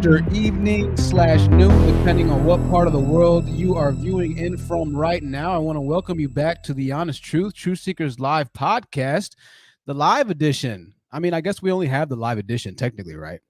after evening / noon, depending on what part of the world you are viewing in from right now. I want to welcome you back to the Honest Truth Seekers Live podcast, the live edition. I mean, I guess we only have the live edition technically, right?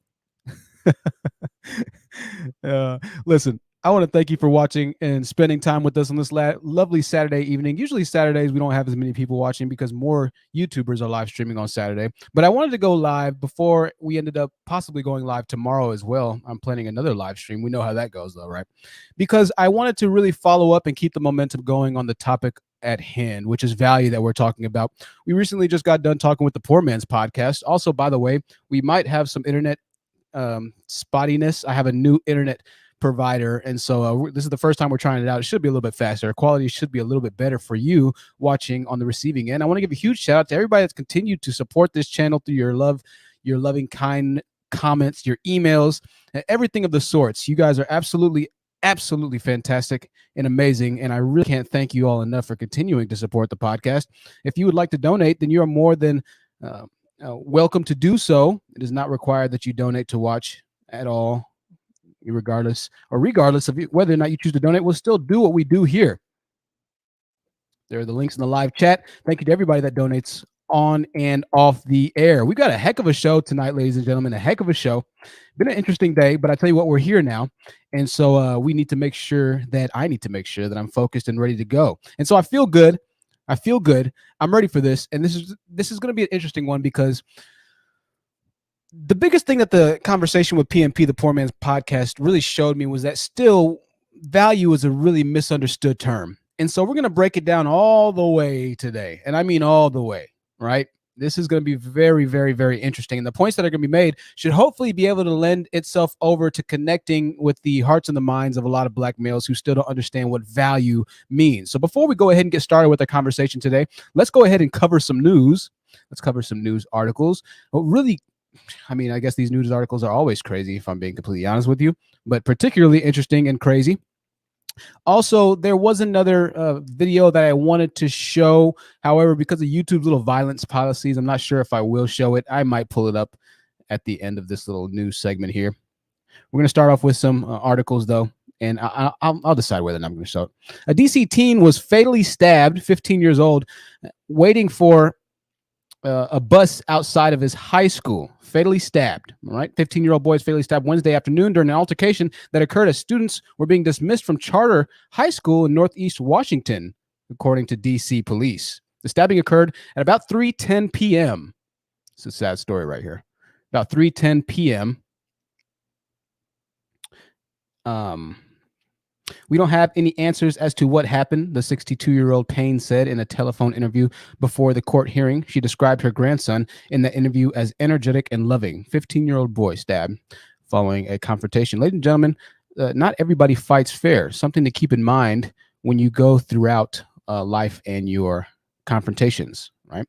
Listen, I want to thank you for watching and spending time with us on this lovely Saturday evening. Usually Saturdays, we don't have as many people watching because more YouTubers are live streaming on Saturday. But I wanted to go live before we ended up possibly going live tomorrow as well. I'm planning another live stream. We know how that goes though, right? Because I wanted to really follow up and keep the momentum going on the topic at hand, which is value that we're talking about. We recently just got done talking with the Poor Man's podcast. Also, by the way, we might have some internet spottiness. I have a new internet provider, and so this is the first time we're trying it out. It should be a little bit faster. Quality should be a little bit better for you watching on the receiving end. I want to give a huge shout out to everybody that's continued to support this channel through your love, your loving, kind comments, your emails, and everything of the sorts. You guys are absolutely fantastic and amazing, and I really can't thank you all enough for continuing to support the podcast. If you would like to donate, then you are more than welcome to do so. It is not required that you donate to watch at all, regardless of whether or not you choose to donate. We'll still do what we do here. There are the links in the live chat. Thank you to everybody that donates on and off the air. We've got a heck of a show tonight, ladies and gentlemen, a heck of a show. Been an interesting day, but I tell you what, we're here now. And so I need to make sure that I'm focused and ready to go. And so I feel good. I'm ready for this. And this is going to be an interesting one, because the biggest thing that the conversation with PMP, the Poor Man's podcast, really showed me was that still value is a really misunderstood term. And so we're going to break it down all the way today. And I mean all the way, right? This is going to be very, very, very interesting. And the points that are going to be made should hopefully be able to lend itself over to connecting with the hearts and the minds of a lot of Black males who still don't understand what value means. So before we go ahead and get started with our conversation today, let's go ahead and cover some news. Let's cover some news articles. Really, I mean, I guess these news articles are always crazy, if I'm being completely honest with you, but particularly interesting and crazy. Also, there was another video that I wanted to show. However, because of YouTube's little violence policies, I'm not sure if I will show it. I might pull it up at the end of this little news segment here. We're going to start off with some articles, though, and I'll decide whether or not I'm going to show it. A DC teen was fatally stabbed, 15 years old, waiting for a bus outside of his high school. Fatally stabbed. All right, 15-year-old boy is fatally stabbed Wednesday afternoon during an altercation that occurred as students were being dismissed from Charter High School in Northeast Washington, according to DC police. The stabbing occurred at about 3:10 p.m. It's a sad story right here. About 3:10 p.m. We don't have any answers as to what happened, the 62-year-old Payne said in a telephone interview before the court hearing. She described her grandson in the interview as energetic and loving. 15-year-old boy stabbed following a confrontation. Ladies and gentlemen, not everybody fights fair. Something to keep in mind when you go throughout life and your confrontations, right?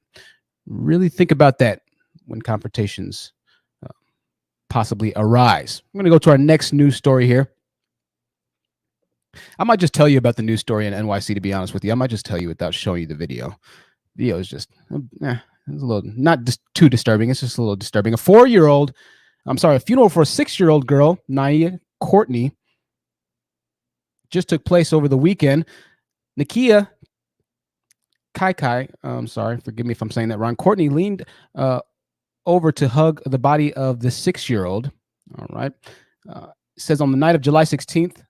Really think about that when confrontations possibly arise. I'm going to go to our next news story here. I might just tell you about the news story in NYC, to be honest with you. I might just tell you without showing you the video. Video is just, it's a little, not just too disturbing. It's just a little disturbing. A funeral for a 6-year-old girl, Nia Courtney, just took place over the weekend. Nakia Kai, forgive me if I'm saying that wrong. Courtney leaned over to hug the body of the 6-year-old. All right. Says on the night of July 16th,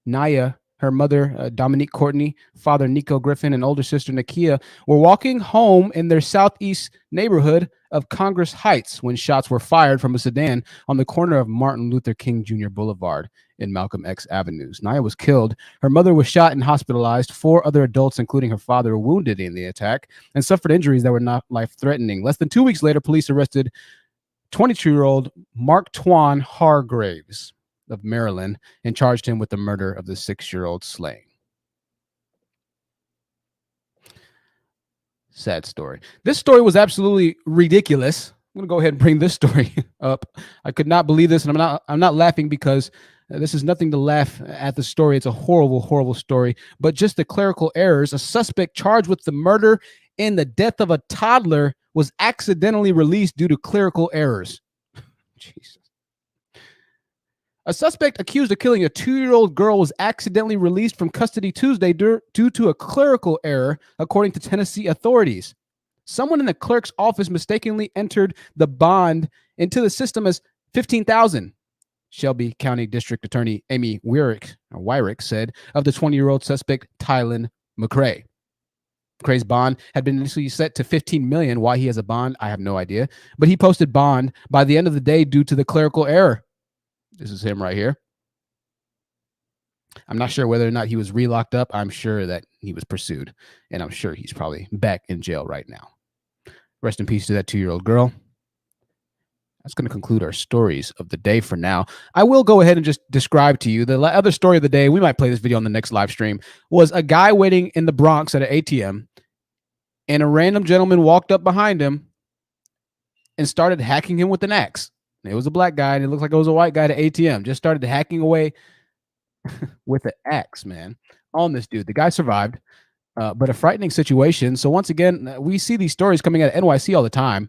Naya, her mother, Dominique Courtney, father, Nico Griffin, and older sister, Nakia, were walking home in their southeast neighborhood of Congress Heights when shots were fired from a sedan on the corner of Martin Luther King Jr. Boulevard and Malcolm X Avenues. Naya was killed. Her mother was shot and hospitalized. 4 other adults, including her father, were wounded in the attack and suffered injuries that were not life-threatening. Less than 2 weeks later, police arrested 22-year-old Mark Twan Hargraves of Maryland and charged him with the murder of the 6-year-old slaying. Sad story. This story was absolutely ridiculous. I'm going to go ahead and bring this story up. I could not believe this, and I'm not laughing because this is nothing to laugh at the story. It's a horrible, horrible story, but just the clerical errors. A suspect charged with the murder and the death of a toddler was accidentally released due to clerical errors. Jesus. A suspect accused of killing a 2-year-old girl was accidentally released from custody Tuesday due to a clerical error, according to Tennessee authorities. Someone in the clerk's office mistakenly entered the bond into the system as $15,000. Shelby County District Attorney Amy Wyrick said of the 20-year-old suspect, Tylen McCrae. McCrae's bond had been initially set to $15 million. Why he has a bond, I have no idea. But he posted bond by the end of the day due to the clerical error. This is him right here. I'm not sure whether or not he was relocked up. I'm sure that he was pursued, and I'm sure he's probably back in jail right now. Rest in peace to that 2-year-old girl. That's going to conclude our stories of the day for now. I will go ahead and just describe to you the other story of the day. We might play this video on the next live stream. Was a guy waiting in the Bronx at an ATM, and a random gentleman walked up behind him and started hacking him with an axe. It was a black guy, and it looked like it was a white guy at an ATM. Just started hacking away with an axe, man, on this dude. The guy survived, but a frightening situation. So once again, we see these stories coming out of NYC all the time.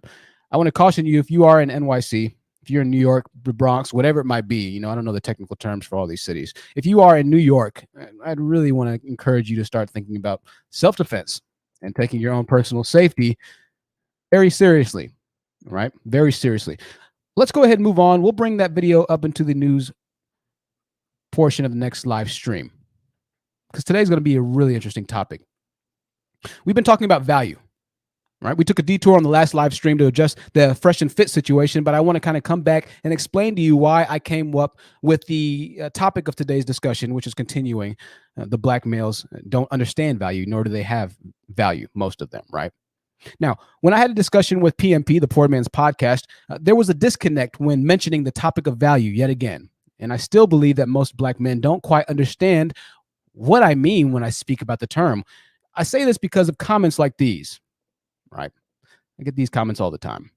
I want to caution you, if you are in NYC, if you're in New York, the Bronx, whatever it might be, you know, I don't know the technical terms for all these cities. If you are in New York, I'd really want to encourage you to start thinking about self-defense and taking your own personal safety very seriously, right? Very seriously. Let's go ahead and move on. We'll bring that video up into the news portion of the next live stream, because today's going to be a really interesting topic. We've been talking about value. Right, we took a detour on the last live stream to adjust the fresh and fit situation, but I want to kind of come back and explain to you why I came up with the topic of today's discussion, which is continuing. The black males don't understand value, nor do they have value, most of them, right? Now, when I had a discussion with PMP, the Poor Man's Podcast, there was a disconnect when mentioning the topic of value yet again. And I still believe that most black men don't quite understand what I mean when I speak about the term. I say this because of comments like these. Right. I get these comments all the time.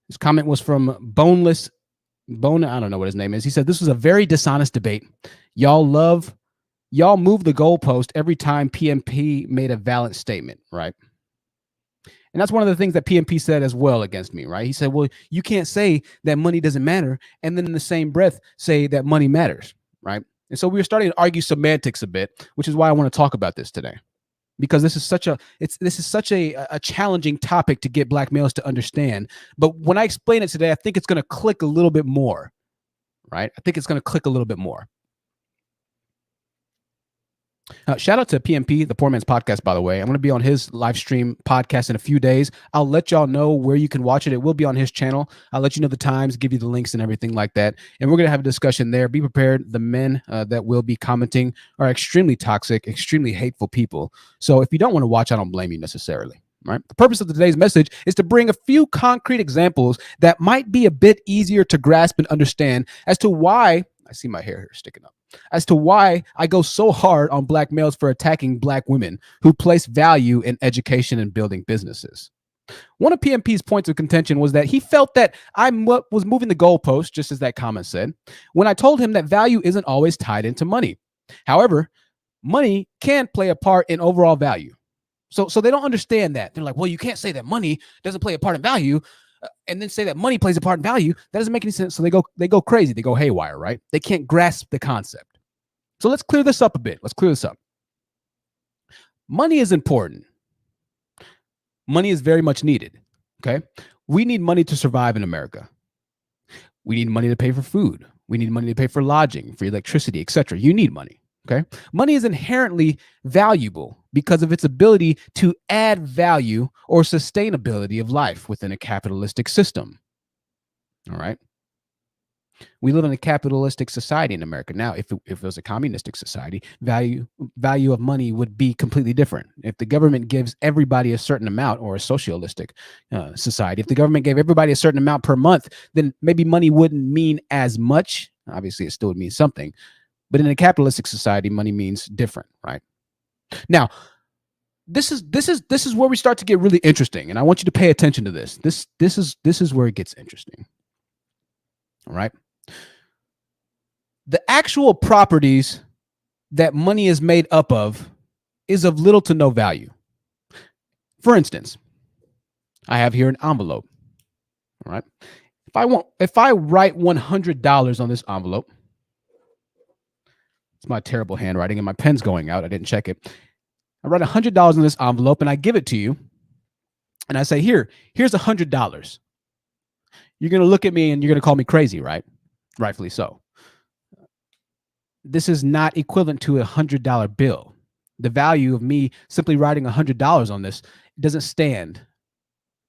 This comment was from Boneless Bone. I don't know what his name is. He said, this was a very dishonest debate. Y'all move the goalpost every time PMP made a valid statement. Right. And that's one of the things that PMP said as well against me. Right. He said, well, you can't say that money doesn't matter and then in the same breath say that money matters. Right. And so we were starting to argue semantics a bit, which is why I want to talk about this today. Because this is such a challenging topic to get black males to understand. But when I explain it today, I think it's going to click a little bit more, right? I think it's going to click a little bit more. Shout out to PMP, the Poor Man's Podcast, by the way. I'm going to be on his live stream podcast in a few days. I'll let y'all know where you can watch it. It will be on his channel. I'll let you know the times, give you the links and everything like that. And we're going to have a discussion there. Be prepared. The men that will be commenting are extremely toxic, extremely hateful people. So if you don't want to watch, I don't blame you necessarily. Right. The purpose of today's message is to bring a few concrete examples that might be a bit easier to grasp and understand as to why I see my hair here sticking up. As to why I go so hard on black males for attacking black women who place value in education and building businesses. One of PMP's points of contention was that he felt that I was moving the goalpost, just as that comment said, when I told him that value isn't always tied into money. However, money can play a part in overall value. So they don't understand that. They're like, well, you can't say that money doesn't play a part in value and then say that money plays a part in value. That doesn't make any sense. So they go crazy. They go haywire, right? They can't grasp the concept. So let's clear this up a bit. Let's clear this up. Money is important. Money is very much needed. Okay. We need money to survive in America. We need money to pay for food. We need money to pay for lodging, for electricity, etc. You need money. Okay. Money is inherently valuable because of its ability to add value or sustainability of life within a capitalistic system. All right. We live in a capitalistic society in America. Now, if it was a communistic society, value of money would be completely different. If the government gives everybody a certain amount, or a socialistic society, if the government gave everybody a certain amount per month, then maybe money wouldn't mean as much. Obviously, it still would mean something. But in a capitalistic society, money means different, right? Now, this is where we start to get really interesting, and I want you to pay attention to this. This is where it gets interesting. All right. The actual properties that money is made up of is of little to no value. For instance, I have here an envelope. All right. If I write $100 on this envelope, it's my terrible handwriting and my pen's going out. I didn't check it. I write $100 on this envelope and I give it to you. And I say, here's $100. You're going to look at me and you're going to call me crazy, right? Rightfully so. This is not equivalent to a $100 bill. The value of me simply writing $100 on this doesn't stand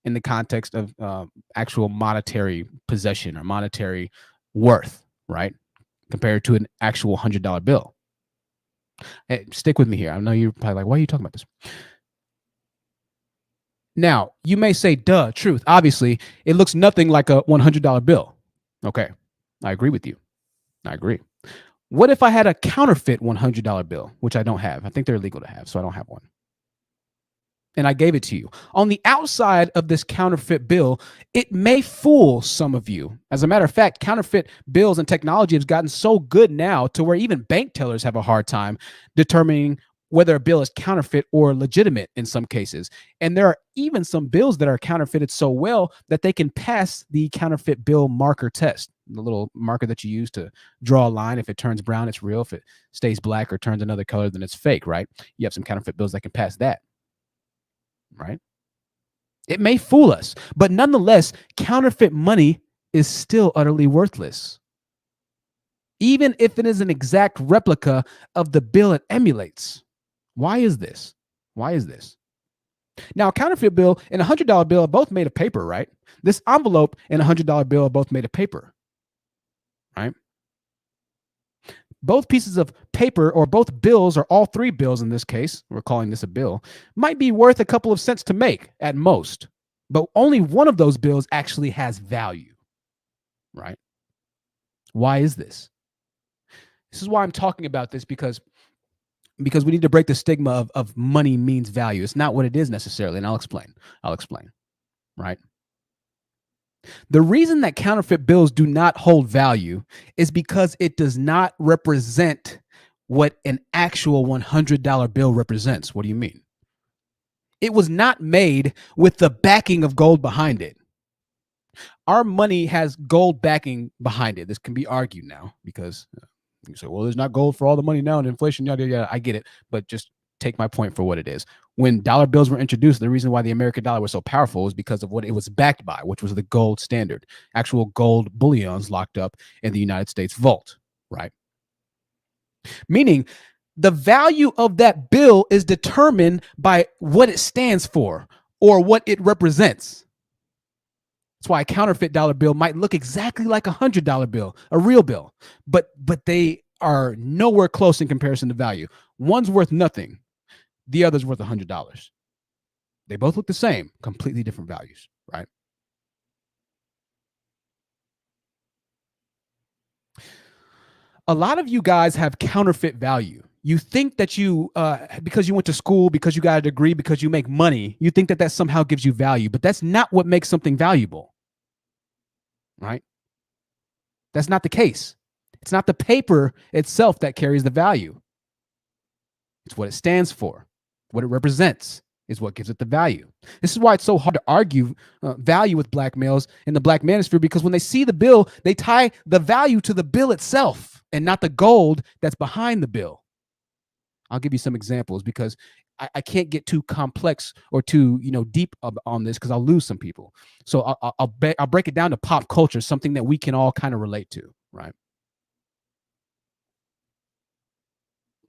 in the context of actual monetary possession or monetary worth, right? Compared to an actual $100 bill. Hey, stick with me here. I know you're probably like, why are you talking about this? Now, you may say, duh, truth. Obviously, it looks nothing like a $100 bill. Okay, I agree with you. I agree. What if I had a counterfeit $100 bill, which I don't have? I think they're illegal to have, so I don't have one. And I gave it to you. On the outside of this counterfeit bill, it may fool some of you. As a matter of fact, counterfeit bills and technology has gotten so good now to where even bank tellers have a hard time determining whether a bill is counterfeit or legitimate in some cases. And there are even some bills that are counterfeited so well that they can pass the counterfeit bill marker test, the little marker that you use to draw a line. If it turns brown, it's real. If it stays black or turns another color, then it's fake, right? You have some counterfeit bills that can pass that. Right? It may fool us, but nonetheless, counterfeit money is still utterly worthless. Even if it is an exact replica of the bill it emulates. Why is this? Why is this? Now, a counterfeit bill and a $100 bill are both made of paper, right? This envelope and a $100 bill are both made of paper, right? Both pieces of paper, or both bills, or all three bills in this case, we're calling this a bill, might be worth a couple of cents to make at most, but only one of those bills actually has value, right? Why is this? This is why I'm talking about this, because we need to break the stigma of money means value. It's not what it is necessarily, and I'll explain, right? The reason that counterfeit bills do not hold value is because it does not represent what an actual $100 bill represents. What do you mean? It was not made with the backing of gold behind it. Our money has gold backing behind it. This can be argued now because you say, well, there's not gold for all the money now and inflation, yada, yada. I get it, but just take my point for what it is. When dollar bills were introduced, the reason why the American dollar was so powerful was because of what it was backed by, which was the gold standard, actual gold bullions locked up in the United States vault, right? Meaning the value of that bill is determined by what it stands for or what it represents. That's why a counterfeit dollar bill might look exactly like a $100 bill, a real bill, but they are nowhere close in comparison to value. One's worth nothing. The other's worth $100. They both look the same, completely different values, right? A lot of you guys have counterfeit value. You think that you, because you went to school, because you got a degree, because you make money, you think that that somehow gives you value, but that's not what makes something valuable, right? That's not the case. It's not the paper itself that carries the value. It's what it stands for. What it represents is what gives it the value. This is why it's so hard to argue value with black males in the black manosphere, because when they see the bill, they tie the value to the bill itself and not the gold that's behind the bill. I'll give you some examples because I can't get too complex or too deep on this because I'll lose some people. So I'll break it down to pop culture, something that we can all kind of relate to, right?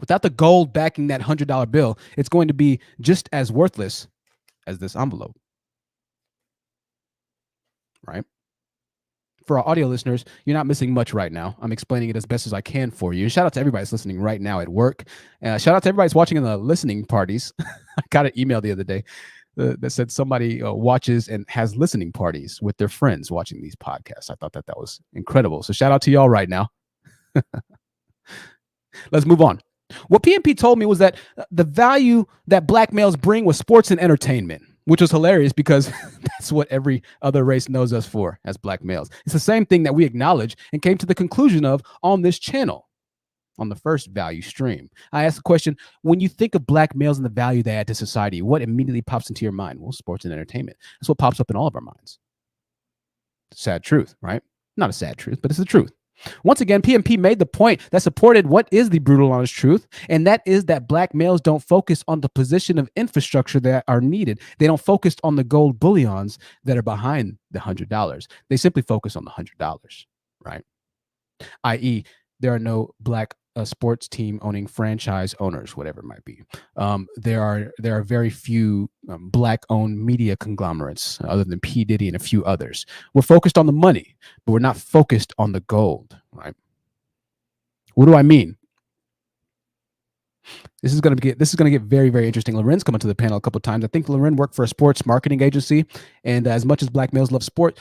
Without the gold backing that $100 bill, it's going to be just as worthless as this envelope, right? For our audio listeners, you're not missing much right now. I'm explaining it as best as I can for you. And shout out to everybody that's listening right now at work. Shout out to everybody that's watching in the listening parties. I got an email the other day that said somebody watches and has listening parties with their friends watching these podcasts. I thought that was incredible. So shout out to y'all right now. Let's move on. What PMP told me was that the value that black males bring was sports and entertainment, which was hilarious because that's what every other race knows us for as black males. It's the same thing that we acknowledge and came to the conclusion of on this channel, on the first value stream. I asked the question, when you think of black males and the value they add to society, what immediately pops into your mind? Well, sports and entertainment. That's what pops up in all of our minds. Sad truth, right? Not a sad truth, but it's the truth. Once again, PMP made the point that supported what is the brutal, honest truth, and that is that black males don't focus on the position of infrastructure that are needed. They don't focus on the gold bullions that are behind the $100. They simply focus on the $100, right? I.e., there are no black sports team owning franchise owners, whatever it might be. There are very few black-owned media conglomerates, other than P. Diddy and a few others. We're focused on the money, but we're not focused on the gold, right? What do I mean? This is going to get very, very interesting. Loren's come into the panel a couple of times. I think Loren worked for a sports marketing agency, and as much as black males love sports,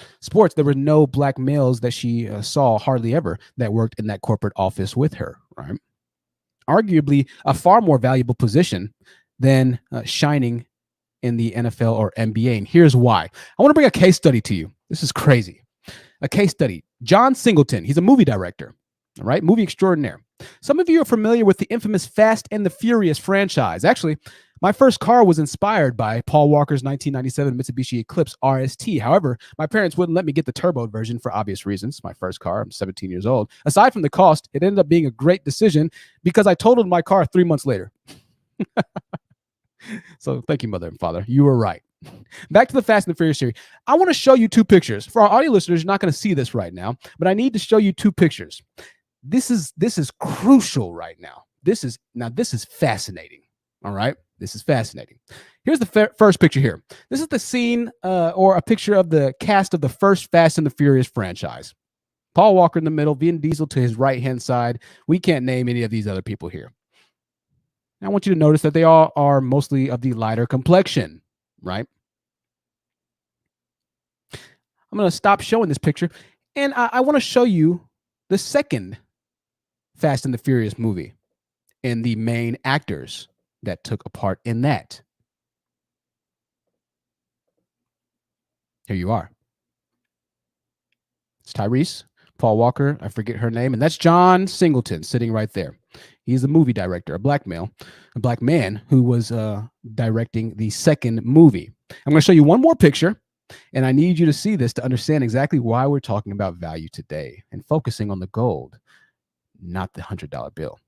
there were no black males that she saw, hardly ever, that worked in that corporate office with her, right? Arguably a far more valuable position than shining in the NFL or NBA. And here's why. I want to bring a case study to you. This is crazy. A case study. John Singleton. He's a movie director, all right? Movie extraordinaire. Some of you are familiar with the infamous Fast and the Furious franchise. Actually, my first car was inspired by Paul Walker's 1997 Mitsubishi Eclipse RST. However, my parents wouldn't let me get the turbo version for obvious reasons. My first car, I'm 17 years old. Aside from the cost, it ended up being a great decision because I totaled my car 3 months later. So thank you, mother and father. You were right. Back to the Fast and the Furious series. I want to show you two pictures. For our audio listeners, you're not going to see this right now, but I need to show you two pictures. This is crucial right now. This is fascinating. All right. This is fascinating. Here's the first picture here. This is the scene or a picture of the cast of the first Fast and the Furious franchise. Paul Walker in the middle, Vin Diesel to his right-hand side. We can't name any of these other people here. I want you to notice that they all are mostly of the lighter complexion, right? I'm going to stop showing this picture, and I want to show you the second Fast and the Furious movie and the main actors that took a part in that. Here you are. It's Tyrese, Paul Walker, I forget her name, and that's John Singleton sitting right there. He's a movie director, a black man who was directing the second movie. I'm going to show you one more picture, and I need you to see this to understand exactly why we're talking about value today and focusing on the gold, not the $100 bill.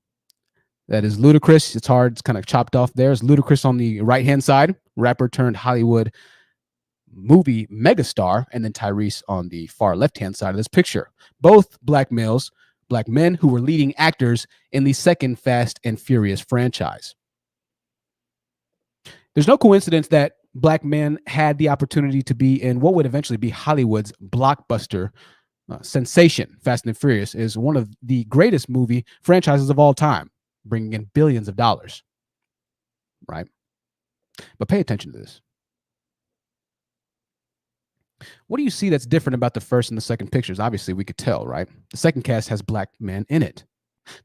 That is Ludacris. It's hard. It's kind of chopped off there. It's Ludacris on the right-hand side, rapper turned Hollywood movie megastar, and then Tyrese on the far left-hand side of this picture. Both black males, black men who were leading actors in the second Fast and Furious franchise. There's no coincidence that black men had the opportunity to be in what would eventually be Hollywood's blockbuster sensation. Fast and Furious is one of the greatest movie franchises of all time, bringing in billions of dollars, right? But pay attention to this. What do you see that's different about the first and the second pictures? Obviously, we could tell, right? The second cast has black men in it.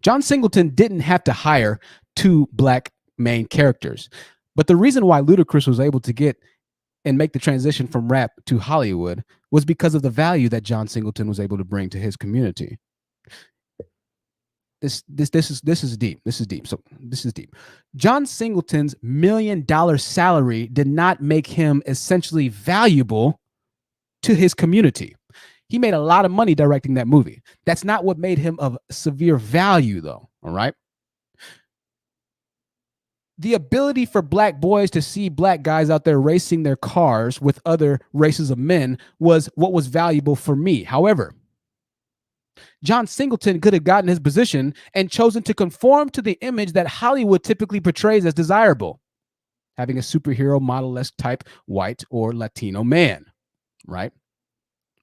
John Singleton didn't have to hire two black main characters. But the reason why Ludacris was able to get and make the transition from rap to Hollywood was because of the value that John Singleton was able to bring to his community. This is deep. This is deep. So this is deep. John Singleton's $1 million salary did not make him essentially valuable to his community. He made a lot of money directing that movie. That's not what made him of severe value, though. All right. The ability for black boys to see black guys out there racing their cars with other races of men was what was valuable for me. However, John Singleton could have gotten his position and chosen to conform to the image that Hollywood typically portrays as desirable, having a superhero model-esque type white or Latino man, right?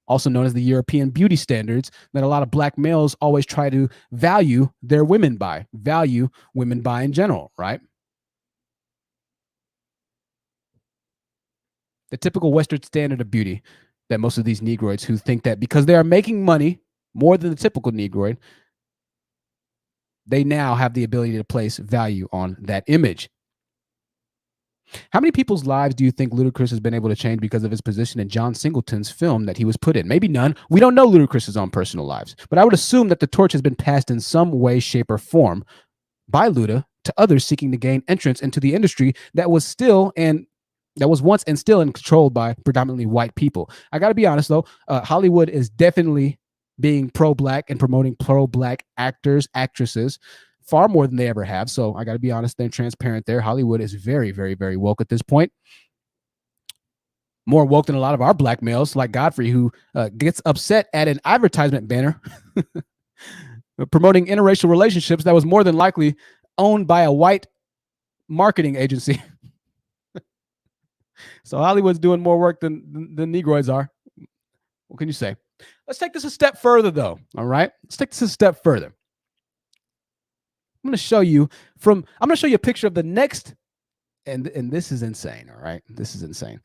Also known as the European beauty standards that a lot of black males always try to value their women by, value women by in general, right? The typical Western standard of beauty that most of these Negroids who think that because they are making money more than the typical Negroid, they now have the ability to place value on that image. How many people's lives do you think Ludacris has been able to change because of his position in John Singleton's film that he was put in? Maybe none. We don't know Ludacris's own personal lives, but I would assume that the torch has been passed in some way, shape, or form by Luda to others seeking to gain entrance into the industry that was still and that was once and still controlled by predominantly white people. I got to be honest, though, Hollywood is definitely being pro-black and promoting pro-black actors, actresses, far more than they ever have. So I got to be honest and transparent there. Hollywood is very, very, very woke at this point. More woke than a lot of our black males, like Godfrey, who gets upset at an advertisement banner promoting interracial relationships that was more than likely owned by a white marketing agency. So Hollywood's doing more work than Negroids are. What can you say? Let's take this a step further, though. All right, let's take this a step further. I'm going to show you a picture of the next, and this is insane. All right, this is insane.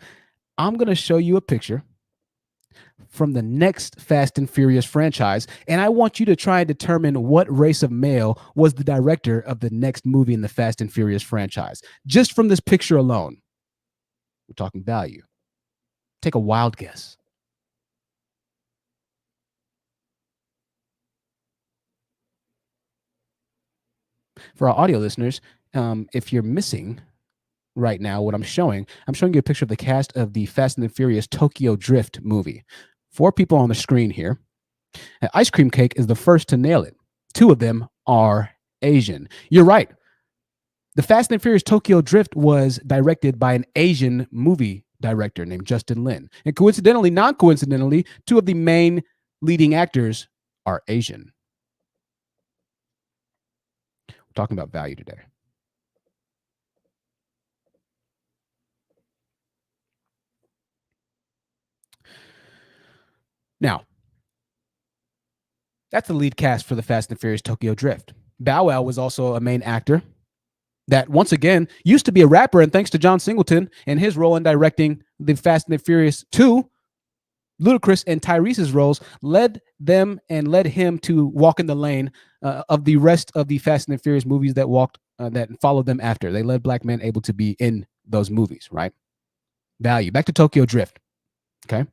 I'm going to show you a picture from the next Fast and Furious franchise, and I want you to try and determine what race of male was the director of the next movie in the Fast and Furious franchise. Just from this picture alone, we're talking value. Take a wild guess. For our audio listeners, if you're missing right now what I'm showing you a picture of the cast of the Fast and the Furious Tokyo Drift movie. 4 people on the screen here. Ice Cream Cake is the first to nail it. 2 of them are Asian. You're right. The Fast and Furious Tokyo Drift was directed by an Asian movie director named Justin Lin. And coincidentally, non-coincidentally, 2 of the main leading actors are Asian. We're talking about value today. Now, that's the lead cast for the Fast and Furious Tokyo Drift. Bow Wow was also a main actor that, once again, used to be a rapper, and thanks to John Singleton and his role in directing the Fast and the Furious 2, Ludacris and Tyrese's roles led him to walk in the lane of the rest of the Fast and the Furious movies that followed them after. They led black men able to be in those movies, right? Value. Back to Tokyo Drift. Okay.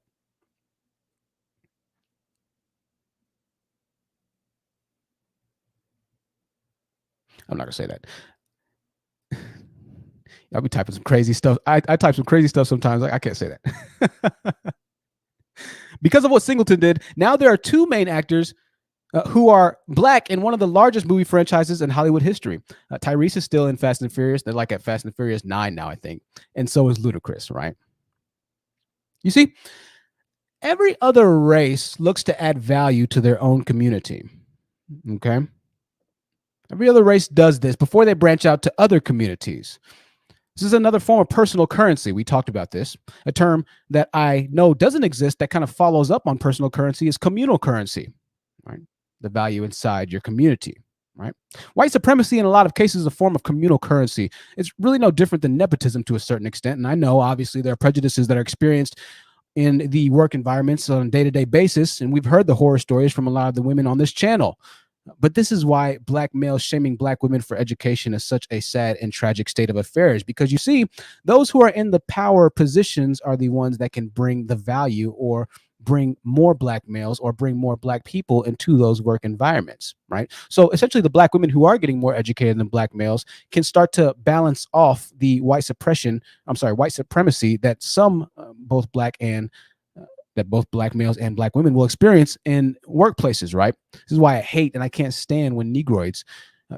I'm not gonna say that. I'll be typing some crazy stuff. I type some crazy stuff sometimes. I can't say that. Because of what Singleton did, now there are 2 main actors who are black in one of the largest movie franchises in Hollywood history. Tyrese is still in Fast and Furious. They're like at Fast and Furious 9 now, I think. And so is Ludacris, right? You see, every other race looks to add value to their own community. Okay? Every other race does this before they branch out to other communities. This is another form of personal currency. We talked about this. A term that I know doesn't exist that kind of follows up on personal currency is communal currency, right? The value inside your community, right? White supremacy in a lot of cases is a form of communal currency. It's really no different than nepotism to a certain extent. And I know, obviously, there are prejudices that are experienced in the work environments on a day-to-day basis. And we've heard the horror stories from a lot of the women on this channel. But this is why black males shaming black women for education is such a sad and tragic state of affairs, because you see, those who are in the power positions are the ones that can bring the value or bring more black males or bring more black people into those work environments, right? So essentially, the black women who are getting more educated than black males can start to balance off the white supremacy that both black males and black women will experience in workplaces, right? This is why I hate and I can't stand when Negroids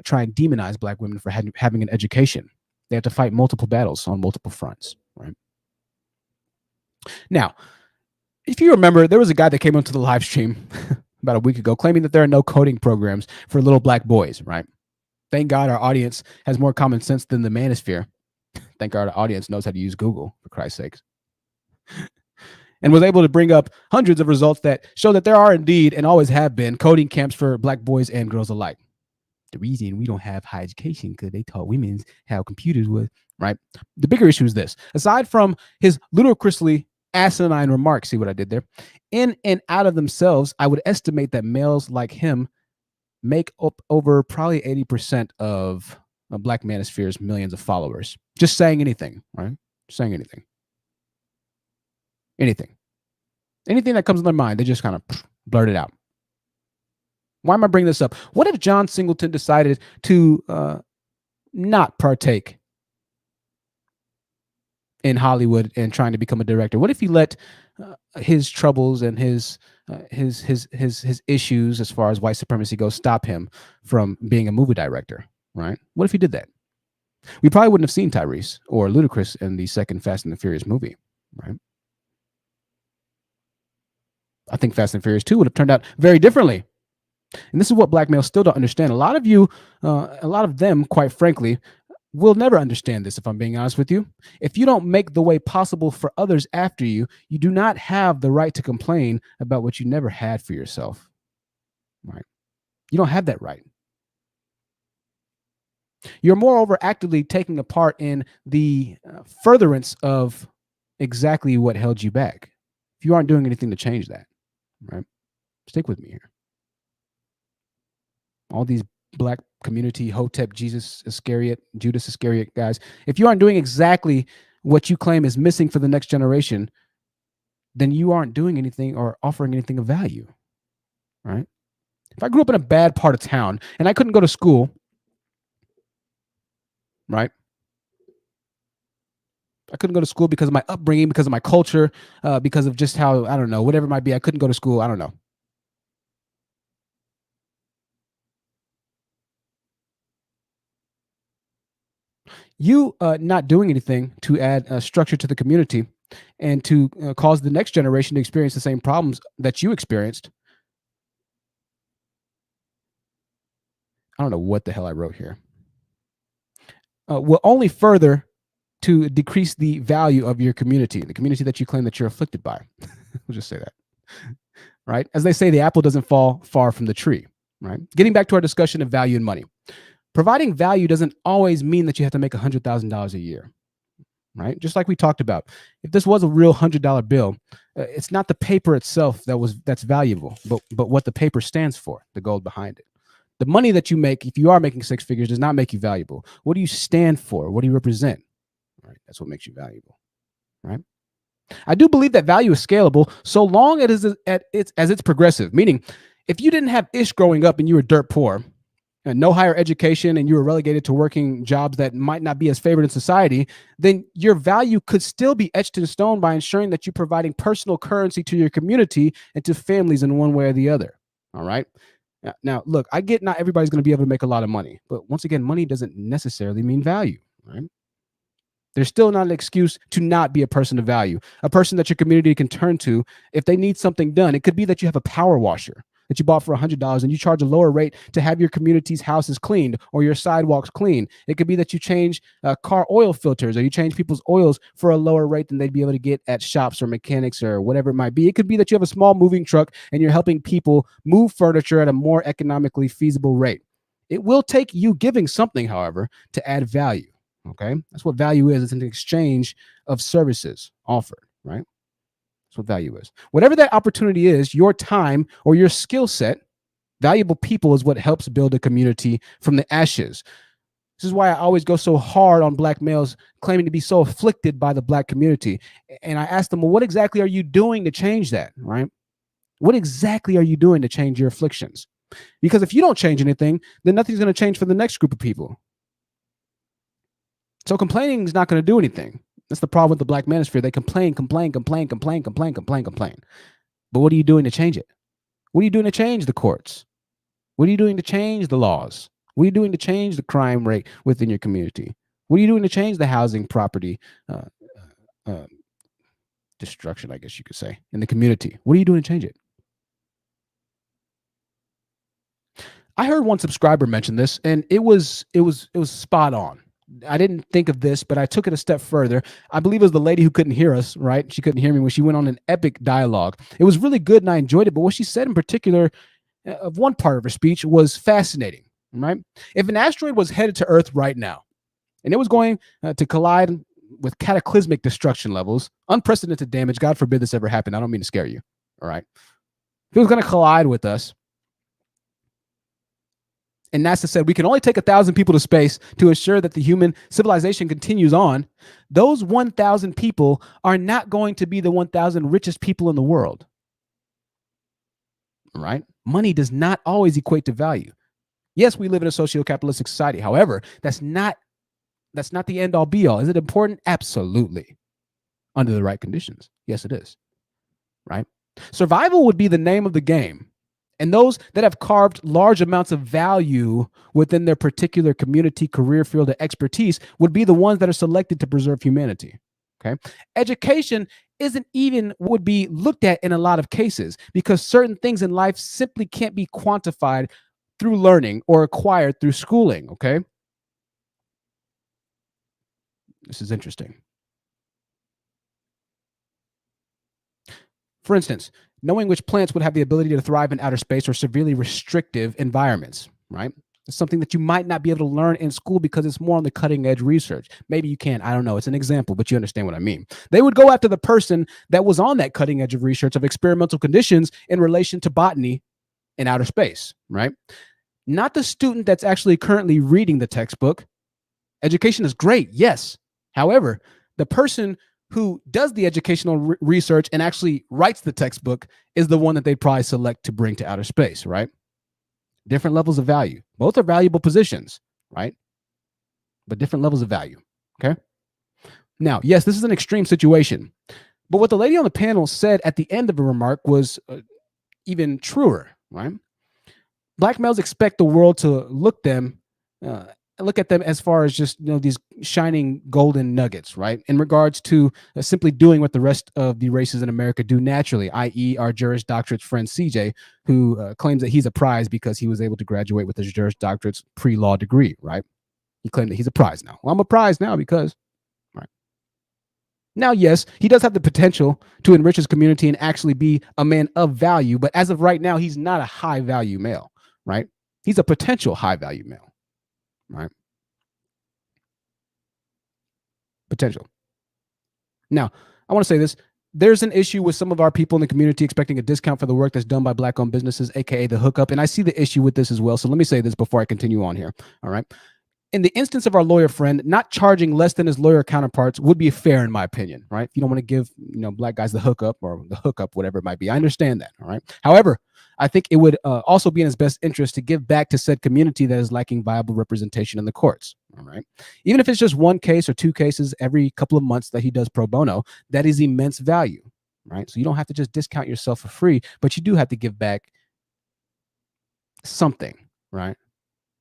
try and demonize black women for having an education. They have to fight multiple battles on multiple fronts, right? Now, if you remember, there was a guy that came onto the live stream about a week ago claiming that there are no coding programs for little black boys, right? Thank God our audience has more common sense than the Manosphere. Thank God our audience knows how to use Google, for Christ's sakes. And was able to bring up hundreds of results that show that there are indeed and always have been coding camps for black boys and girls alike. The reason we don't have high education because they taught women how computers would, right? The bigger issue is this. Aside from his ludicrously asinine remarks, see what I did there? In and out of themselves, I would estimate that males like him make up over probably 80% of Black Manosphere's millions of followers. Just saying anything, right? Saying anything. Anything that comes in their mind, they just kind of blurt it out. Why am I bringing this up? What if John Singleton decided to not partake in Hollywood and trying to become a director? What if he let his troubles and his issues as far as white supremacy goes stop him from being a movie director, right? What if he did that? We probably wouldn't have seen Tyrese or Ludacris in the second Fast and the Furious movie, right? I think Fast and Furious 2 would have turned out very differently. And this is what black males still don't understand. A lot of you, a lot of them, quite frankly, will never understand this, if I'm being honest with you. If you don't make the way possible for others after you, you do not have the right to complain about what you never had for yourself, right? You don't have that right. You're moreover actively taking a part in the furtherance of exactly what held you back. If you aren't doing anything to change that, right? Stick with me here. All these black community, Hotep, Jesus Iscariot, Judas Iscariot guys, if you aren't doing exactly what you claim is missing for the next generation, then you aren't doing anything or offering anything of value, right? If I grew up in a bad part of town and I couldn't go to school, right? I couldn't go to school because of my upbringing, because of my culture, because of just how, I don't know, whatever it might be. I couldn't go to school. I don't know. You not doing anything to add structure to the community and to cause the next generation to experience the same problems that you experienced. I don't know what the hell I wrote here. Will only further to decrease the value of your community, the community that you claim that you're afflicted by. We'll just say that, right? As they say, the apple doesn't fall far from the tree, right? Getting back to our discussion of value and money. Providing value doesn't always mean that you have to make $100,000 a year, right? Just like we talked about. If this was a real $100 bill, it's not the paper itself that's valuable, but what the paper stands for, the gold behind it. The money that you make, if you are making six figures, does not make you valuable. What do you stand for? What do you represent? Right? That's what makes you valuable, right? I do believe that value is scalable so long as it's progressive, meaning if you didn't have ish growing up and you were dirt poor, and no higher education, and you were relegated to working jobs that might not be as favored in society, then your value could still be etched in stone by ensuring that you're providing personal currency to your community and to families in one way or the other. All right. Now, look, I get not everybody's going to be able to make a lot of money, but once again, money doesn't necessarily mean value, right? There's still not an excuse to not be a person of value, a person that your community can turn to if they need something done. It could be that you have a power washer that you bought for $100 and you charge a lower rate to have your community's houses cleaned or your sidewalks clean. It could be that you change car oil filters or you change people's oils for a lower rate than they'd be able to get at shops or mechanics or whatever it might be. It could be that you have a small moving truck and you're helping people move furniture at a more economically feasible rate. It will take you giving something, however, to add value. Okay, that's what value is. It's an exchange of services offered, right? That's what value is. Whatever that opportunity is, your time or your skill set, valuable people is what helps build a community from the ashes. This is why I always go so hard on black males claiming to be so afflicted by the black community. And I ask them, well, what exactly are you doing to change that, right? What exactly are you doing to change your afflictions? Because if you don't change anything, then nothing's going to change for the next group of people. So complaining is not going to do anything. That's the problem with the black manosphere. They complain. But what are you doing to change it? What are you doing to change the courts? What are you doing to change the laws? What are you doing to change the crime rate within your community? What are you doing to change the housing property destruction, I guess you could say, in the community? What are you doing to change it? I heard one subscriber mention this, and it was spot on. I didn't think of this, but I took it a step further. I believe it was the lady who couldn't hear us, right? She couldn't hear me when she went on an epic dialogue. It was really good and I enjoyed it, but what she said in particular of one part of her speech was fascinating, right? If an asteroid was headed to Earth right now, and it was going to collide with cataclysmic destruction levels, unprecedented damage, God forbid this ever happened. I don't mean to scare you, all right? If it was going to collide with us, and NASA said we can only take 1,000 people to space to ensure that the human civilization continues on, those 1,000 people are not going to be the 1,000 richest people in the world. Right? Money does not always equate to value. Yes, we live in a socio-capitalistic society. However, that's not the end all be all. Is it important? Absolutely. under the right conditions. Yes, it is, right? Survival would be the name of the game. And those that have carved large amounts of value within their particular community, career field, or expertise would be the ones that are selected to preserve humanity. Okay. Education isn't even would be looked at in a lot of cases because certain things in life simply can't be quantified through learning or acquired through schooling. Okay. This is interesting. For instance, knowing which plants would have the ability to thrive in outer space or severely restrictive environments, right? It's something that you might not be able to learn in school because it's more on the cutting edge research. Maybe you can. I don't know. It's an example, but you understand what I mean. They would go after the person that was on that cutting edge of research of experimental conditions in relation to botany in outer space, right? Not the student that's actually currently reading the textbook. Education is great, yes. However, the person who does the educational research and actually writes the textbook is the one that they probably select to bring to outer space, right? Different levels of value. Both are valuable positions, right? But different levels of value, okay? Now, yes, this is an extreme situation, but what the lady on the panel said at the end of her remark was even truer, right? Black males expect the world to look at them as far as just these shining golden nuggets, right? In regards to simply doing what the rest of the races in America do naturally, i.e., our Juris Doctorate's friend CJ, who claims that he's a prize because he was able to graduate with his Juris Doctorate's pre-law degree, right? He claimed that he's a prize now. Well, I'm a prize now because, right? Now, yes, he does have the potential to enrich his community and actually be a man of value, but as of right now, he's not a high value male, right? He's a potential high value male. Right? Potential. Now, I want to say this. There's an issue with some of our people in the community expecting a discount for the work that's done by Black-owned businesses, aka the hookup. And I see the issue with this as well. So let me say this before I continue on here. All right. In the instance of our lawyer friend, not charging less than his lawyer counterparts would be fair, in my opinion, right? If you don't want to give, Black guys the hookup or the hookup, whatever it might be, I understand that, all right? However, I think it would also be in his best interest to give back to said community that is lacking viable representation in the courts, all right? Even if it's just one case or two cases every couple of months that he does pro bono, that is immense value, right? So you don't have to just discount yourself for free, but you do have to give back something, right?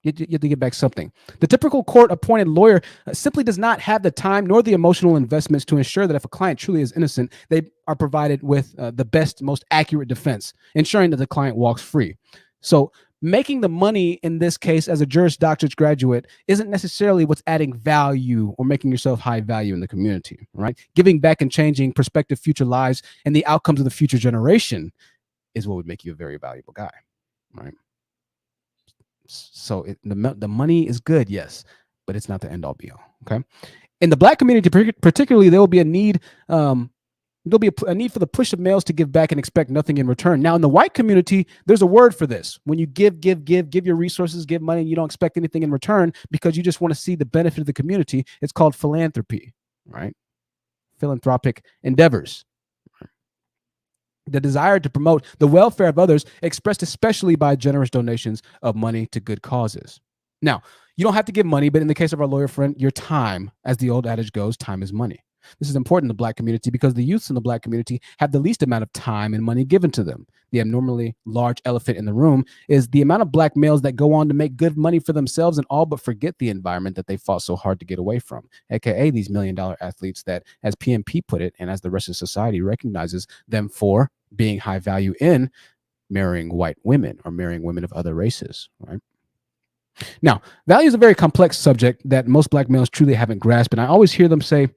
You have to get back something. The typical court-appointed lawyer simply does not have the time nor the emotional investments to ensure that if a client truly is innocent, they are provided with the best, most accurate defense, ensuring that the client walks free. So making the money in this case as a Juris Doctorate graduate isn't necessarily what's adding value or making yourself high value in the community, right? Giving back and changing prospective future lives and the outcomes of the future generation is what would make you a very valuable guy, right? So the money is good, yes, but it's not the end all be all. Okay. In the Black community, particularly, there will be a need. There'll be a need for the push of males to give back and expect nothing in return. Now, in the white community, there's a word for this. When you give your resources, give money, and you don't expect anything in return because you just want to see the benefit of the community. It's called philanthropy, right? Philanthropic endeavors. The desire to promote the welfare of others, expressed especially by generous donations of money to good causes. Now, you don't have to give money, but in the case of our lawyer friend, your time, as the old adage goes, time is money. This is important in the Black community because the youths in the Black community have the least amount of time and money given to them. The abnormally large elephant in the room is the amount of Black males that go on to make good money for themselves and all but forget the environment that they fought so hard to get away from, aka these $1 million athletes that, as PMP put it, and as the rest of society recognizes them for being high value in marrying white women or marrying women of other races, right? Now, value is a very complex subject that most Black males truly haven't grasped. And I always hear them say,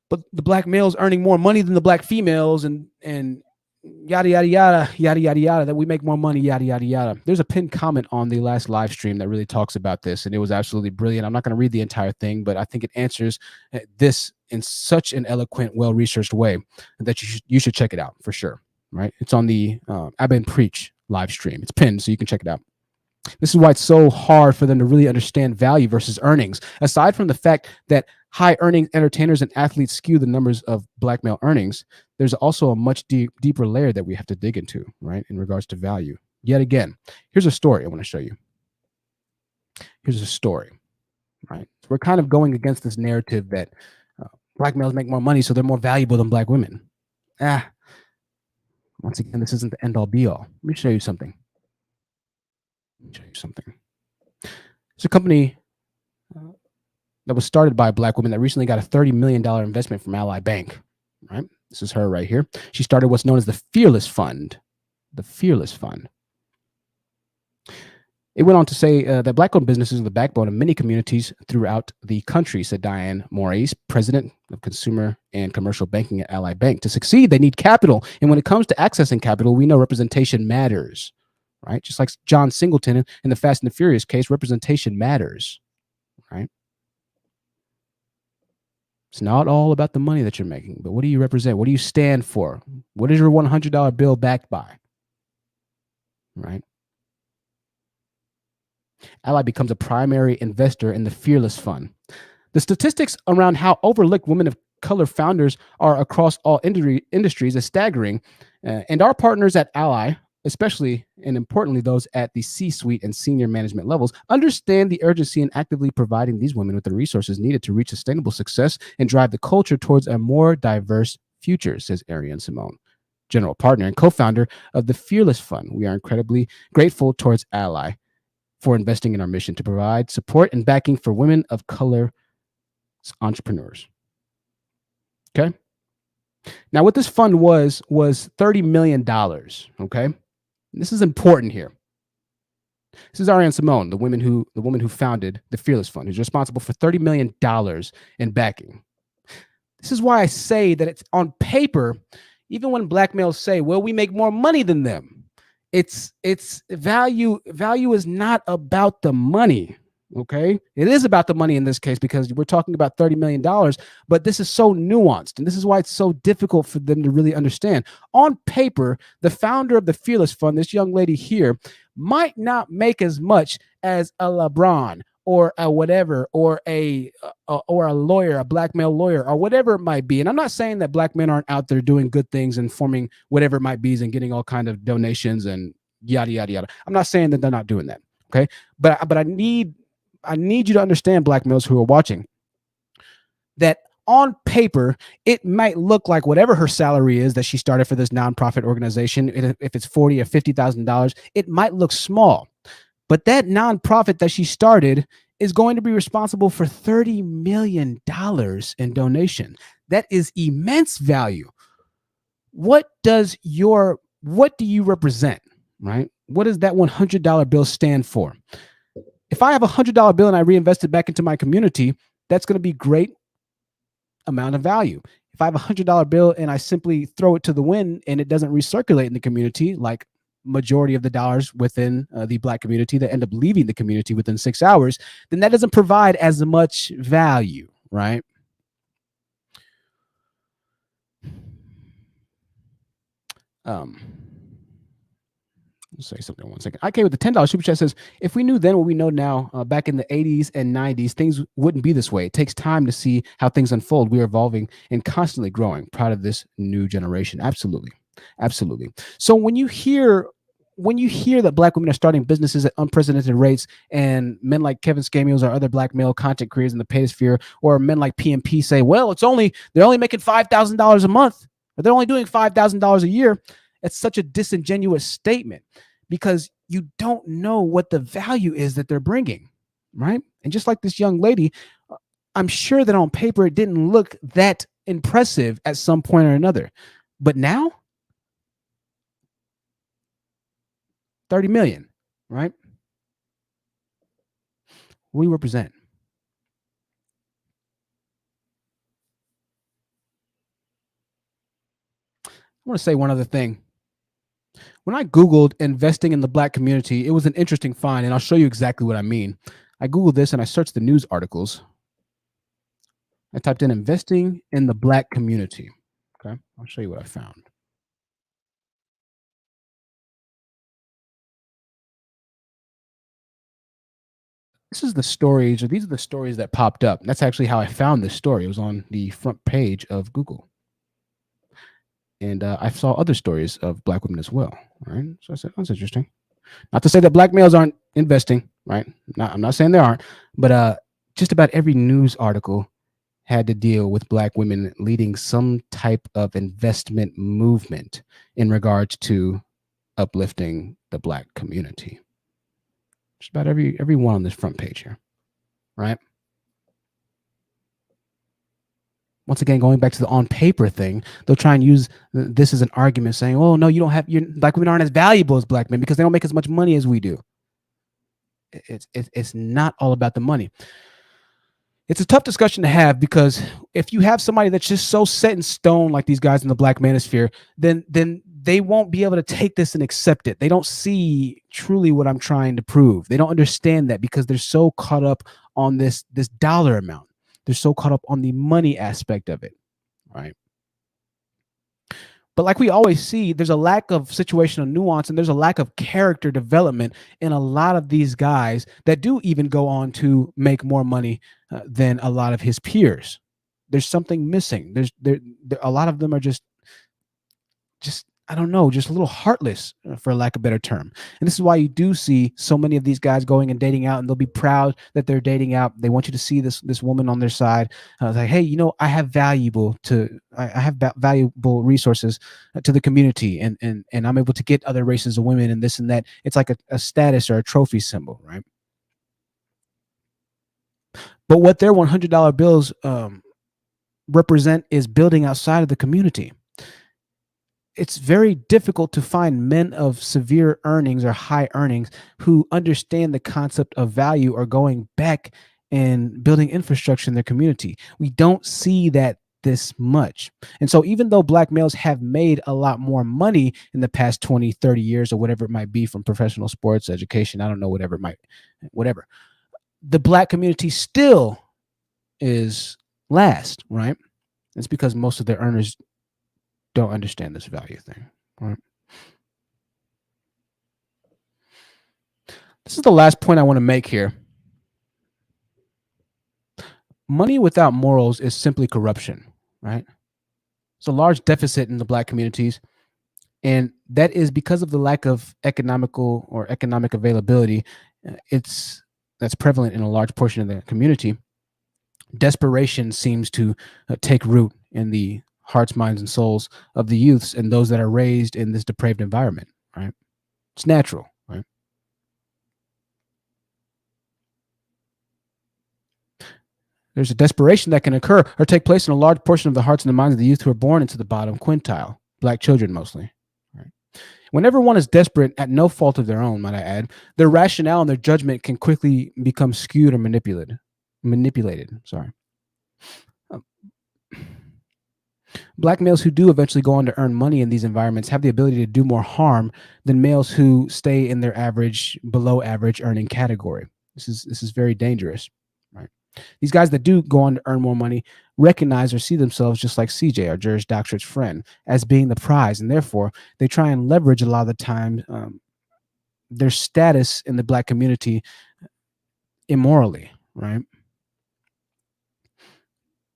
but the Black males earning more money than the Black females and yada, yada, yada, yada, yada, yada, that we make more money, yada, yada, yada. There's a pinned comment on the last live stream that really talks about this, and it was absolutely brilliant. I'm not going to read the entire thing, but I think it answers this in such an eloquent, well-researched way that you should check it out for sure, right? It's on the I've Been Preach live stream. It's pinned, so you can check it out. This is why it's so hard for them to really understand value versus earnings. Aside from the fact that high earning entertainers and athletes skew the numbers of Black male earnings, there's also a much deeper layer that we have to dig into, right, in regards to value. Yet again, here's a story I want to show you. Here's a story, right? So we're kind of going against this narrative that Black males make more money, so they're more valuable than black women. Once again, this isn't the end all be all. Let me show you something. It's a company that was started by a black woman that recently got a $30 million investment from Ally Bank, right? This is her right here. She started what's known as the Fearless Fund. The Fearless Fund. It went on to say that black-owned businesses are the backbone of many communities throughout the country, said Diane Moraes, president of Consumer and Commercial Banking at Ally Bank. To succeed, they need capital. And when it comes to accessing capital, we know representation matters, right? Just like John Singleton in the Fast and the Furious case, representation matters, right? It's not all about the money that you're making, but what do you represent? What do you stand for? What is your $100 bill backed by, right? Ally becomes a primary investor in the Fearless Fund. The statistics around how overlooked women of color founders are across all industries is staggering, and our partners at Ally, especially and importantly those at the C-suite and senior management levels, understand the urgency in actively providing these women with the resources needed to reach sustainable success and drive the culture towards a more diverse future, says Ariane Simone, general partner and co-founder of the Fearless Fund. We are incredibly grateful towards Ally for investing in our mission to provide support and backing for women of color entrepreneurs. Okay. Now, what this fund was $30 million. Okay. This is important here. This is Ariane Simone, the woman who founded the Fearless Fund, who's responsible for $30 million in backing. This is why I say that it's on paper, even when black males say, well, we make more money than them. It's value is not about the money. Okay, it is about the money in this case because we're talking about $30 million, but this is so nuanced, and this is why it's so difficult for them to really understand. On paper, the founder of the Fearless Fund, this young lady here, might not make as much as a LeBron or a whatever, or a lawyer, a black male lawyer, or whatever it might be. And I'm not saying that black men aren't out there doing good things and forming whatever it might be and getting all kind of donations and yada yada yada. I'm not saying that they're not doing that. Okay, but I need you to understand, black males who are watching, that on paper, it might look like whatever her salary is that she started for this nonprofit organization, if it's $40,000 or $50,000, it might look small. But that nonprofit that she started is going to be responsible for $30 million in donation. That is immense value. What do you represent, right? What does that $100 bill stand for? If I have a $100 bill and I reinvest it back into my community, that's going to be great amount of value. If I have a $100 bill and I simply throw it to the wind and it doesn't recirculate in the community, like majority of the dollars within the black community that end up leaving the community within 6 hours, then that doesn't provide as much value, right? Let's say something 1 second. IK with the $10 super chat says, if we knew then what we know now, back in the 80s and 90s, things wouldn't be this way. It takes time to see how things unfold. We are evolving and constantly growing. Proud of this new generation. Absolutely. Absolutely. So when you hear that black women are starting businesses at unprecedented rates, and men like Kevin Scamios or other black male content creators in the paysphere, or men like PMP say, well, they're only making $5,000 a month, or they're only doing $5,000 a year. It's such a disingenuous statement because you don't know what the value is that they're bringing, right? And just like this young lady, I'm sure that on paper it didn't look that impressive at some point or another, but now 30 million, right? We represent. I want to say one other thing. When I Googled investing in the black community, it was an interesting find, and I'll show you exactly what I mean. I Googled this and I searched the news articles. I typed in investing in the black community. Okay, I'll show you what I found. This is the stories, or these are the stories that popped up. That's actually how I found this story. It was on the front page of Google. And I saw other stories of black women as well. Right. So I said, that's interesting. Not to say that black males aren't investing, right? I'm not saying they aren't, but just about every news article had to deal with Black women leading some type of investment movement in regards to uplifting the Black community. Just about every one on this front page here, right? Once again, going back to the on paper thing, they'll try and use this as an argument saying, oh, no, you don't have, Black women aren't as valuable as Black men because they don't make as much money as we do. It's not all about the money. It's a tough discussion to have because if you have somebody that's just so set in stone like these guys in the Black Manosphere, then they won't be able to take this and accept it. They don't see truly what I'm trying to prove. They don't understand that because they're so caught up on this dollar amount. They're so caught up on the money aspect of it, right? But like we always see, there's a lack of situational nuance and there's a lack of character development in a lot of these guys that do even go on to make more money than a lot of his peers. There's something missing. A lot of them are just I don't know, just a little heartless, for lack of a better term. And this is why you do see so many of these guys going and dating out, and they'll be proud that they're dating out. They want you to see this woman on their side. Like, hey, I have valuable resources to the community, and I'm able to get other races of women and this and that. It's like a status or a trophy symbol, right? But what their $100 bills represent is building outside of the community. It's very difficult to find men of severe earnings or high earnings who understand the concept of value or going back and building infrastructure in their community. We don't see that this much. And so even though Black males have made a lot more money in the past 20, 30 years or whatever it might be from professional sports, education, I don't know, whatever, the Black community still is last, right? It's because most of their earners don't understand this value thing, right? This is the last point I want to make here. Money without morals is simply corruption, right? It's a large deficit in the Black communities, and that is because of the lack of economic availability. That's prevalent in a large portion of the community. Desperation seems to take root in the hearts, minds, and souls of the youths and those that are raised in this depraved environment, right? It's natural, right? There's a desperation that can occur or take place in a large portion of the hearts and the minds of the youth who are born into the bottom quintile, Black children mostly, right? Whenever one is desperate at no fault of their own, might I add, their rationale and their judgment can quickly become skewed or manipulated. Black males who do eventually go on to earn money in these environments have the ability to do more harm than males who stay in their below average earning category. This is very dangerous, right? These guys that do go on to earn more money recognize or see themselves just like CJ, our Juris Doctorate's friend, as being the prize, and therefore they try and leverage a lot of the time their status in the Black community immorally, right?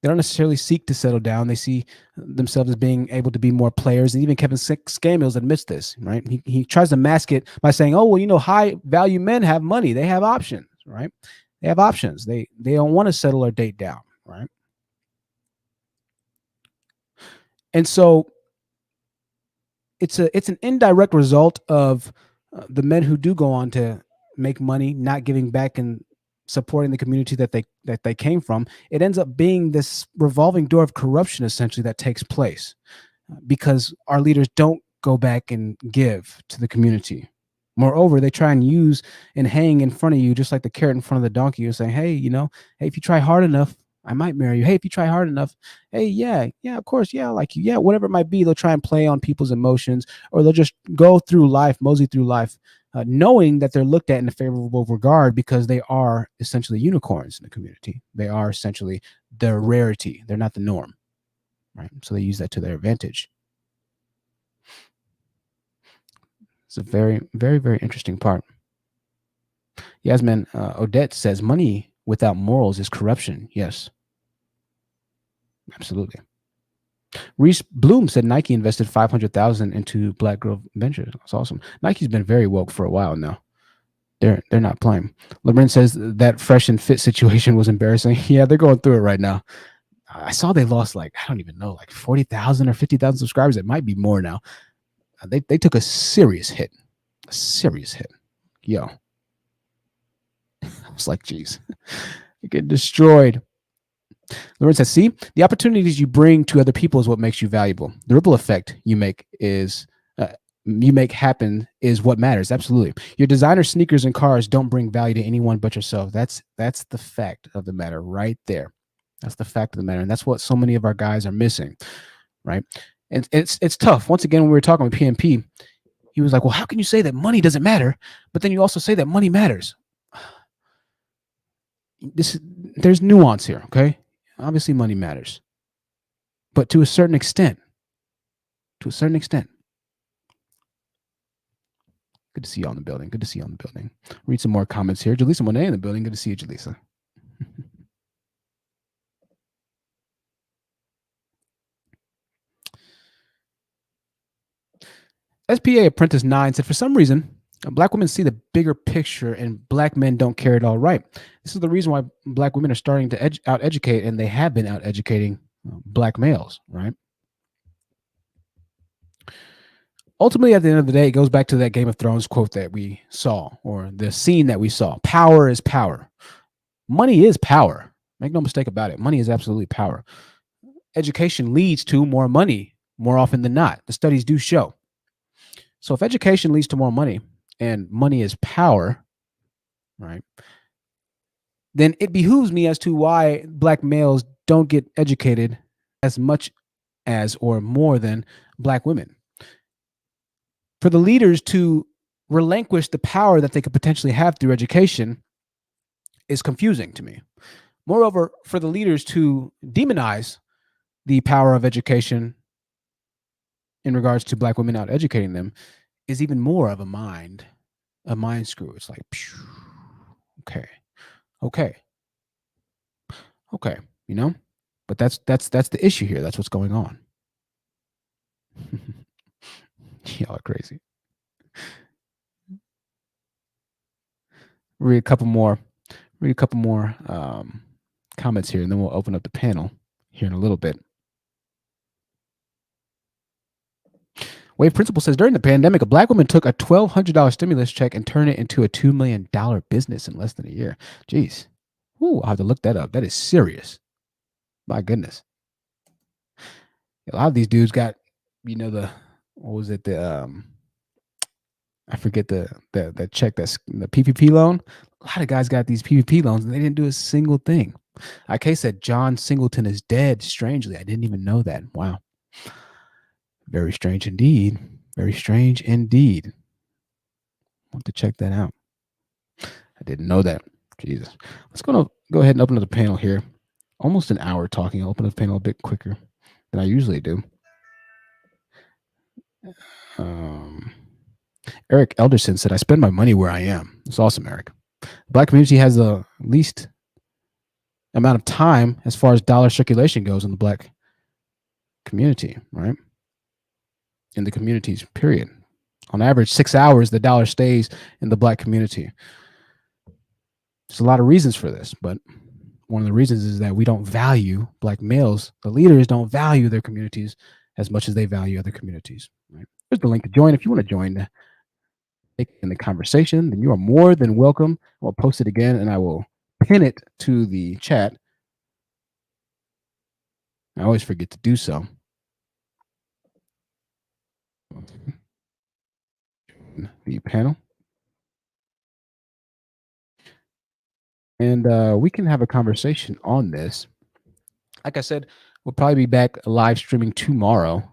They don't necessarily seek to settle down. They see themselves as being able to be more players. And even Kevin Samuels admits this, right? He tries to mask it by saying, oh, well, high value men have money. They have options, right? They have options. They don't want to settle or date down, right? And so it's an indirect result of the men who do go on to make money, not giving back and supporting the community that they came from. It ends up being this revolving door of corruption essentially that takes place because our leaders don't go back and give to the community. Moreover, they try and use and hang in front of you just like the carrot in front of the donkey. You're saying, hey, hey, if you try hard enough, I might marry you. Hey, if you try hard enough, hey, yeah, of course, yeah, I like you. Yeah, whatever it might be, they'll try and play on people's emotions, or they'll just go through life, mosey through life, knowing that they're looked at in a favorable regard because they are essentially unicorns in the community. They are essentially the rarity. They're not the norm, right? So they use that to their advantage. It's a very, very, very interesting part. Yasmin Odette says, money without morals is corruption. Yes, absolutely. Reese Bloom said Nike invested $500,000 into Black Girl Ventures. That's awesome. Nike's been very woke for a while now. They're not playing. Loren says that fresh and fit situation was embarrassing. Yeah, they're going through it right now. I saw they lost like, I don't even know, like 40,000 or 50,000 subscribers. It might be more now. They took a serious hit. A serious hit. Yo. I was like, geez, you get destroyed. Lawrence says, see, the opportunities you bring to other people is what makes you valuable. The ripple effect you make happen is what matters. Absolutely. Your designer sneakers and cars don't bring value to anyone but yourself. That's the fact of the matter right there. That's the fact of the matter. And that's what so many of our guys are missing, right? And it's tough. Once again, when we were talking with PMP, he was like, well, how can you say that money doesn't matter, but then you also say that money matters? There's nuance here, okay? Obviously, money matters, but to a certain extent. To a certain extent. Good to see you on the building. Good to see you on the building. Read some more comments here. Jaleesa Monet in the building. Good to see you, Jaleesa. SPA Apprentice 9 said, for some reason, Black women see the bigger picture and Black men don't care it all right. This is the reason why Black women are starting to out-educate, and they have been out-educating Black males, right? Ultimately, at the end of the day, it goes back to that Game of Thrones quote that we saw, or the scene that we saw. Power is power. Money is power. Make no mistake about it. Money is absolutely power. Education leads to more money more often than not. The studies do show. So if education leads to more money, and money is power, right, then it behooves me as to why Black males don't get educated as much as or more than Black women. For the leaders to relinquish the power that they could potentially have through education is confusing to me. Moreover, for the leaders to demonize the power of education in regards to Black women out educating them is even more of a mind screw. It's like, okay, you know, but that's the issue here. That's what's going on. Y'all are crazy. Read a couple more comments here, and then we'll open up the panel here in a little bit. Wave Principal says, during the pandemic, a Black woman took a $1,200 stimulus check and turned it into a $2 million business in less than a year. Jeez. Ooh, I'll have to look that up. That is serious. My goodness. A lot of these dudes got, you know, I forget the check, that's the PPP loan. A lot of guys got these PPP loans and they didn't do a single thing. IK said John Singleton is dead. Strangely, I didn't even know that. Wow. Very strange indeed. Very strange indeed. I want to check that out. I didn't know that. Jesus. Let's go ahead and open up the panel here. Almost an hour talking. I'll open up the panel a bit quicker than I usually do. Eric Elderson said, I spend my money where I am. It's awesome, Eric. The Black community has the least amount of time as far as dollar circulation goes in the Black community, right? In the communities, period. On average, 6 hours, the dollar stays in the Black community. There's a lot of reasons for this, but one of the reasons is that we don't value Black males. The leaders don't value their communities as much as they value other communities. Right? There's the link to join. If you want to join in the conversation, then you are more than welcome. I'll post it again, and I will pin it to the chat. I always forget to do so. The panel. And we can have a conversation on this. Like I said, we'll probably be back live streaming tomorrow.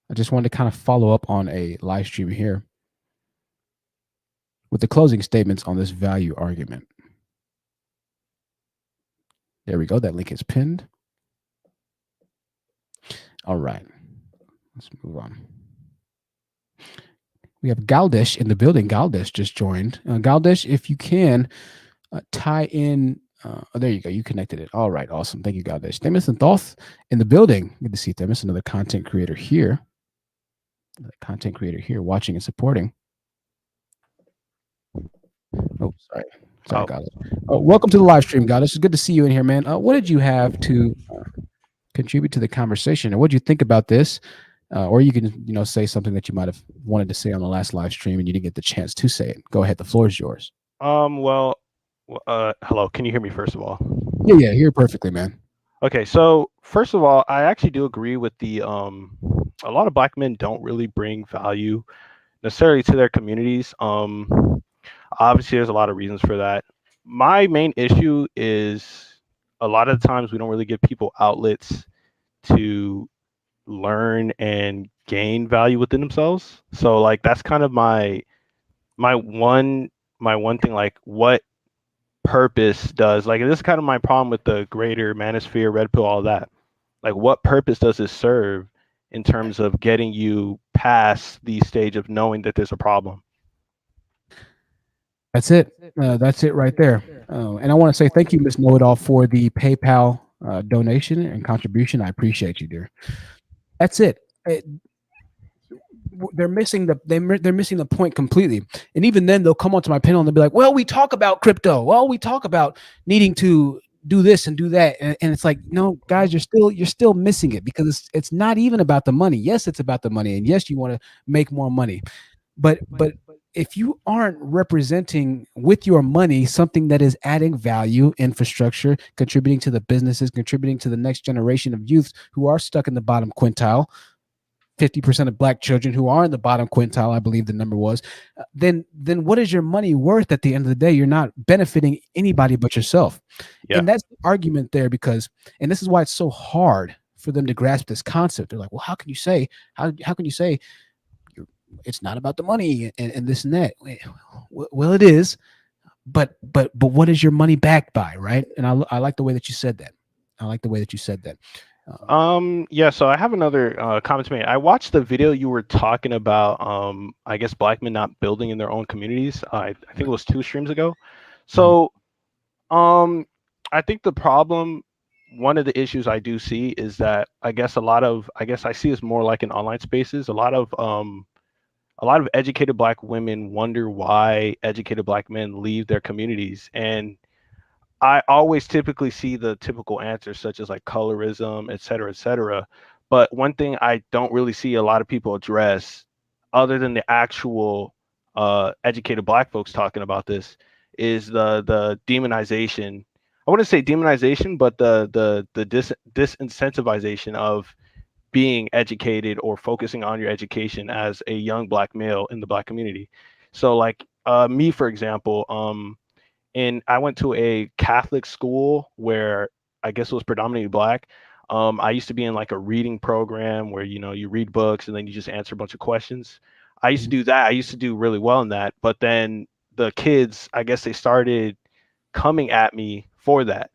I just wanted to kind of follow up on a live stream here with the closing statements on this value argument. There we go. That link is pinned. All right. Let's move on. We have Galdesh in the building. Galdesh just joined. Galdesh, if you can tie in. Oh, there you go. You connected it. All right. Awesome. Thank you, Galdesh. Themis and Thoth in the building. Good to see Themis, another content creator here. Watching and supporting. Oh, sorry. Galdesh. Welcome to the live stream, Galdesh. It's good to see you in here, man. What did you have to contribute to the conversation. And what do you think about this? Or you can, say something that you might have wanted to say on the last live stream and you didn't get the chance to say it. Go ahead. The floor is yours. Well, hello. Can you hear me first of all? Yeah, yeah, you're perfectly, man. Okay, so first of all, I actually do agree with the a lot of black men don't really bring value necessarily to their communities. Obviously there's a lot of reasons for that. My main issue is a lot of the times we don't really give people outlets to learn and gain value within themselves. So like that's kind of my one my one thing, like what purpose does, like this is kind of my problem with the greater manosphere, red pill, all that. Like what purpose does it serve in terms of getting you past the stage of knowing that there's a problem? That's it. That's it right there. And I want to say thank you, Miss Know It All, for the PayPal donation and contribution. I appreciate you, dear. That's it. They're missing they're missing the point completely. And even then, they'll come onto my panel and they'll be like, "Well, we talk about crypto. Well, we talk about needing to do this and do that." And it's like, no, guys, you're still missing it, because it's not even about the money. Yes, it's about the money, and yes, you want to make more money, but if you aren't representing with your money something that is adding value, infrastructure, contributing to the businesses, contributing to the next generation of youth who are stuck in the bottom quintile, 50% of black children who are in the bottom quintile, I believe the number was, then what is your money worth at the end of the day? You're not benefiting anybody but yourself. Yeah. And that's the argument there, because, and this is why it's so hard for them to grasp this concept. They're like, well, how can you say it's not about the money and this and that? Well, it is, but what is your money backed by, right? And I like the way that you said that. I like the way that you said that. Yeah, so I have another comment to make. I watched the video you were talking about, I guess black men not building in their own communities. I think it was 2 streams ago. Mhm. So, um, I think the problem, one of the issues I do see is that I guess I see this more like in online spaces. A lot of educated black women wonder why educated black men leave their communities, and I always typically see the typical answers such as like colorism, et cetera, et cetera. But one thing I don't really see a lot of people address, other than the actual educated black folks talking about this, is the demonization. I wouldn't say demonization, but the disincentivization of being educated or focusing on your education as a young black male in the black community. So like me, for example, and I went to a Catholic school where I guess it was predominantly black. I used to be in like a reading program where you read books and then you just answer a bunch of questions. I used to Mhm. do that. I used to do really well in that. But then the kids, I guess they started coming at me for that.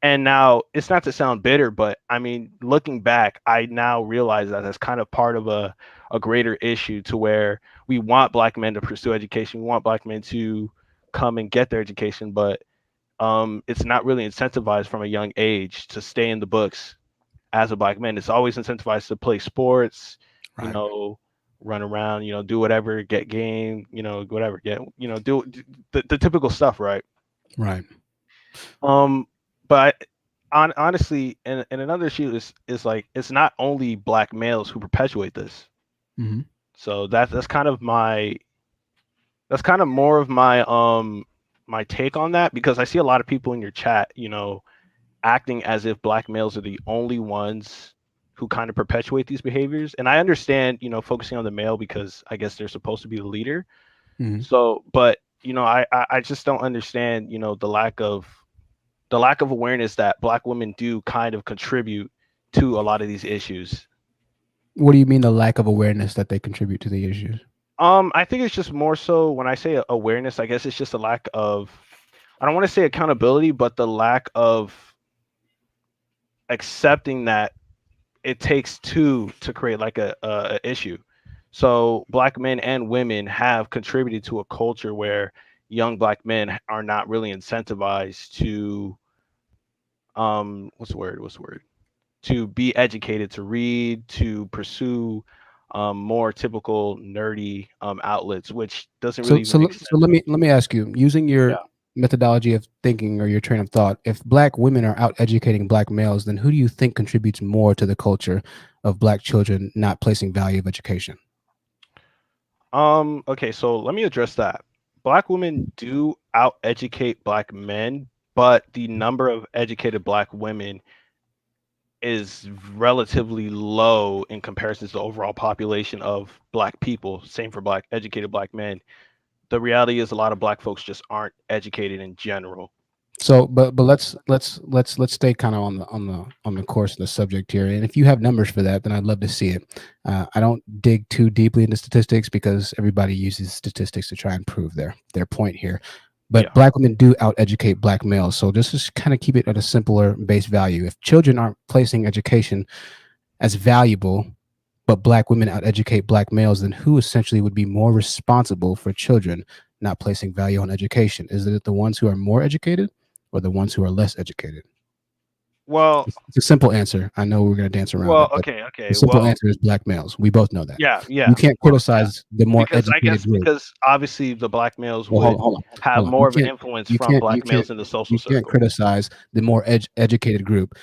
And now it's not to sound bitter, but I mean, looking back, I now realize that that's kind of part of a greater issue to where we want black men to pursue education. We want black men to come and get their education, but it's not really incentivized from a young age to stay in the books as a black man. It's always incentivized to play sports, you Right, know, run around, do whatever, get game, whatever, do the typical stuff, right? right. Um, but honestly, and another issue is like it's not only black males who perpetuate this. Mhm. So that's kind of more of my take on that, because I see a lot of people in your chat, acting as if black males are the only ones who kind of perpetuate these behaviors. And I understand, focusing on the male because I guess they're supposed to be the leader. Mhm. So, but I just don't understand, the lack of awareness that black women do kind of contribute to a lot of these issues. What do you mean, the lack of awareness that they contribute to the issues? I think it's just more so when I say awareness, I guess it's just a lack of, I don't want to say accountability, but the lack of accepting that it takes two to create like a issue. So black men and women have contributed to a culture where young black men are not really incentivized to what's the word, to be educated, to read, to pursue more typical nerdy outlets, which doesn't So really even so make le- so sense let to me. me let me ask you, using your Yeah. methodology of thinking or your train of thought, if black women are out educating black males, then who do you think contributes more to the culture of black children not placing value of education? Okay, so let me address that. Black women do out educate black men, but the number of educated black women is relatively low in comparison to the overall population of black people. Same for black educated black men. The reality is a lot of black folks just aren't educated in general. So, but let's stay kind of on the course of the subject here. And if you have numbers for that, then I'd love to see it. I don't dig too deeply into statistics because everybody uses statistics to try and prove their point here. But Yeah. black women do out educate black males. So just kind of keep it at a simpler base value. If children aren't placing education as valuable, but black women out educate black males, then who essentially would be more responsible for children not placing value on education? Is it the ones who are more educated or the ones who are less educated? Well, It's a simple answer. I know we're going to dance around well, it, but okay, the okay. simple Well, answer is black males. We both know that. yeah, You yeah. can't Well, yeah. criticize the more Because I educated guess group. because obviously the black males Well, would hold on, have hold on. You more of an can't, influence you from can't, you black can't, males in the social you can't circle. criticize the more educated group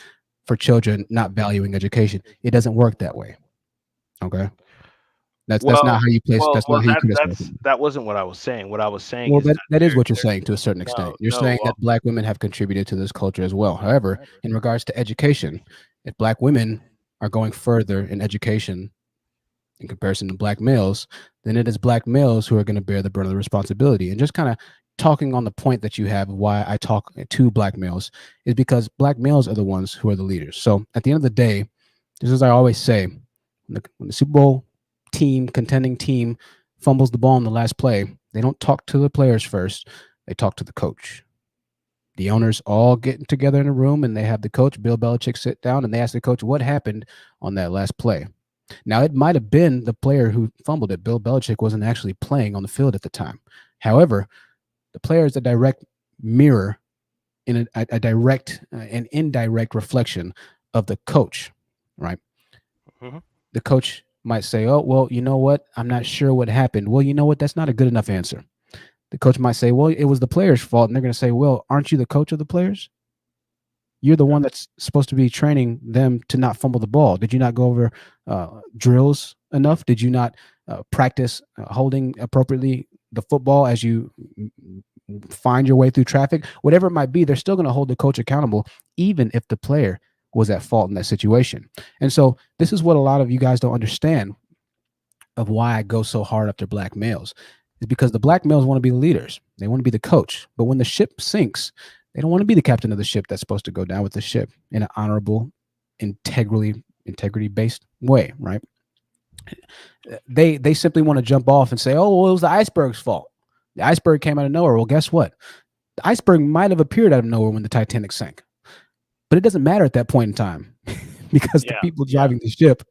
for children not valuing education. It doesn't work that way. Okay, that's not Well, how you place. well, That's not well. how you criticize them. That wasn't what I was saying. What I was saying Well, is that that is there, what you're there's saying to a certain extent. no, You're no. saying that black women have contributed to this culture as well. However, in regards to education, if black women are going further in education in comparison to black males, then it is black males who are going to bear the brunt of the responsibility. And just kind of talking on the point that you have of why I talk to black males is because black males are the ones who are the leaders. So at the end of the day, just as I always say, when the Super Bowl contending team, fumbles the ball in the last play, they don't talk to the players first. They talk to the coach. The owners all get together in a room and they have the coach, Bill Belichick, sit down and they ask the coach what happened on that last play. Now, it might have been the player who fumbled it. Bill Belichick wasn't actually playing on the field at the time. However, the player is a direct mirror in a direct and indirect reflection of the coach, right? Mhm. The coach might say, "Oh, well, you know what? I'm not sure what happened." Well, you know what? That's not a good enough answer. The coach might say, "Well, it was the players' fault." And they're going to say, "Well, aren't you the coach of the players? You're the Yeah. one that's supposed to be training them to not fumble the ball. Did you not go over drills enough? Did you not practice holding appropriately the football as you find your way through traffic? Whatever it might be, they're still going to hold the coach accountable, even if the player was at fault in that situation. And so, this is what a lot of you guys don't understand of why I go so hard after black males is because the black males want to be the leaders. They want to be the coach. But when the ship sinks, they don't want to be the captain of the ship that's supposed to go down with the ship in an honorable, integrity based way, right? They simply want to jump off and say, "Oh, well, it was the iceberg's fault. The iceberg came out of nowhere." Well, guess what? The iceberg might have appeared out of nowhere when the Titanic sank, but it doesn't matter at that point in time because the Yeah. people Yeah. driving the ship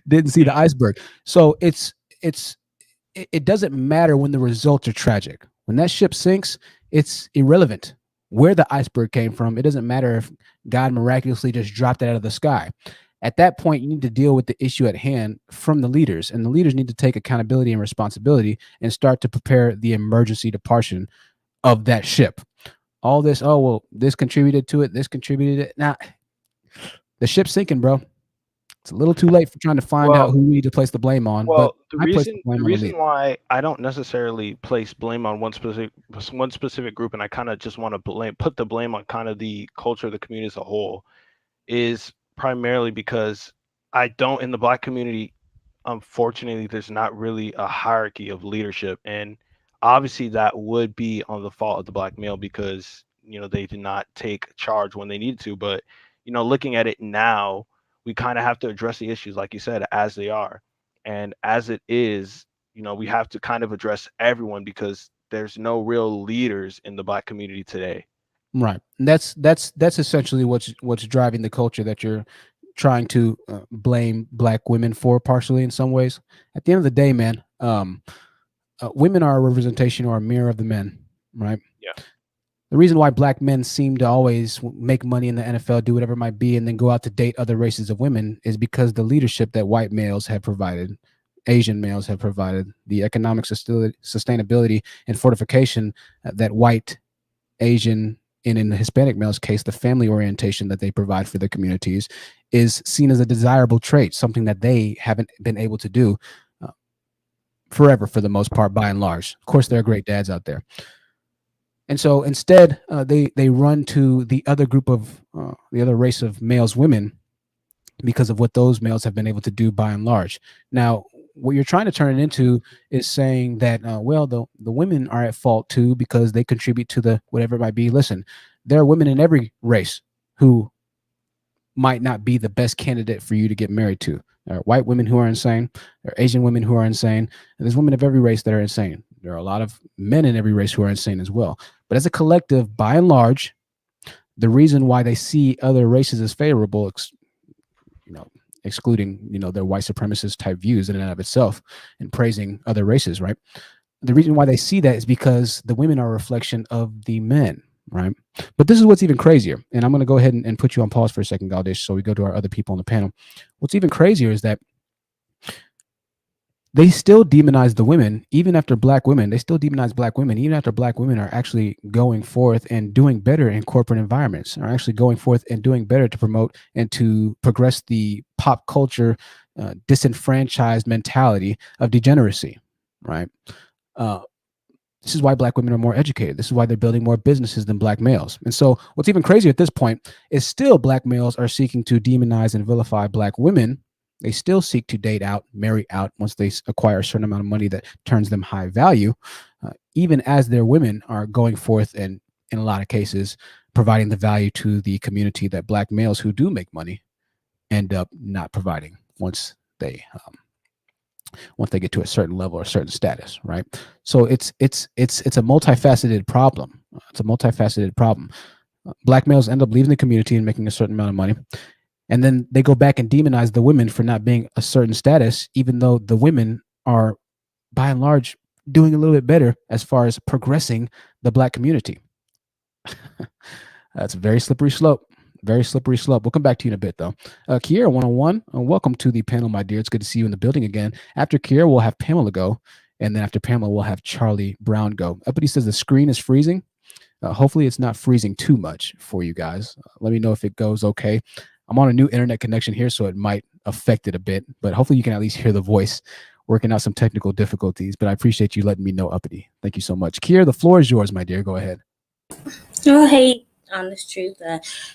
didn't see the Yeah. iceberg. So it doesn't matter when the results are tragic. When that ship sinks, it's irrelevant where the iceberg came from. It doesn't matter if God miraculously just dropped it out of the sky. At that point, you need to deal with the issue at hand from the leaders, and the leaders need to take accountability and responsibility and start to prepare the emergency departure of that ship. All this, oh well, this contributed to it, this contributed it. Now, the ship's sinking, bro. It's a little too late for trying to find out Well, who we need to place the blame on, but well, I place the the blame on the reason leader. why I don't necessarily place blame on one specific group, and I kind of just want to put the blame on kind of the culture of the community as a whole, is primarily because I don't in the black community. Unfortunately, there's not really a hierarchy of leadership, and obviously that would be on the fault of the black male because they did not take charge when they needed to. But looking at it now, we kind of have to address the issues, like you said, as they are, and as it is. We have to kind of address everyone because there's no real leaders in the black community today. Right. And that's essentially what's driving the culture that you're trying to blame black women for partially in some ways. At the end of the day, man, women are a representation or a mirror of the men, right? Yeah. The reason why black men seem to always make money in the NFL, do whatever it might be, and then go out to date other races of women is because the leadership that white males have provided Asian males have provided, the economic sustainability and fortification that white, Asian, and in the Hispanic male's case, the family orientation that they provide for their communities is seen as a desirable trait, something that they haven't been able to do uh, forever for the most part, by and large. Of course, there are great dads out there. And so instead, they run to the other group of the other race of males, women, because of what those males have been able to do by and large. Now, what you're trying to turn it into is saying that, well, the women are at fault too because they contribute to the whatever it might be. Listen, there are women in every race who might not be the best candidate for you to get married to. There are white women who are insane. There are Asian women who are insane. And there's women of every race that are insane. There are a lot of men in every race who are insane as well. But as a collective, by and large, the reason why they see other races as favorable, you know, excluding, their white supremacist type views in and of itself and praising other races, right? The reason why they see that is because the women are a reflection of the men, right? But this is what's even crazier. And I'm going to go ahead and put you on pause for a second, Galdish, so we go to our other people on the panel. What's even crazier is that they still demonize the women, even after black women. They still demonize black women, even after black women are actually going forth and doing better in corporate environments, are actually going forth and doing better to promote and to progress the pop culture disenfranchised mentality of degeneracy, right? This is why black women are more educated. This is why they're building more businesses than black males. And so what's even crazier at this point is still black males are seeking to demonize and vilify black women. They still seek to date out, marry out once they acquire a certain amount of money that turns them high value, even as their women are going forth and, in a lot of cases, providing the value to the community that black males who do make money end up not providing once they get to a certain level or a certain status, right? So it's a multifaceted problem. It's a multifaceted problem. Black males end up leaving the community and making a certain amount of money. And then they go back and demonize the women for not being a certain status, even though the women are, by and large, doing a little bit better as far as progressing the black community. That's a very slippery slope. Very slippery slope. We'll come back to you in a bit, though. Kiera 101, welcome to the panel, my dear. It's good to see you in the building again. After Kiera, we'll have Pamela go. And then after Pamela, we'll have Charlie Brown go. Uppity says the screen is freezing. Hopefully, it's not freezing too much for you guys. Let me know if it goes okay. I'm on a new internet connection here, so it might affect it a bit. But hopefully, you can at least hear the voice working out some technical difficulties. But I appreciate you letting me know, Uppity. Thank you so much. Kiera, the floor is yours, my dear. Go ahead. Oh, hey, honest truth.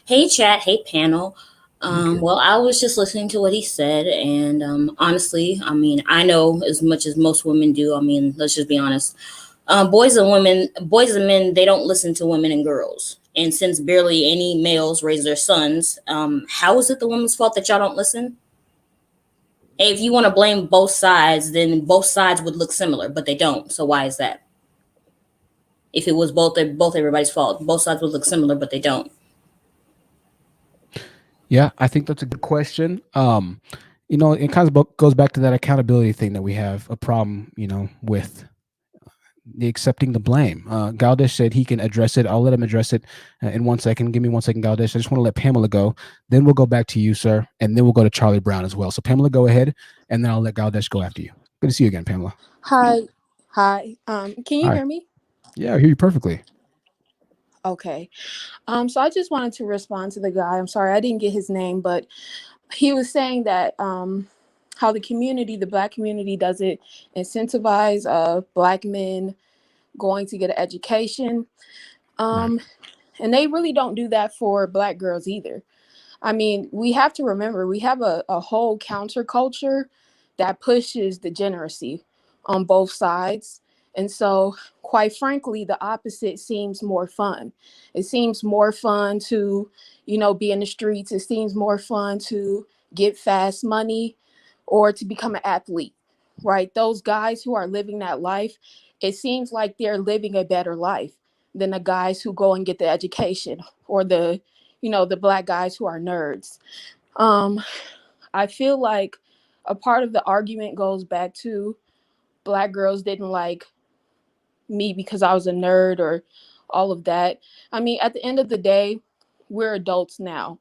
Hey, chat. Hey, panel. Well, I was just listening to what he said, and honestly, I mean, I know as much as most women do. I mean, let's just be honest. Boys and men, they don't listen to women and girls. And since barely any males raise their sons, how is it the woman's fault that y'all don't listen? Hey, if you want to blame both sides, then both sides would look similar, but they don't. So why is that? If it was both everybody's fault, both sides would look similar, but they don't. Yeah, I think that's a good question. It kind of goes back to that accountability thing that we have a problem, with the accepting the blame. Galdish said he can address it. I'll let him address it in 1 second. Give me 1 second, Galdish. I just want to let Pamela go. Then we'll go back to you, sir, and then we'll go to Charlie Brown as well. So Pamela, go ahead, and then I'll let Galdish go after you. Good to see you again, Pamela. Hi. Can you Hi. hear me? Yeah, I hear you perfectly. Okay. So I just wanted to respond to the guy. I'm sorry I didn't get his name, but he was saying that how the black community doesn't incentivize black men going to get an education. Right. And they really don't do that for black girls either. I mean, we have to remember we have a whole counterculture that pushes degeneracy on both sides. And so, quite frankly, the opposite seems more fun. It seems more fun to, be in the streets. It seems more fun to get fast money or to become an athlete, right? Those guys who are living that life, it seems like they're living a better life than the guys who go and get the education or the black guys who are nerds. Um, I feel like a part of the argument goes back to black girls didn't like me because I was a nerd or all of that. I mean, at the end of the day, we're adults now,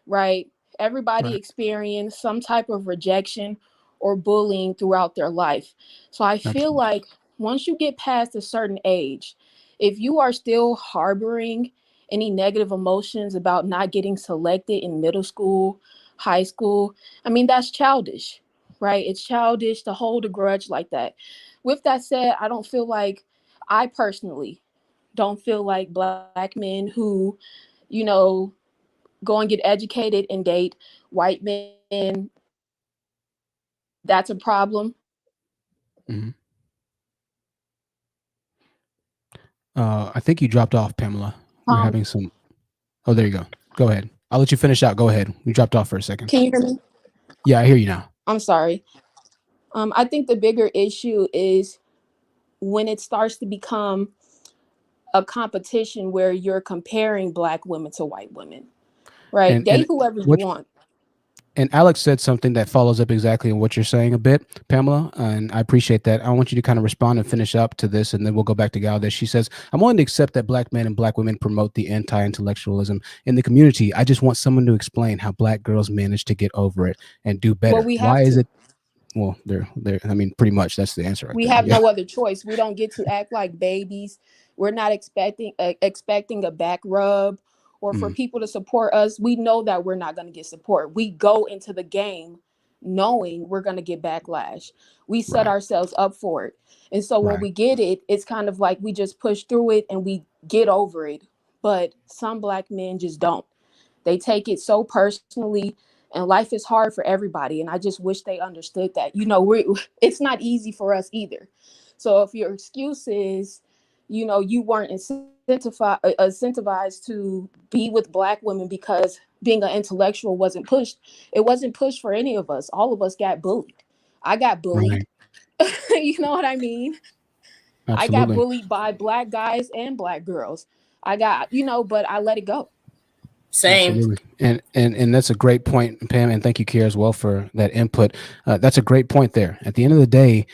right? Everybody Right. experienced some type of rejection or bullying throughout their life. So I feel like once you get past a certain age, if you are still harboring any negative emotions about not getting selected in middle school, high school, I mean, that's childish, right? It's childish to hold a grudge like that. With that said, I personally don't feel like black men who, you know, go and get educated and date white men, that's a problem. Mm-hmm. I think you dropped off, Pamela. We're having some. Oh, there you go. Go ahead. I'll let you finish out. Go ahead. You dropped off for a second. Can you hear me? Yeah, I hear you now. I'm sorry. I think the bigger issue is when it starts to become a competition where you're comparing black women to white women, right? Date whoever you want. And Alex said something that follows up exactly on what you're saying a bit, Pamela, and I appreciate that. I want you to kind of respond and finish up to this, and then we'll go back to Gaudesh. She says, I'm willing to accept that black men and black women promote the anti-intellectualism in the community. I just want someone to explain how black girls manage to get over it and do better. Well, Why is it? Well, they're. I mean, pretty much that's the answer right we there. have no other choice. We don't get to act like babies. We're not expecting a back rub or for people to support us. We know that we're not going to get support. We go into the game knowing we're going to get backlash. We set ourselves up for it. And so when we get it, it's kind of like we just push through it and we get over it. But some black men just don't. They take it so personally, and life is hard for everybody. And I just wish they understood that. You know, it's not easy for us either. So if your excuse is, you know, you weren't incentivized to be with black women because being an intellectual wasn't pushed, it wasn't pushed for any of us. All of us got bullied. I got bullied. You know what I mean? Absolutely. I got bullied by black guys and black girls. I got, you know, but I let it go. Same. Absolutely. And that's a great point, Pam, and thank you, Kiera, as well for that input. That's a great point there. At the end of the day,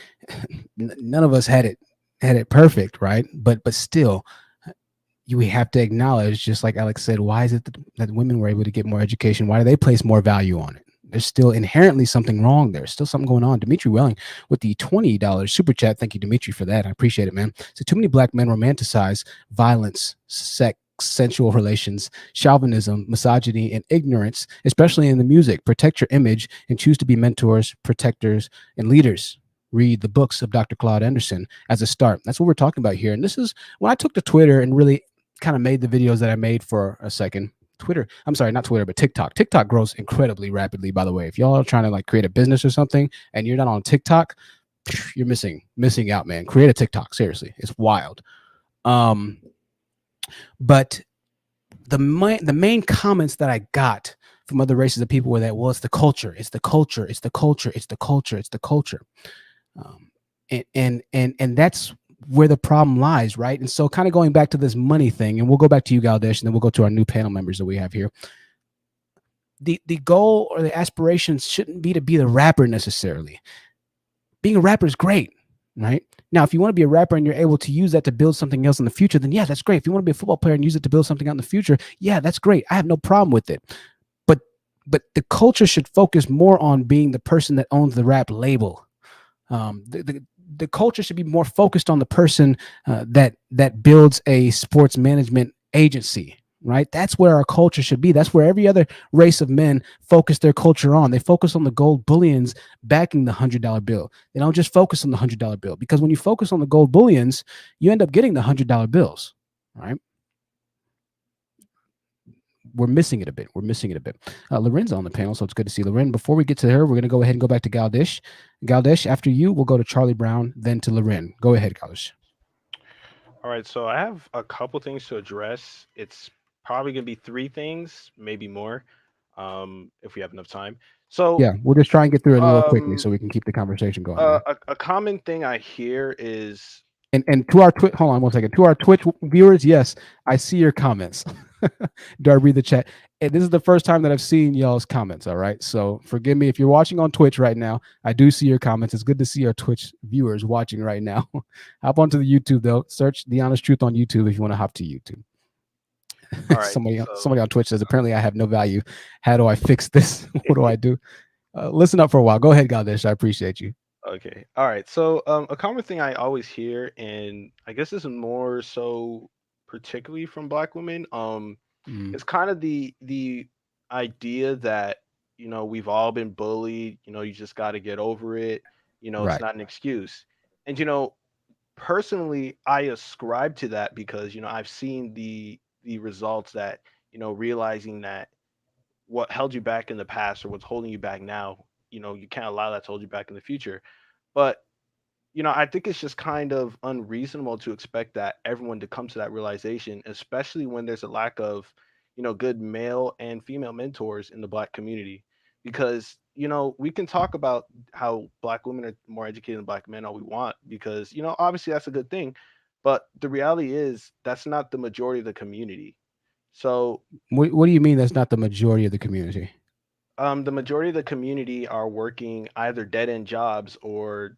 none of us had it perfect, right? But still, we have to acknowledge, just like Alex said, why is it that women were able to get more education? Why do they place more value on it? There's still inherently something wrong there. Still something going on. Dimitri Welling with the $20 super chat. Thank you, Dimitri, for that. I appreciate it, man. So too many black men romanticize violence, sex, sensual relations, chauvinism, misogyny, and ignorance, especially in the music. Protect your image and choose to be mentors, protectors, and leaders. Read the books of Dr. Claude Anderson as a start. That's what we're talking about here. And this is when I took to Twitter and really kind of made the videos that I made for a second. I'm sorry, not Twitter, but TikTok. TikTok grows incredibly rapidly, by the way. If y'all are trying to like create a business or something and you're not on TikTok, you're missing out, man. Create a TikTok. Seriously. It's wild. But the main comments that I got from other races of people were that, well, it's the culture. It's the culture. It's the culture. It's the culture. It's the culture. And that's where the problem lies, right? And so kind of going back to this money thing, and we'll go back to you, Gaudesh, and then we'll go to our new panel members that we have here. The goal or the aspirations shouldn't be to be the rapper necessarily. Being a rapper is great, right? Now, if you want to be a rapper and you're able to use that to build something else in the future, then yeah, that's great. If you want to be a football player and use it to build something out in the future, yeah, that's great. I have no problem with it. But the culture should focus more on being the person that owns the rap label. The culture should be more focused on the person that builds a sports management agency, right? That's where our culture should be. That's where every other race of men focus their culture on. They focus on the gold bullions backing the $100 bill. They don't just focus on the $100 bill, because when you focus on the gold bullions, you end up getting the $100 bills, right? We're missing it a bit. Loren's on the panel, so it's good to see Loren. Before we get to her, we're going to go ahead and go back to Gaudesh. Gaudesh, after you, we'll go to Charlie Brown, then to Loren. Go ahead, Gaudesh. All right, so I have a couple things to address. It's probably going to be 3 things, maybe more, if we have enough time. So yeah, we'll just try and get through it real quickly so we can keep the conversation going. A common thing I hear is... And to our Twitch, hold on one second. To our Twitch viewers, yes, I see your comments. Do I read the chat? And this is the first time that I've seen y'all's comments. All right, so forgive me if you're watching on Twitch right now. I do see your comments. It's good to see our Twitch viewers watching right now. Hop onto the YouTube though. Search The Honest Truth on YouTube if you want to hop to YouTube. All right, somebody on Twitch says apparently I have no value. How do I fix this? What do I do? Listen up for a while. Go ahead, Galdesh. I appreciate you. Okay. All right. So a common thing I always hear, and I guess this is more so particularly from Black women, it's kind of the idea that, we've all been bullied, you just got to get over it, it's Right. not an excuse. And personally, I ascribe to that because, I've seen the results that, realizing that what held you back in the past or what's holding you back now, you can't allow that to hold you back in the future. But I think it's just kind of unreasonable to expect that everyone to come to that realization, especially when there's a lack of, good male and female mentors in the Black community. Because, we can talk about how Black women are more educated than Black men all we want, because, obviously that's a good thing. But the reality is that's not the majority of the community. So, What do you mean that's not the majority of the community? the majority of the community are working either dead end jobs or,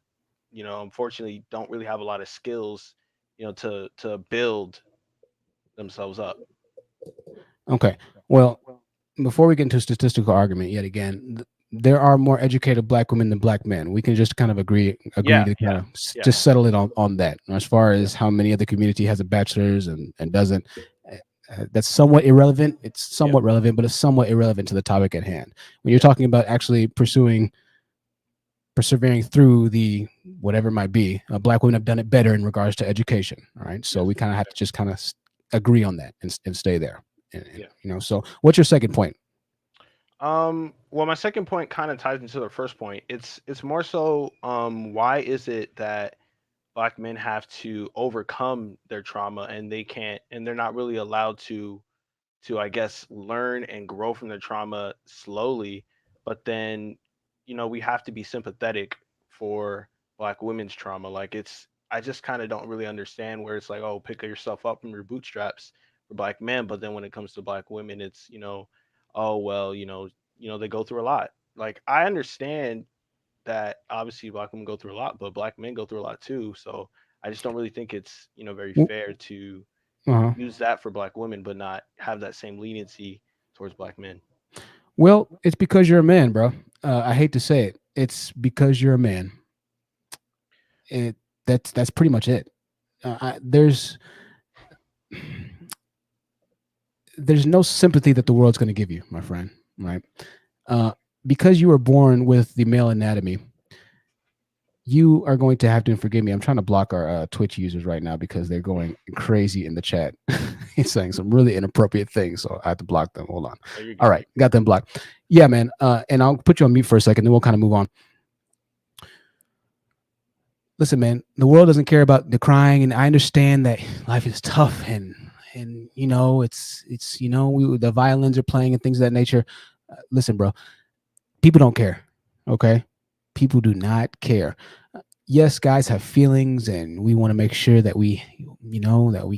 unfortunately don't really have a lot of skills, to build themselves up. Okay. Well, before we get into a statistical argument yet again, there are more educated Black women than Black men. We can just kind of agree Yeah, to kind yeah, of yeah, just settle it on that. As far yeah, as how many of the community has a bachelor's and doesn't, that's somewhat irrelevant. It's yeah, somewhat relevant, but it's somewhat irrelevant to the topic at hand. When you're talking about actually persevering through the whatever it might be, Black women have done it better in regards to education. All right. So yes, we kind of have to just kind of agree on that and stay there. yeah. So what's your second point? Well, my second point kind of ties into the first point. It's more so, why is it that Black men have to overcome their trauma and they can't, and they're not really allowed to, I guess, learn and grow from their trauma slowly. But then, we have to be sympathetic for Black women's trauma. Like, I just kind of don't really understand where it's like, oh, pick yourself up from your bootstraps for Black men. But then when it comes to Black women, it's, oh, well, they go through a lot. Like, I understand that obviously Black women go through a lot, but Black men go through a lot too. So I just don't really think it's, very fair to Uh-huh. use that for Black women, but not have that same leniency towards Black men. Well, it's because you're a man, bro. I hate to say it. It's because you're a man. That's pretty much it. There's no sympathy that the world's going to give you, my friend. Right? Because you were born with the male anatomy, you are going to have to, and forgive me, I'm trying to block our Twitch users right now because they're going crazy in the chat. He's saying some really inappropriate things, so I have to block them. Hold on. Oh, all right, got them blocked. Yeah, man. And I'll put you on mute for a second, then we'll kind of move on. Listen, man, the world doesn't care about the crying, and I understand that life is tough, and it's the violins are playing and things of that nature. Listen, bro, people don't care. Okay, people do not care. Yes, guys have feelings, and we want to make sure that we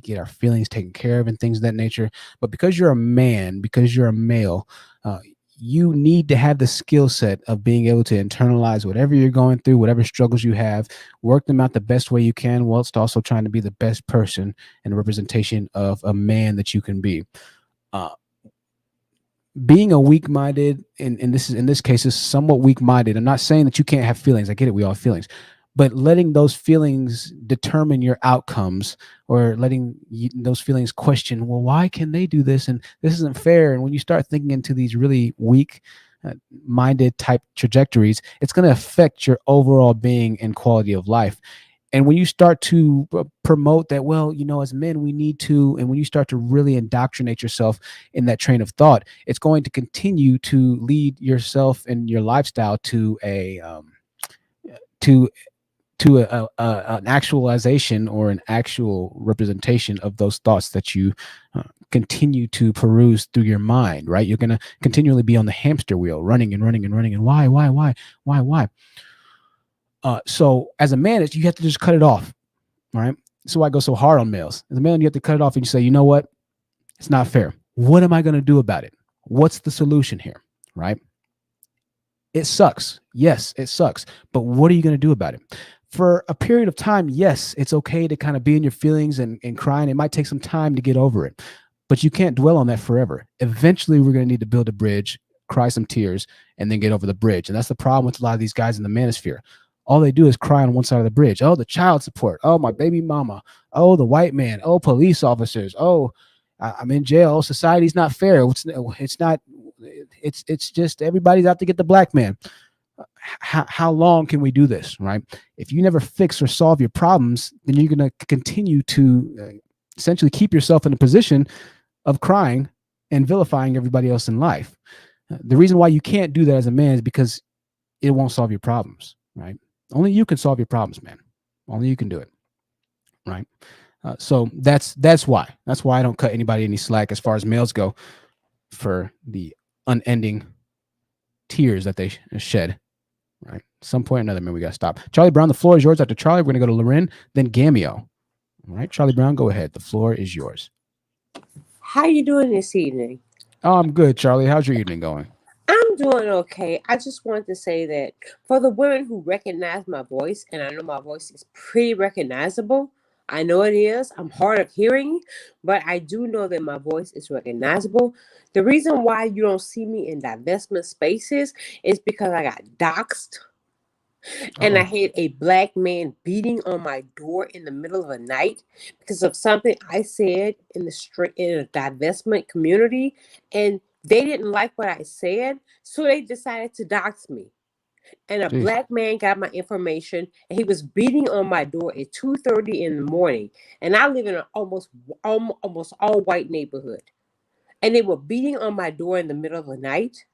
get our feelings taken care of and things of that nature. But because you're a man, because you're a male, you need to have the skill set of being able to internalize whatever you're going through, whatever struggles you have, work them out the best way you can, whilst also trying to be the best person and representation of a man that you can be. Being a weak-minded, and in this case is somewhat weak-minded. I'm not saying that you can't have feelings. I get it. We all have feelings. But letting those feelings determine your outcomes, or letting those feelings question, well, why can they do this? And this isn't fair. And when you start thinking into these really weak-minded type trajectories, it's going to affect your overall being and quality of life. And when you start to promote that, well, as men, we need to, and when you start to really indoctrinate yourself in that train of thought, it's going to continue to lead yourself and your lifestyle to an actualization or an actual representation of those thoughts that you continue to peruse through your mind, right? You're going to continually be on the hamster wheel, running and running and running. And why? So as a man, you have to just cut it off, right? So I go so hard on males. As a man, you have to cut it off and you say, you know what? It's not fair. What am I going to do about it? What's the solution here, right? It sucks. Yes, it sucks. But what are you going to do about it? For a period of time, yes, it's okay to kind of be in your feelings and crying. It might take some time to get over it, but you can't dwell on that forever. Eventually, we're going to need to build a bridge, cry some tears, and then get over the bridge. And that's the problem with a lot of these guys in the manosphere. All they do is cry on one side of the bridge. Oh, the child support. Oh, my baby mama. Oh, the white man. Oh, police officers. Oh, I'm in jail. Society's not fair. It's just everybody's out to get the black man. How long can we do this, right? If you never fix or solve your problems, then you're going to continue to essentially keep yourself in a position of crying and vilifying everybody else in life. The reason why you can't do that as a man is because it won't solve your problems, right? Only you can solve your problems, man. Only you can do it, right? So that's why I don't cut anybody any slack as far as males go for the unending tears that they shed. Right. At some point or another, man, we got to stop. Charlie Brown, the floor is yours. After Charlie, we're going to go to Loren, then Gamio. All right, Charlie Brown, go ahead. The floor is yours. How you doing this evening? Oh, I'm good, Charlie. How's your evening going? I'm doing okay. I just wanted to say that for the women who recognize my voice, and I know my voice is pretty recognizable. I know it is. I'm hard of hearing, but I do know that my voice is recognizable. The reason why you don't see me in divestment spaces is because I got doxxed. And I had a black man beating on my door in the middle of the night because of something I said in a divestment community, and they didn't like what I said, so they decided to dox me. And a black man got my information, and he was beating on my door at 2:30 in the morning. And I live in an almost all white neighborhood, and they were beating on my door in the middle of the night.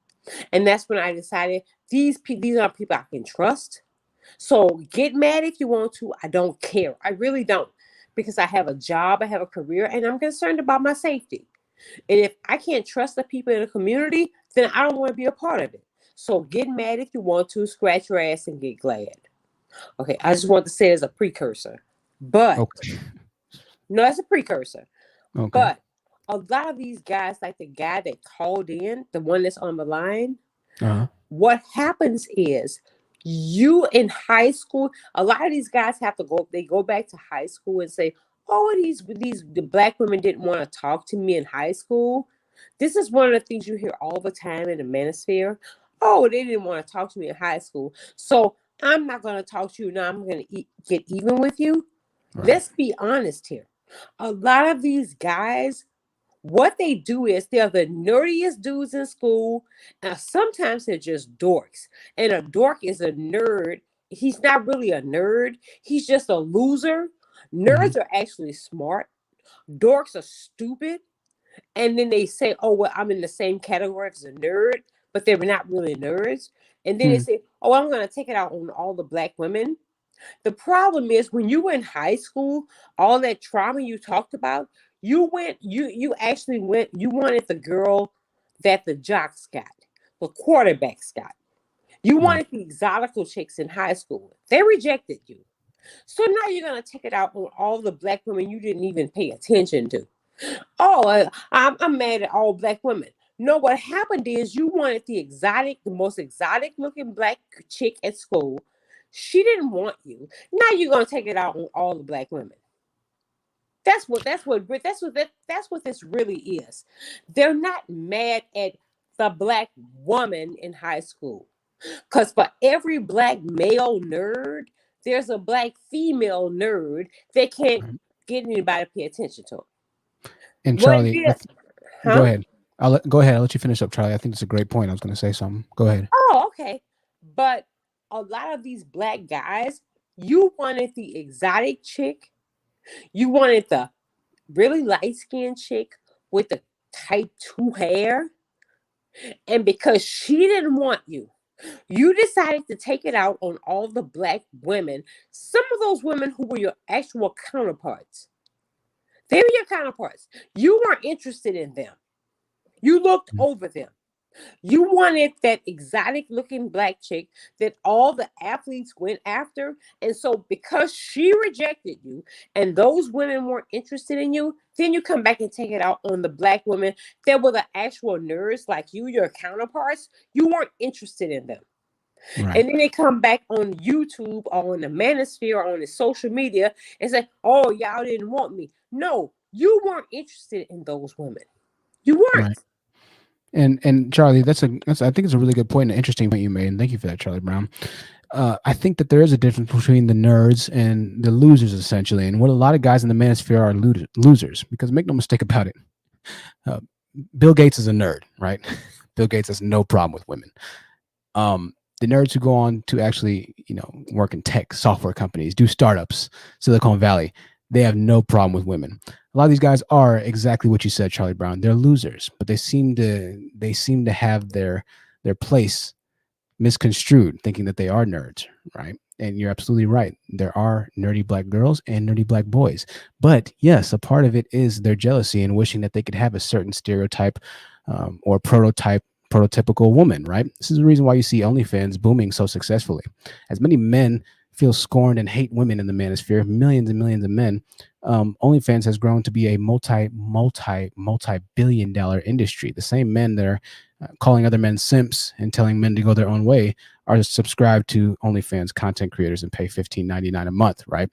And that's when I decided these are people I can trust. So get mad if you want to. I don't care. I really don't, because I have a job, I have a career, and I'm concerned about my safety. And if I can't trust the people in the community, then I don't want to be a part of it. So get mad if you want to, scratch your ass and get glad. Okay, I just want to say as a precursor. But no, that's a precursor. Okay. But a lot of these guys, like the guy that called in, the one that's on the line, what happens is you in high school, a lot of these guys have to go back to high school and say, oh, the black women didn't want to talk to me in high school. This is one of the things you hear all the time in the manosphere. Oh, they didn't want to talk to me in high school, so I'm not going to talk to you now. I'm going to get even with you. Right. Let's be honest here. A lot of these guys, what they do is they're the nerdiest dudes in school, and sometimes they're just dorks. And a dork is a nerd. He's not really a nerd. He's just a loser. Nerds are actually smart. Dorks are stupid. And then they say, oh, well, I'm in the same category as a nerd, but they're not really nerds. And then they say, oh, I'm going to take it out on all the black women. The problem is when you were in high school, all that trauma you talked about, you wanted the girl that the jocks got, the quarterbacks got. You wanted the exotical chicks in high school. They rejected you. So now you're going to take it out on all the black women you didn't even pay attention to. Oh, I'm mad at all black women. No, what happened is you wanted the most exotic looking black chick at school. She didn't want you. Now you're going to take it out on all the black women. That's what this really is. They're not mad at the black woman in high school, because for every black male nerd, there's a black female nerd that can't get anybody to pay attention to. And Charlie, go ahead. Go ahead. I'll let you finish up, Charlie. I think it's a great point. I was going to say something. Go ahead. Oh, okay. But a lot of these black guys, you wanted the exotic chick. You wanted the really light-skinned chick with the type 2 hair. And because she didn't want you, you decided to take it out on all the black women. Some of those women who were your actual counterparts. They were your counterparts. You weren't interested in them. You looked over them. You wanted that exotic looking black chick that all the athletes went after. And so because she rejected you and those women weren't interested in you, then you come back and take it out on the black women that were the actual nerds like you, your counterparts. You weren't interested in them. Right. And then they come back on YouTube or on the Manosphere or on the social media and say, oh, y'all didn't want me. No, you weren't interested in those women. You weren't. Right. And Charlie, that's I think it's a really good point, an interesting point you made, and thank you for that, Charlie Brown. I think that there is a difference between the nerds and the losers, essentially, and what a lot of guys in the manosphere are losers. Because make no mistake about it, Bill Gates is a nerd, right? Bill Gates has no problem with women. The nerds who go on to actually, work in tech, software companies, do startups, Silicon Valley, they have no problem with women. A lot of these guys are exactly what you said, Charlie Brown. They're losers, but they seem to have their place misconstrued, thinking that they are nerds, right? And you're absolutely right. There are nerdy black girls and nerdy black boys. But yes, a part of it is their jealousy and wishing that they could have a certain stereotype or prototypical woman, right? This is the reason why you see OnlyFans booming so successfully. As many men feel scorned and hate women in the manosphere, millions and millions of men, OnlyFans has grown to be a multi-billion-dollar industry. The same men that are calling other men simps and telling men to go their own way are subscribed to OnlyFans content creators and pay $15.99 a month, right?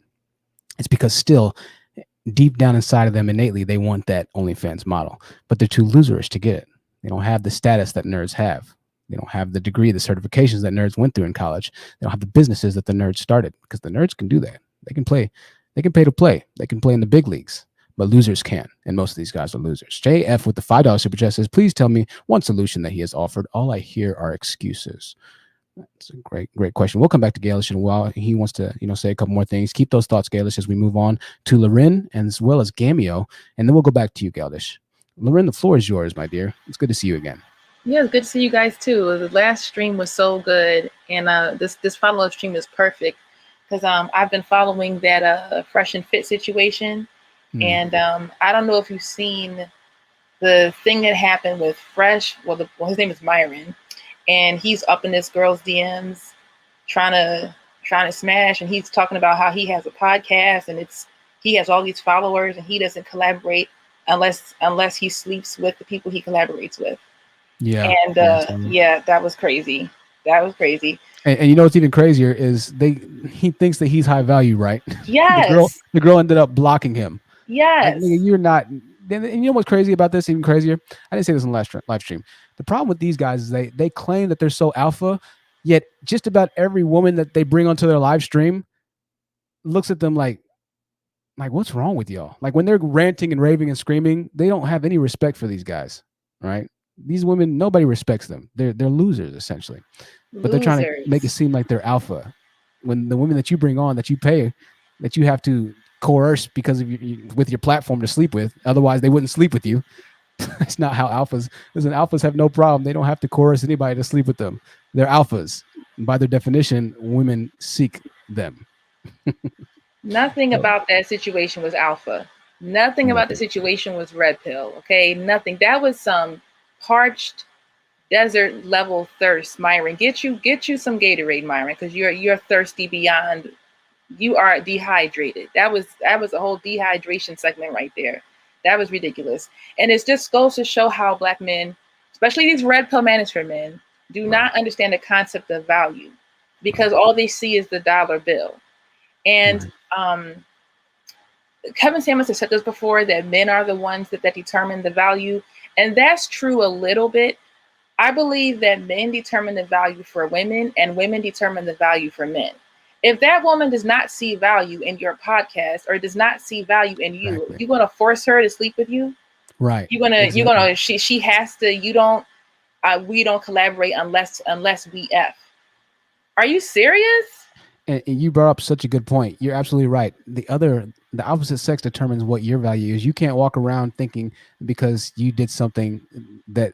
It's because still deep down inside of them innately, they want that OnlyFans model, but they're too loserish to get it. They don't have the status that nerds have. They don't have the degree, the certifications that nerds went through in college. They don't have the businesses that the nerds started, because the nerds can do that. They can play. They can pay to play. They can play in the big leagues, but losers can't. And most of these guys are losers. JF with the $5 super chat says, please tell me one solution that he has offered. All I hear are excuses. That's a great question. We'll come back to Gaelish in a while. He wants to, say a couple more things. Keep those thoughts, Gaelish, as we move on to Loren and as well as Gamio. And then we'll go back to you, Gaelish. Loren, the floor is yours, my dear. It's good to see you again. Yeah, it's good to see you guys too. The last stream was so good, and this follow-up stream is perfect because I've been following that Fresh and Fit situation, and I don't know if you've seen the thing that happened with Fresh. Well, his name is Myron, and he's up in this girl's DMs trying to smash, and he's talking about how he has a podcast and he has all these followers and he doesn't collaborate unless he sleeps with the people he collaborates with. Yeah. And yeah, that was crazy. That was crazy. And you know what's even crazier is he thinks that he's high value, right? Yes. The girl ended up blocking him. Yes. Like, you're not. And you know what's crazy about this? Even crazier. I didn't say this in the live stream. The problem with these guys is they claim that they're so alpha, yet just about every woman that they bring onto their live stream looks at them like what's wrong with y'all? Like when they're ranting and raving and screaming, they don't have any respect for these guys, right? These women, nobody respects them. They're losers essentially, but they're trying to make it seem like they're alpha. When the women that you bring on, that you pay, that you have to coerce because of with your platform to sleep with, otherwise they wouldn't sleep with you. That's not how alphas. Listen, alphas have no problem. They don't have to coerce anybody to sleep with them. They're alphas. And by their definition, women seek them. Nothing about that situation was alpha. Nothing about the situation was red pill. Okay, nothing. That was some parched desert level thirst, Myron. Get you some Gatorade, Myron, because you're thirsty beyond. You are dehydrated. That was a whole dehydration segment right there. That was ridiculous. And it just goes to show how black men, especially these red pill manosphere men, do not understand the concept of value, because all they see is the dollar bill. And Kevin Samuels has said this before, that men are the ones that determine the value. And that's true a little bit. I believe that men determine the value for women and women determine the value for men. If that woman does not see value in your podcast or does not see value in you, exactly, you're going to force her to sleep with you. Right. You're going to, she has to, we don't collaborate unless we F. Are you serious? And you brought up such a good point. You're absolutely right. The opposite sex determines what your value is. You can't walk around thinking because you did something that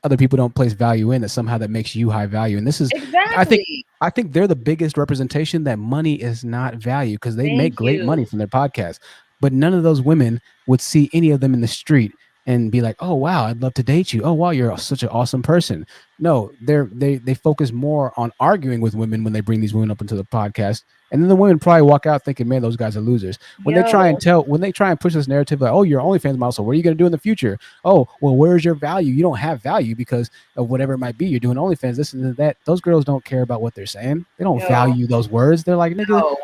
other people don't place value in, that somehow that makes you high value. And this is exactly. I think they're the biggest representation that money is not value, because they make great money from their podcast. But none of those women would see any of them in the street and be like, oh wow, I'd love to date you. Oh wow, you're such an awesome person. No, they focus more on arguing with women when they bring these women up into the podcast. And then the women probably walk out thinking, man, those guys are losers. When they try and push this narrative like, oh, you're OnlyFans model, so what are you going to do in the future? Oh, well, where's your value? You don't have value because of whatever it might be. You're doing OnlyFans, this and that. Those girls don't care about what they're saying. They don't value those words. They're like, nigga,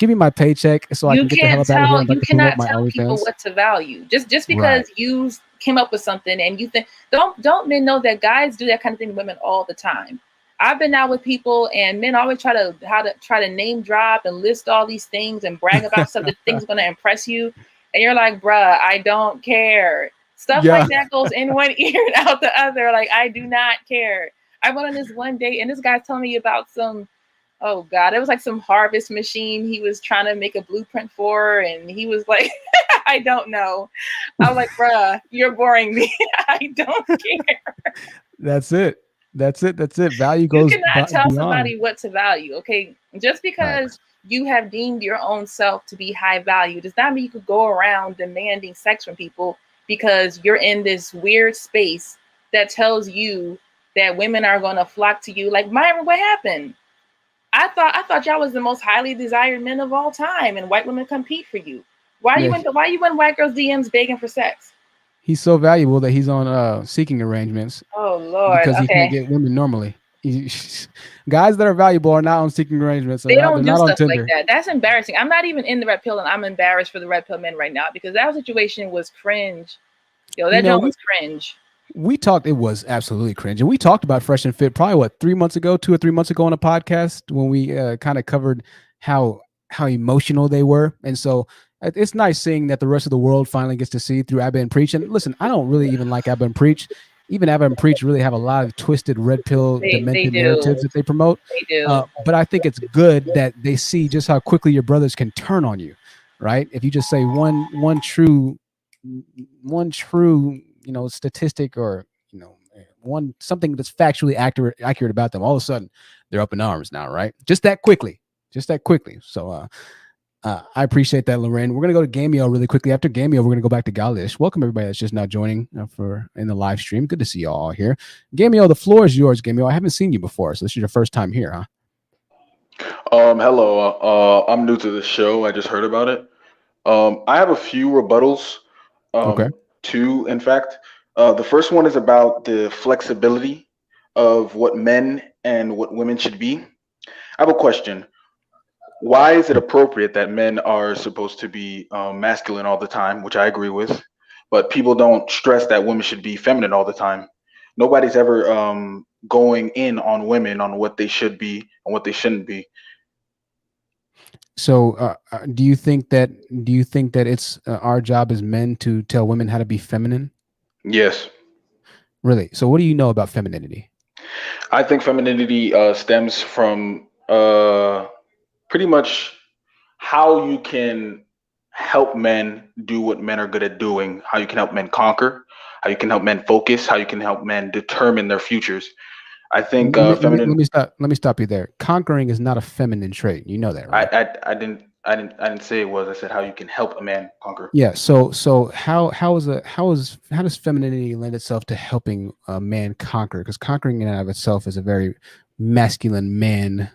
give me my paycheck so I can get the hell up out of here. You cannot tell people what to value. Just because you came up with something, and you think, don't men know that guys do that kind of thing to women all the time? I've been out with people, and men always try to name drop and list all these things and brag about stuff that things going to impress you, and you're like, bruh, I don't care. Stuff like that goes in one ear and out the other. Like, I do not care. I went on this one date, and this guy's telling me about some, oh God, it was like some harvest machine he was trying to make a blueprint for, and he was like, I don't know. I was like, bruh, you're boring me. I don't care. That's it. Value goes. You cannot tell beyond. somebody what to value. Okay, just because you have deemed your own self to be high value does not mean you could go around demanding sex from people because you're in this weird space that tells you that women are going to flock to you. Like, Myron, what happened? I thought y'all was the most highly desired men of all time, and white women compete for you. Why you in white girls' DMs begging for sex? He's so valuable that he's on seeking arrangements. Oh Lord, because he can't get women normally. Guys that are valuable are not on seeking arrangements. They don't do stuff like that. That's embarrassing. I'm not even in the red pill, and I'm embarrassed for the red pill men right now because that situation was cringe. Yo, that joke was cringe. We talked, it was absolutely cringe. And we talked about Fresh and Fit probably 2 or 3 months ago on a podcast when we kind of covered how emotional they were. And so it's nice seeing that the rest of the world finally gets to see through Abba and Preach. And listen, I don't really even like Abba and Preach. Even Abba and Preach really have a lot of twisted red pill demented narratives that they promote. They do. But I think it's good that they see just how quickly your brothers can turn on you, right? If you just say one true statistic or something that's factually accurate about them, all of a sudden they're up in arms now, right? Just that quickly. So I appreciate that, Lorraine. We're gonna go to Gamio really quickly. After Gamio, we're gonna go back to Galish. Welcome everybody that's just now joining in the live stream. Good to see you all here. Gamio, the floor is yours. Gamio, I haven't seen you before, so this is your first time here, huh? Hello. I'm new to the show. I just heard about it. I have a few rebuttals. Okay. Two, in fact. The first one is about the flexibility of what men and what women should be. I have a question. Why is it appropriate that men are supposed to be masculine all the time, which I agree with, but people don't stress that women should be feminine all the time? Nobody's ever going in on women on what they should be and what they shouldn't be. So do you think that it's our job as men to tell women how to be feminine? Yes. Really? So what do you know about femininity? I think femininity stems from pretty much how you can help men do what men are good at doing, how you can help men conquer, how you can help men focus, how you can help men determine their futures. I think let me stop you there. Conquering is not a feminine trait. You know that, right? I didn't say it was. I said how you can help a man conquer. Yeah. So how does femininity lend itself to helping a man conquer? Because conquering in and of itself is a very masculine man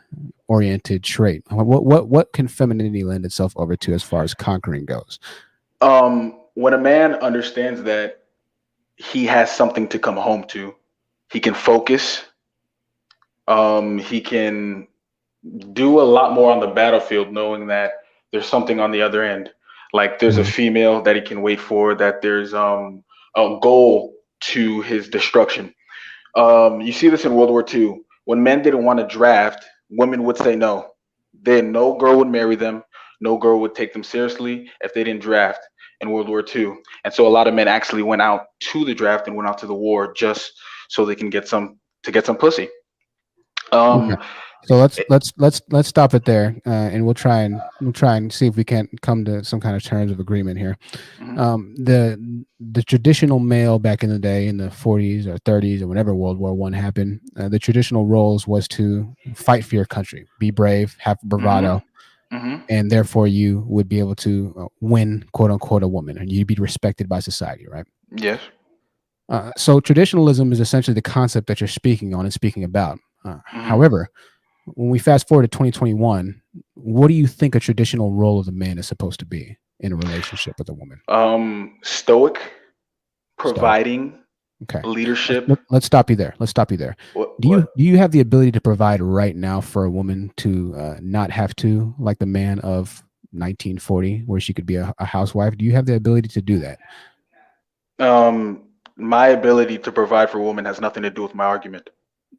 oriented trait. What can femininity lend itself over to as far as conquering goes? When a man understands that he has something to come home to, he can focus. He can do a lot more on the battlefield, knowing that there's something on the other end. Like there's a female that he can wait for, that there's a goal to his destruction. You see this in World War II. When men didn't want to draft, women would say no. Then no girl would marry them. No girl would take them seriously if they didn't draft in World War II. And so a lot of men actually went out to the draft and went out to the war just so they can get some pussy. Okay. So let's stop it there, and we'll try and see if we can't come to some kind of terms of agreement here. The traditional male back in the day, in the 40s or 30s or whenever World War I happened, the traditional roles was to fight for your country, be brave, have bravado, and therefore you would be able to win, quote unquote, a woman, and you'd be respected by society, right? Yes. So traditionalism is essentially the concept that you're speaking on and speaking about. However, when we fast forward to 2021, what do you think a traditional role of the man is supposed to be in a relationship with a woman? Stoic, providing, leadership. Let's stop you there. Do you have the ability to provide right now for a woman to not have to, like the man of 1940, where she could be a housewife? Do you have the ability to do that? My ability to provide for women has nothing to do with my argument.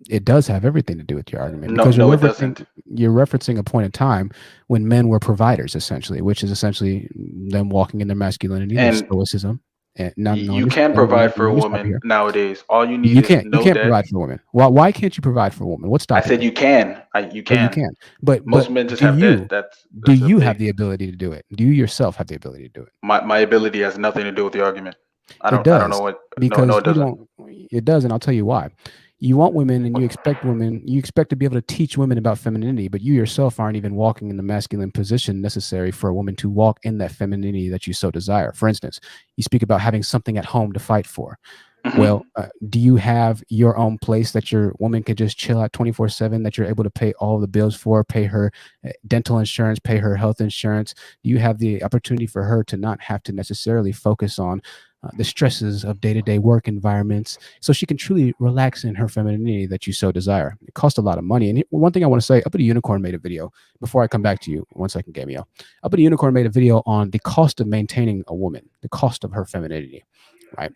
It does have everything to do with your argument, No, because no, it doesn't. you're referencing a point in time when men were providers, essentially, which is essentially them walking in their masculinity, their And stoicism. And you can provide for a woman nowadays. All you need is you no can't debt. provide for a woman. Why can't you provide for a woman? What's I stopping said you can. You Well, you can. can. But Most men just have debt. That's do a you have big. the ability to do it? Do you yourself have the ability to do it? My ability has nothing to do with the argument. I It don't know does, what. because No, it you doesn't. don't. It does, and I'll tell you why. You want women, and you expect women. You expect to be able to teach women about femininity, but you yourself aren't even walking in the masculine position necessary for a woman to walk in that femininity that you so desire. For instance, you speak about having something at home to fight for. Mhm. Well, do you have your own place that your woman can just chill out 24/7, that you're able to pay all the bills for, pay her dental insurance, pay her health insurance? Do you have the opportunity for her to not have to necessarily focus on the stresses of day-to-day work environments, so she can truly relax in her femininity that you so desire? It costs a lot of money. And one thing I want to say, Up at a Unicorn made a video, before I come back to you, 1 second, Gamio. Up at a Unicorn made a video on the cost of maintaining a woman, the cost of her femininity, right?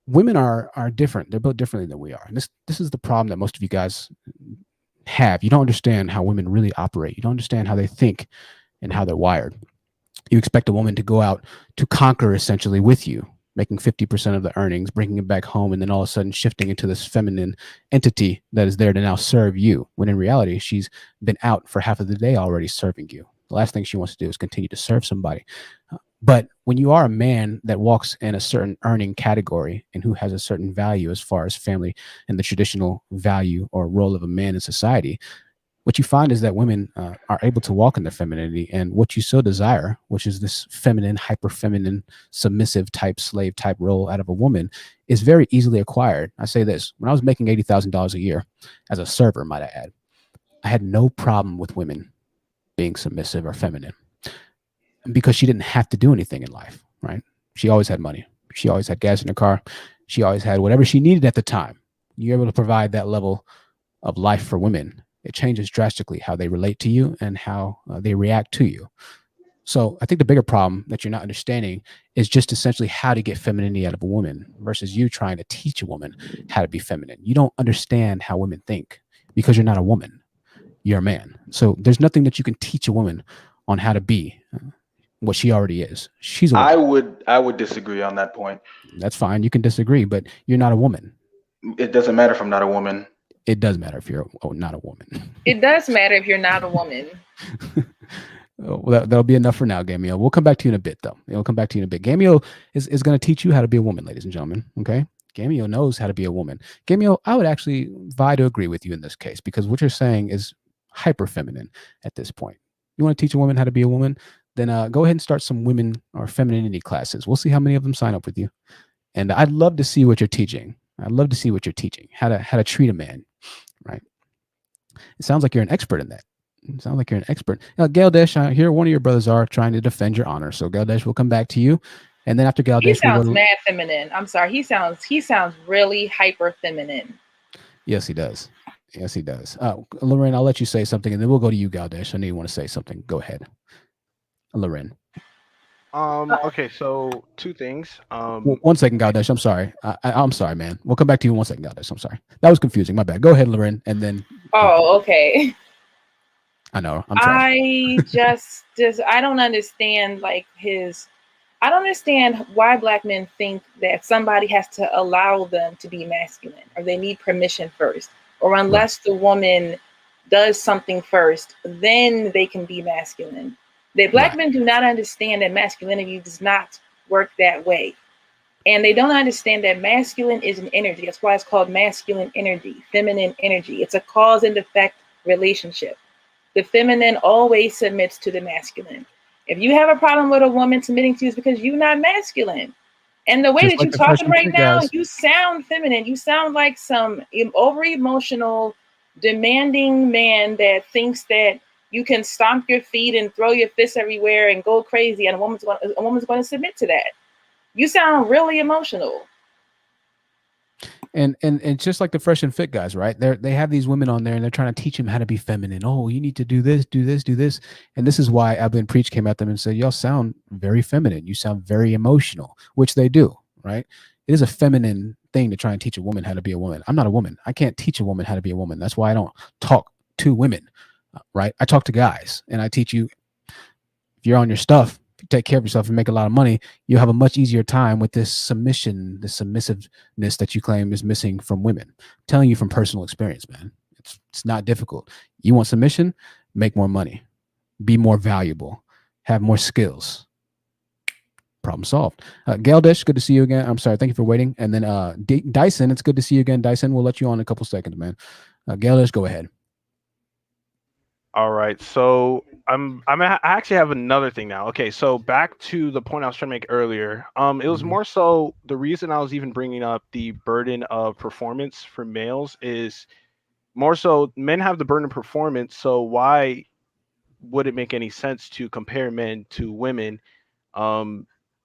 Women are different. They're built differently than we are. And this is the problem that most of you guys have. You don't understand how women really operate. You don't understand how they think and how they're wired. You expect a woman to go out to conquer, essentially, with you, making 50% of the earnings, bringing it back home, and then all of a sudden shifting into this feminine entity that is there to now serve you, when in reality, she's been out for half of the day already serving you. The last thing she wants to do is continue to serve somebody. But when you are a man that walks in a certain earning category and who has a certain value as far as family and the traditional value or role of a man in society, what you find is that women are able to walk in their femininity, and what you so desire, which is this feminine, hyper feminine, submissive type, slave type role out of a woman, is very easily acquired. I say this: when I was making $80,000 a year as a server, might I add, I had no problem with women being submissive or feminine, because she didn't have to do anything in life, right? She always had money. She always had gas in her car. She always had whatever she needed at the time. You're able to provide that level of life for women. It changes drastically how they relate to you and how they react to you. So I think the bigger problem that you're not understanding is just essentially how to get femininity out of a woman, versus you trying to teach a woman how to be feminine. You don't understand how women think because you're not a woman. You're a man. So there's nothing that you can teach a woman on how to be what she already is. She's a woman. I would disagree on that point. That's fine. You can disagree, but you're not a woman. It doesn't matter if I'm not a woman. It does matter if you're not a woman. It does matter if you're not a woman. Well, that'll be enough for now, Gamio. We'll come back to you in a bit, though. We'll come back to you in a bit. Gamio is going to teach you how to be a woman, ladies and gentlemen. Okay? Gamio knows how to be a woman. Gamio, I would actually vie to agree with you in this case, because what you're saying is hyper feminine at this point. You want to teach a woman how to be a woman? Then go ahead and start some women or femininity classes. We'll see how many of them sign up with you. And I'd love to see what you're teaching. I'd love to see what you're teaching, how to treat a man, right? It sounds like you're an expert in that. It sounds like you're an expert. Now, Galdesh, I hear one of your brothers are trying to defend your honor. So Galdesh, we'll come back to you. And then after Galdesh, he sounds mad feminine. I'm sorry. He sounds really hyper feminine. Yes, he does. Yes, he does. Lorraine, I'll let you say something, and then we'll go to you, Galdesh. I know you want to say something. Go ahead. Lorraine. Okay, so two things. 1 second, Galdesh. I'm sorry. I'm sorry, man. We'll come back to you in 1 second, Galdesh. I'm sorry. That was confusing. My bad. Go ahead, Lorraine, and then. Oh, okay. I know. I just I don't understand I don't understand why Black men think that somebody has to allow them to be masculine, or they need permission first, or unless the woman does something first, then they can be masculine. The Black men do not understand that masculinity does not work that way. And they don't understand that masculine is an energy. That's why it's called masculine energy, feminine energy. It's a cause and effect relationship. The feminine always submits to the masculine. If you have a problem with a woman submitting to you, it's because you're not masculine. And the way Just that like you're the talking freshman right chick, now, guys. you sound feminine. You sound like some over-emotional, demanding man that thinks that you can stomp your feet and throw your fists everywhere and go crazy, and a woman's going to submit to that. You sound really emotional. And just like the fresh and fit guys, right? They have these women on there and they're trying to teach them how to be feminine. Oh, you need to do this, do this, do this. And this is why Abin Preach came at them and said, y'all sound very feminine. You sound very emotional, which they do. right? It is a feminine thing to try and teach a woman how to be a woman. I'm not a woman. I can't teach a woman how to be a woman. That's why I don't talk to women, right? I talk to guys, and I teach you, if you're on your stuff, if you take care of yourself and make a lot of money, you'll have a much easier time with this submission, this submissiveness that you claim is missing from women. I'm telling you from personal experience, man. It's not difficult. You want submission? Make more money. Be more valuable. Have more skills. Problem solved. Gail Dish, good to see you again. I'm sorry, thank you for waiting. And then Dyson, it's good to see you again. Dyson, we'll let you on in a couple seconds, man. Gail Dish, go ahead. All right, so I actually have another thing now. Okay, so back to the point I was trying to make earlier. It was more so the reason I was even bringing up the burden of performance for males is more so men have the burden of performance. So why would it make any sense to compare men to women?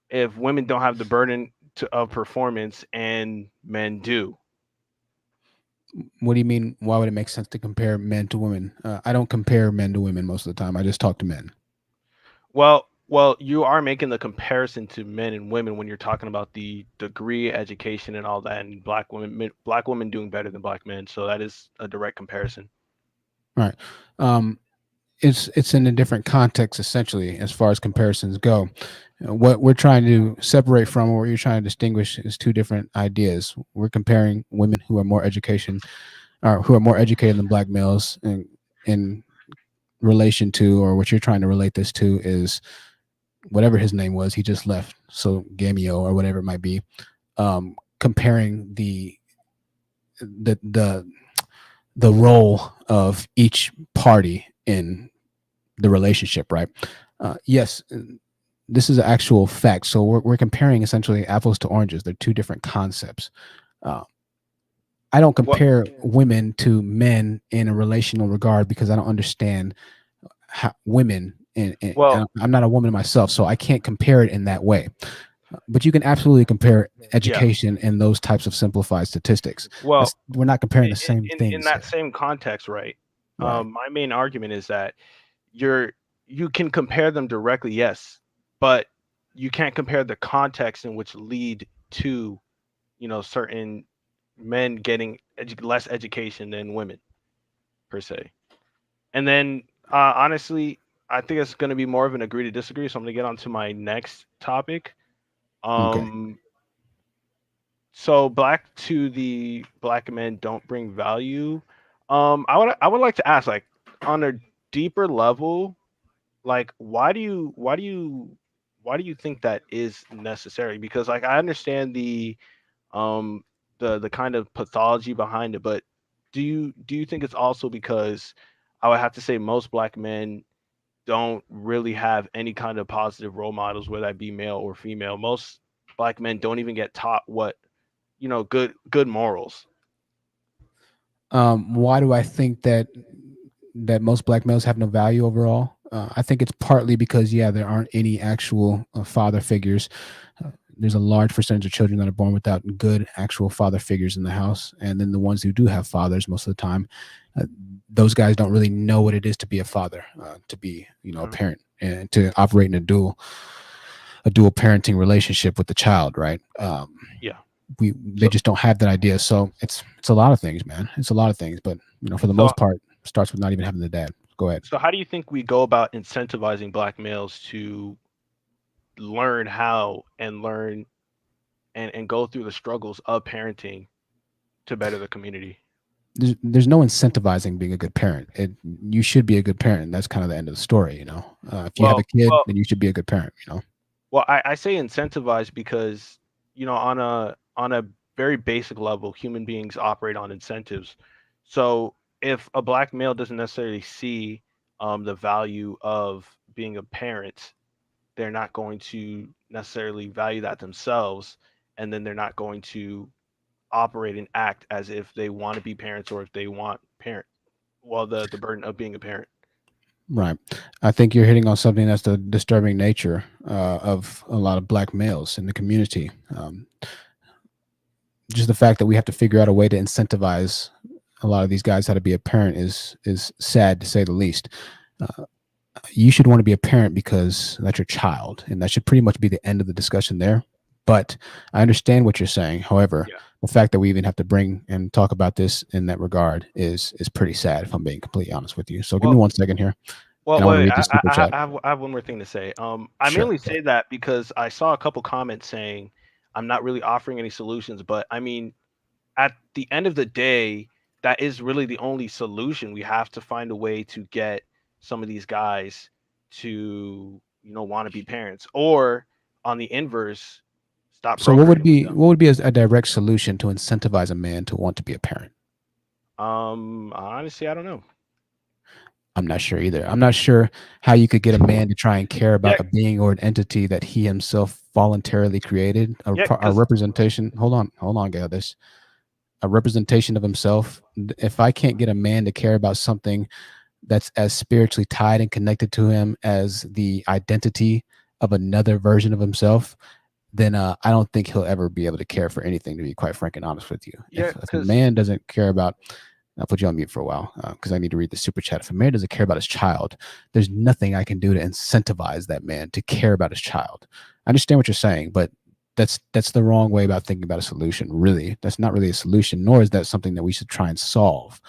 If women don't have the burden of performance and men do. What do you mean? Why would it make sense to compare men to women? I don't compare men to women most of the time. I just talk to men. Well, you are making the comparison to men and women when you're talking about the degree, education, and all that, and black women doing better than black men. So that is a direct comparison. All right. It's in a different context, essentially, as far as comparisons go. What we're trying to separate from, or what you're trying to distinguish, is two different ideas. We're comparing women who are more educated than black males in relation to, or what you're trying to relate this to is whatever his name was. He just left, so Gamio or whatever it might be. Comparing the role of each party in the relationship, right? Yes, this is an actual fact. So we're comparing essentially apples to oranges. They're two different concepts. I don't compare women to men in a relational regard because I don't understand how women. Well, I'm not a woman myself, so I can't compare it in that way. But you can absolutely compare education and those types of simplified statistics. Well, we're not comparing the same things. In that same context, right? My main argument is that you can compare them directly, yes, but you can't compare the context in which lead to, certain men getting less education than women, per se. And then, honestly, I think it's going to be more of an agree to disagree. So I'm going to get on to my next topic. Okay. So black men don't bring value. I would like to ask, like, on a deeper level, like, why do you think that is necessary? Because, like, I understand the kind of pathology behind it, but do you think it's also because I would have to say most black men don't really have any kind of positive role models, whether that be male or female? Most black men don't even get taught what, good morals. Why do I think that most black males have no value overall? I think it's partly because, there aren't any actual father figures. There's a large percentage of children that are born without good actual father figures in the house. And then the ones who do have fathers, most of the time, those guys don't really know what it is to be a father, to be, a parent, and to operate in a dual parenting relationship with the child, right? They just don't have that idea. So it's a lot of things, man. It's a lot of things, but for the most part, it starts with not even having the dad. Go ahead. So how do you think we go about incentivizing black males to learn how and go through the struggles of parenting to better the community? There's no incentivizing being a good parent. You should be a good parent. That's kind of the end of the story. If you have a kid, then you should be a good parent. Well, I say incentivize because on a very basic level, human beings operate on incentives. So if a black male doesn't necessarily see the value of being a parent, they're not going to necessarily value that themselves, and then they're not going to operate and act as if they want to be parents or if they want the burden of being a parent. Right. I think you're hitting on something that's the disturbing nature of a lot of black males in the community. Just the fact that we have to figure out a way to incentivize a lot of these guys how to be a parent is sad, to say the least. You should want to be a parent because that's your child, and that should pretty much be the end of the discussion there. But I understand what you're saying. However, Yeah. the fact that we even have to bring and talk about this in that regard is pretty sad, if I'm being completely honest with you. So give me 1 second here. Well, And I want to wait, read this super chat. I have one more thing to say. I Sure. mainly say that because I saw a couple comments saying I'm not really offering any solutions, but I mean, at the end of the day, that is really the only solution. We have to find a way to get some of these guys to, want to be parents, or on the inverse, stop So what would procreating. be a direct solution to incentivize a man to want to be a parent? Honestly, I don't know. I'm not sure either. I'm not sure how you could get a man to try and care about Yeah. a being or an entity that he himself voluntarily created. Yeah, A representation. Hold on, Gail. A representation of himself. If I can't get a man to care about something that's as spiritually tied and connected to him as the identity of another version of himself, then I don't think he'll ever be able to care for anything, to be quite frank and honest with you. Yeah, If a man doesn't care about, I'll put you on mute for a while because I need to read the super chat. If a man doesn't care about his child, there's nothing I can do to incentivize that man to care about his child. I understand what you're saying, but that's the wrong way about thinking about a solution. Really, that's not really a solution, nor is that something that we should try and solve.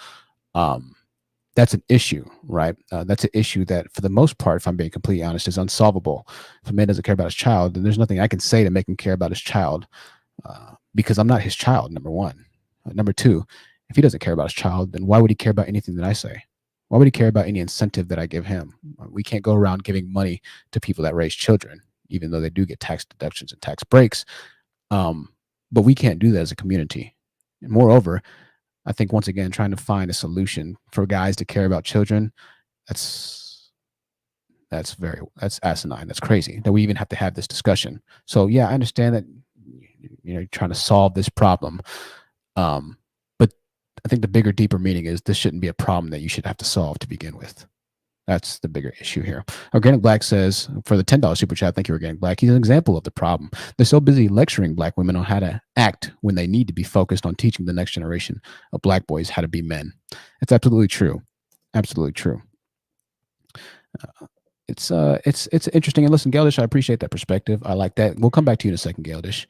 That's an issue, right? That's an issue that, for the most part, if I'm being completely honest, is unsolvable. If a man doesn't care about his child, then there's nothing I can say to make him care about his child because I'm not his child, number one. Number two, if he doesn't care about his child, then why would he care about anything that I say? Why would he care about any incentive that I give him? We can't go around giving money to people that raise children, even though they do get tax deductions and tax breaks. But we can't do that as a community. And moreover, I think, once again, trying to find a solution for guys to care about children, that's asinine. That's crazy that we even have to have this discussion. So yeah, I understand that you're trying to solve this problem. But I think the bigger, deeper meaning is this shouldn't be a problem that you should have to solve to begin with. That's the bigger issue here. Organic Black says, for the $10 super chat, thank you, Organic Black. He's an example of the problem. They're so busy lecturing Black women on how to act when they need to be focused on teaching the next generation of Black boys how to be men. It's absolutely true. Absolutely true. It's interesting. And listen, Geldish, I appreciate that perspective. I like that. We'll come back to you in a second, Geldish.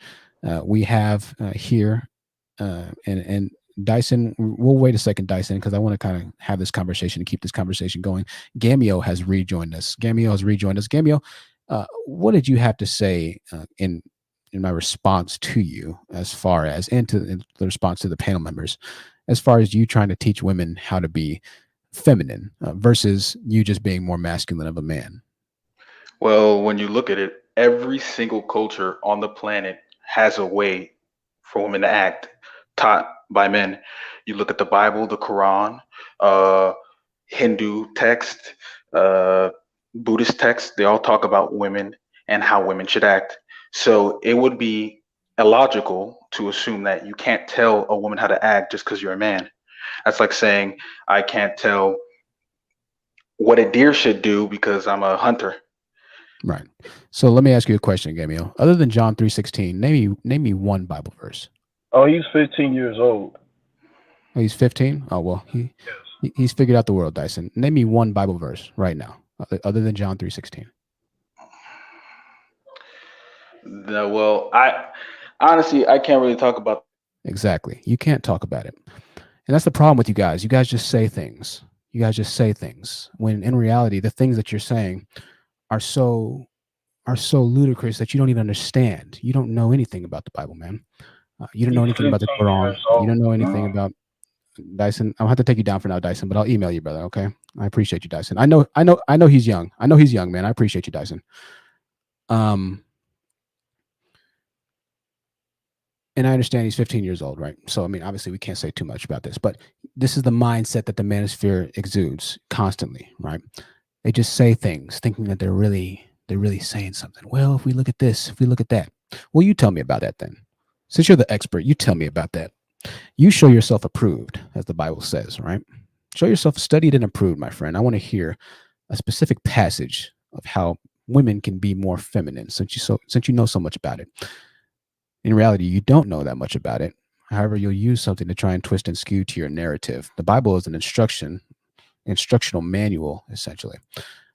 We have here and Dyson, we'll wait a second, Dyson, because I want to kind of have this conversation and keep this conversation going. Gamio has rejoined us. Gamio, what did you have to say in my response to you, as far as, and to the response to the panel members, as far as you trying to teach women how to be feminine versus you just being more masculine of a man? Well, when you look at it, every single culture on the planet has a way for women to act, taught by men. You look at the Bible, the Quran, Hindu text, Buddhist text, they all talk about women and how women should act. So it would be illogical to assume that you can't tell a woman how to act just because you're a man. That's like saying I can't tell what a deer should do because I'm a hunter. Right. So let me ask you a question, Gamio. Other than John 3:16, name me one Bible verse. Oh, he's 15 years old. Oh, he's 15? Oh, well, he's figured out the world, Dyson. Name me one Bible verse right now, other than John 3:16. No, well, I honestly can't really talk about. Exactly. You can't talk about it. And that's the problem with you guys. You guys just say things. When in reality, the things that you're saying are so ludicrous that you don't even understand. You don't know anything about the Bible, man. You don't know anything about the Quran. You don't know anything about Dyson. I'll have to take you down for now, Dyson, but I'll email you, brother. Okay. I appreciate you, Dyson. I know he's young. Man. I appreciate you, Dyson. And I understand he's 15 years old, right? So, I mean, obviously we can't say too much about this, but this is the mindset that the Manosphere exudes constantly, right? They just say things thinking that they're really saying something. Well, if we look at this, if we look at that. Well, you tell me about that then. Since you're the expert, you tell me about that. You show yourself approved, as the Bible says, right? Show yourself studied and approved, my friend. I want to hear a specific passage of how women can be more feminine, since you know so much about it. In reality, you don't know that much about it. However, you'll use something to try and twist and skew to your narrative. The Bible is an instructional manual, essentially,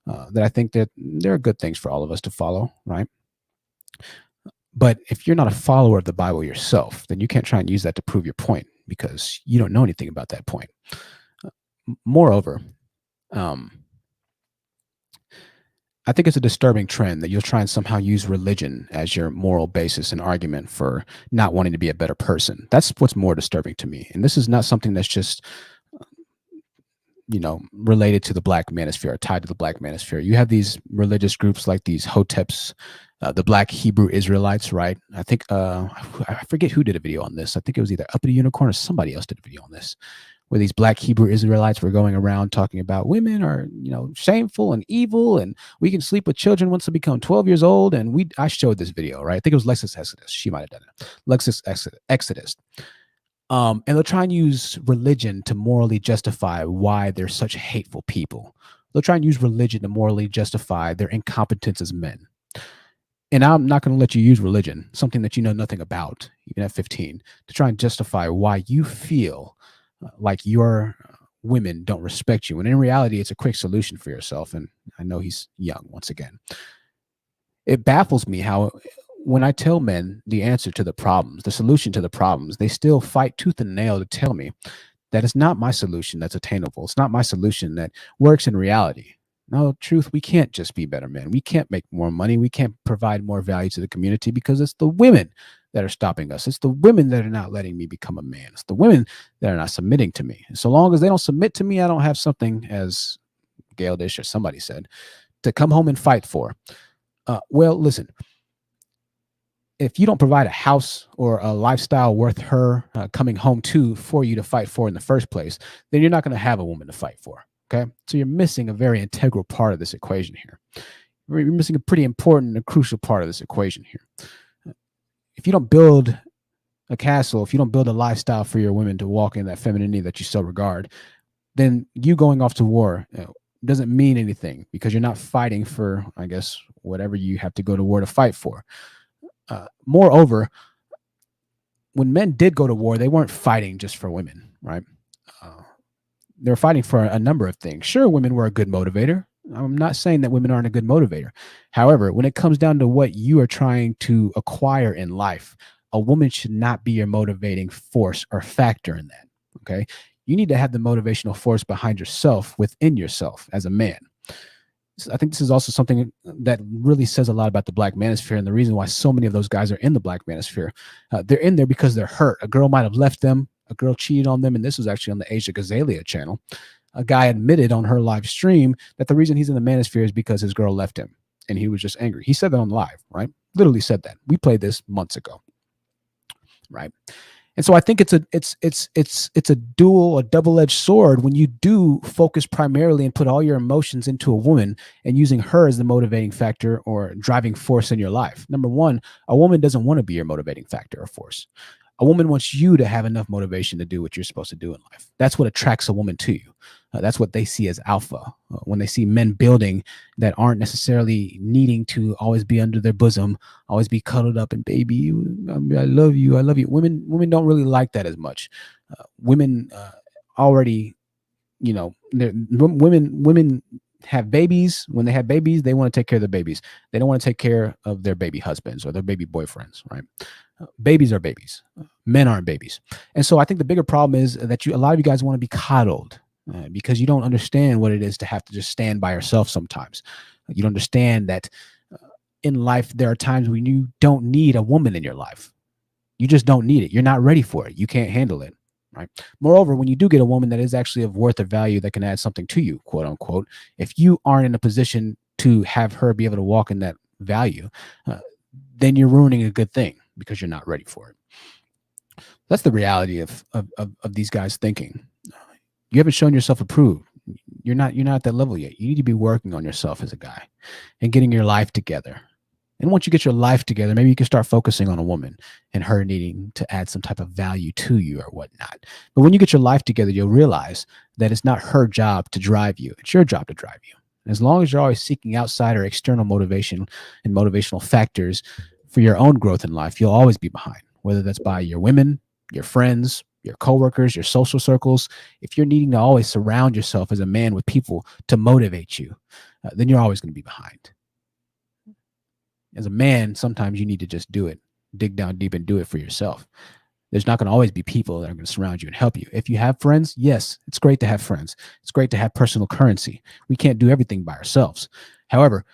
that I think that there are good things for all of us to follow, right? But if you're not a follower of the Bible yourself, then you can't try and use that to prove your point because you don't know anything about that point. Moreover, I think it's a disturbing trend that you'll try and somehow use religion as your moral basis and argument for not wanting to be a better person. That's what's more disturbing to me. And this is not something that's just, related to the Black Manosphere or tied to the Black Manosphere. You have these religious groups like these Hoteps, the Black Hebrew Israelites, right? I think, I forget who did a video on this. I think it was either Uppity Unicorn or somebody else did a video on this, where these Black Hebrew Israelites were going around talking about women are, shameful and evil, and we can sleep with children once they become 12 years old. And I showed this video, right? I think it was Lexus Exodus. She might have done it. Lexus Exodus. And they'll try and use religion to morally justify why they're such hateful people. They'll try and use religion to morally justify their incompetence as men. And I'm not going to let you use religion, something that you know nothing about, even at 15, to try and justify why you feel like your women don't respect you. And in reality, it's a quick solution for yourself. And I know he's young once again. It baffles me how when I tell men the answer to the problems, the solution to the problems, they still fight tooth and nail to tell me that it's not my solution that's attainable. It's not my solution that works in reality. No, truth, we can't just be better men. We can't make more money. We can't provide more value to the community because it's the women that are stopping us. It's the women that are not letting me become a man. It's the women that are not submitting to me. So long as they don't submit to me, I don't have something, as Gail Dish or somebody said, to come home and fight for. Well, listen, if you don't provide a house or a lifestyle worth her coming home to for you to fight for in the first place, then you're not going to have a woman to fight for. Okay. So you're missing a very integral part of this equation here. You're missing a pretty important and crucial part of this equation here. If you don't build a castle, if you don't build a lifestyle for your women to walk in that femininity that you so regard, then you going off to war doesn't mean anything because you're not fighting for, I guess, whatever you have to go to war to fight for. Moreover, when men did go to war, they weren't fighting just for women, right? They're fighting for a number of things. Sure, women were a good motivator. I'm not saying that women aren't a good motivator. However, when it comes down to what you are trying to acquire in life, a woman should not be your motivating force or factor in that. Okay. You need to have the motivational force behind yourself within yourself as a man. I think this is also something that really says a lot about the Black Manosphere and the reason why so many of those guys are in the Black Manosphere. They're in there because they're hurt. A girl might have left them. A girl cheated on them. And this was actually on the Asia Gazalia channel. A guy admitted on her live stream that the reason he's in the Manosphere is because his girl left him. And he was just angry. He said that on live, right? Literally said that. We played this months ago, right? And so I think it's a double-edged sword when you do focus primarily and put all your emotions into a woman and using her as the motivating factor or driving force in your life. Number one, a woman doesn't want to be your motivating factor or force. A woman wants you to have enough motivation to do what you're supposed to do in life. That's what attracts a woman to you. That's what they see as alpha. When they see men building that aren't necessarily needing to always be under their bosom, always be cuddled up and baby, I love you, I love you. Women don't really like that as much. Women already, women have babies. When they have babies, they want to take care of their babies. They don't want to take care of their baby husbands or their baby boyfriends, right? Babies are babies. Men aren't babies. And so I think the bigger problem is that a lot of you guys want to be coddled because you don't understand what it is to have to just stand by yourself sometimes. You don't understand that in life, there are times when you don't need a woman in your life. You just don't need it. You're not ready for it. You can't handle it. Right. Moreover, when you do get a woman that is actually of worth or value that can add something to you, quote unquote, if you aren't in a position to have her be able to walk in that value, then you're ruining a good thing because you're not ready for it. That's the reality of these guys thinking. You haven't shown yourself approved. You're not at that level yet. You need to be working on yourself as a guy and getting your life together. And once you get your life together, maybe you can start focusing on a woman and her needing to add some type of value to you or whatnot. But when you get your life together, you'll realize that it's not her job to drive you. It's your job to drive you. And as long as you're always seeking outside or external motivation and motivational factors for your own growth in life, you'll always be behind, whether that's by your women, your friends, your coworkers, your social circles. If you're needing to always surround yourself as a man with people to motivate you, then you're always going to be behind. As a man, sometimes you need to just do it dig down deep and do it for yourself. There's not going to always be people that are going to surround you and help you. If you have friends, yes, it's great to have friends. It's great to have personal currency. We can't do everything by ourselves. However,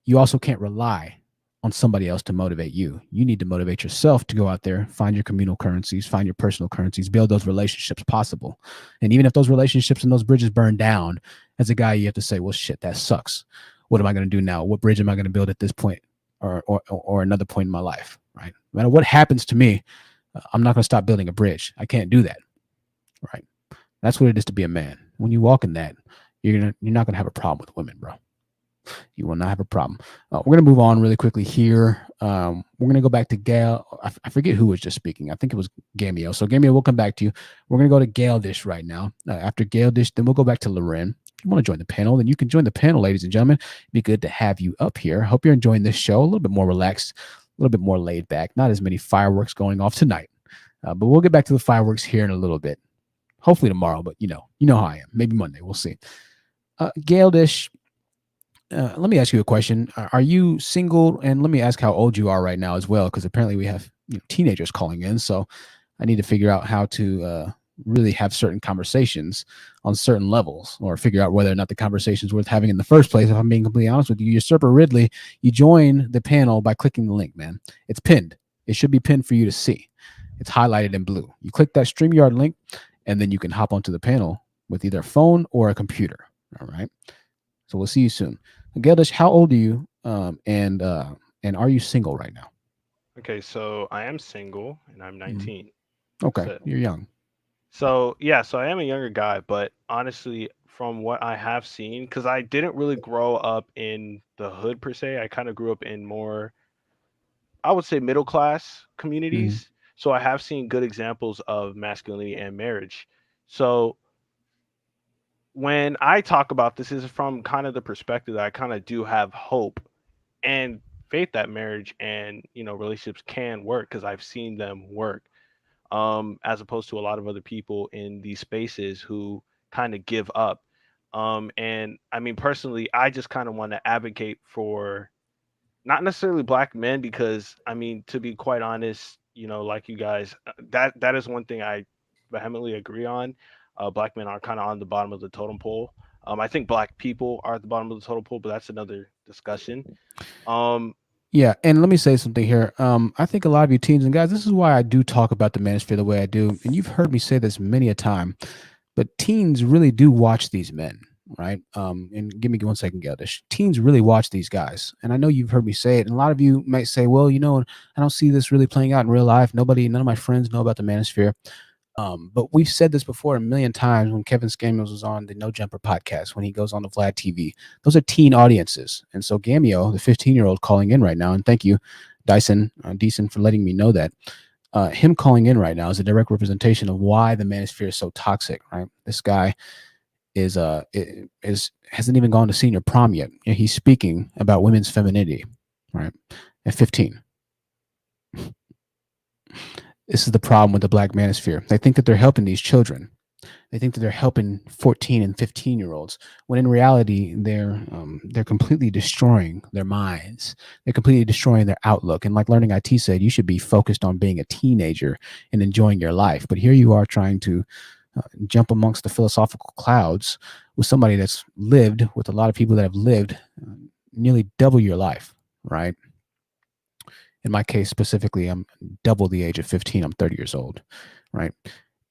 you also can't rely on somebody else to motivate you. You need to motivate yourself to go out there, find your communal currencies, find your personal currencies, build those relationships possible. And even if those relationships and those bridges burn down, as a guy, you have to say, well, shit, that sucks. What am I going to do now? What bridge am I going to build at this point or another point in my life, right? No matter what happens to me, I'm not going to stop building a bridge. I can't do that, right? That's what it is to be a man. When you walk in that, you're not going to have a problem with women, bro. You will not have a problem. We're going to move on really quickly here. We're going to go back to Gail. I forget who was just speaking. I think it was Gamio. So Gamio, we'll come back to you. We're going to go to Gail Dish right now. After Gail Dish, then we'll go back to Loren. If you want to join the panel, then you can join the panel, ladies and gentlemen. It'd be good to have you up here. I hope you're enjoying this show. A little bit more relaxed, a little bit more laid back. Not as many fireworks going off tonight. But we'll get back to the fireworks here in a little bit. Hopefully tomorrow, but you know how I am. Maybe Monday. We'll see. Gail Dish, let me ask you a question. Are you single? And let me ask how old you are right now as well, because apparently we have teenagers calling in. So I need to figure out how to really have certain conversations on certain levels, or figure out whether or not the conversation is worth having in the first place. If I'm being completely honest with you, Usurper Ridley, you join the panel by clicking the link, man. It's pinned. It should be pinned for you to see. It's highlighted in blue. You click that StreamYard link, and then you can hop onto the panel with either a phone or a computer. All right. So we'll see you soon. Geldish, how old are you? And are you single right now? Okay, so I am single and I'm 19. Okay, So, you're young. So yeah, so I am a younger guy, but honestly, from what I have seen, because I didn't really grow up in the hood per se, I kind of grew up in more, I would say, middle class communities. So I have seen good examples of masculinity and marriage. So when I talk about this is from kind of the perspective that I kind of do have hope and faith that marriage and relationships can work, because I've seen them work, as opposed to a lot of other people in these spaces who kind of give up. And I mean, personally, I just kind of want to advocate for not necessarily black men, because I mean, to be quite honest, like you guys, that is one thing I vehemently agree on. Black men are kind of on the bottom of the totem pole. I think black people are at the bottom of the totem pole, but that's another discussion. Yeah, and let me say something here. I think a lot of you teens and guys, this is why I do talk about the manosphere the way I do, and you've heard me say this many a time, but teens really do watch these men, right? And give me 1 second, Geldish. Teens really watch these guys, and I know you've heard me say it, and a lot of you might say, well, I don't see this really playing out in real life. None of my friends know about the manosphere. But we've said this before a million times when Kevin Scamos was on the No Jumper podcast, when he goes on the Vlad TV. Those are teen audiences. And so Gamio, the 15-year-old calling in right now, and thank you, Dyson, for letting me know that, him calling in right now is a direct representation of why the manosphere is so toxic, right? This guy hasn't even gone to senior prom yet. He's speaking about women's femininity, right? At 15. This is the problem with the black manosphere. They think that they're helping these children. They think that they're helping 14 and 15-year-olds, when in reality, they're completely destroying their minds. They're completely destroying their outlook. And like Learning IT said, you should be focused on being a teenager and enjoying your life. But here you are trying to jump amongst the philosophical clouds with somebody that's lived, with a lot of people that have lived nearly double your life, right? In my case specifically, I'm double the age of 15. I'm 30 years old, right?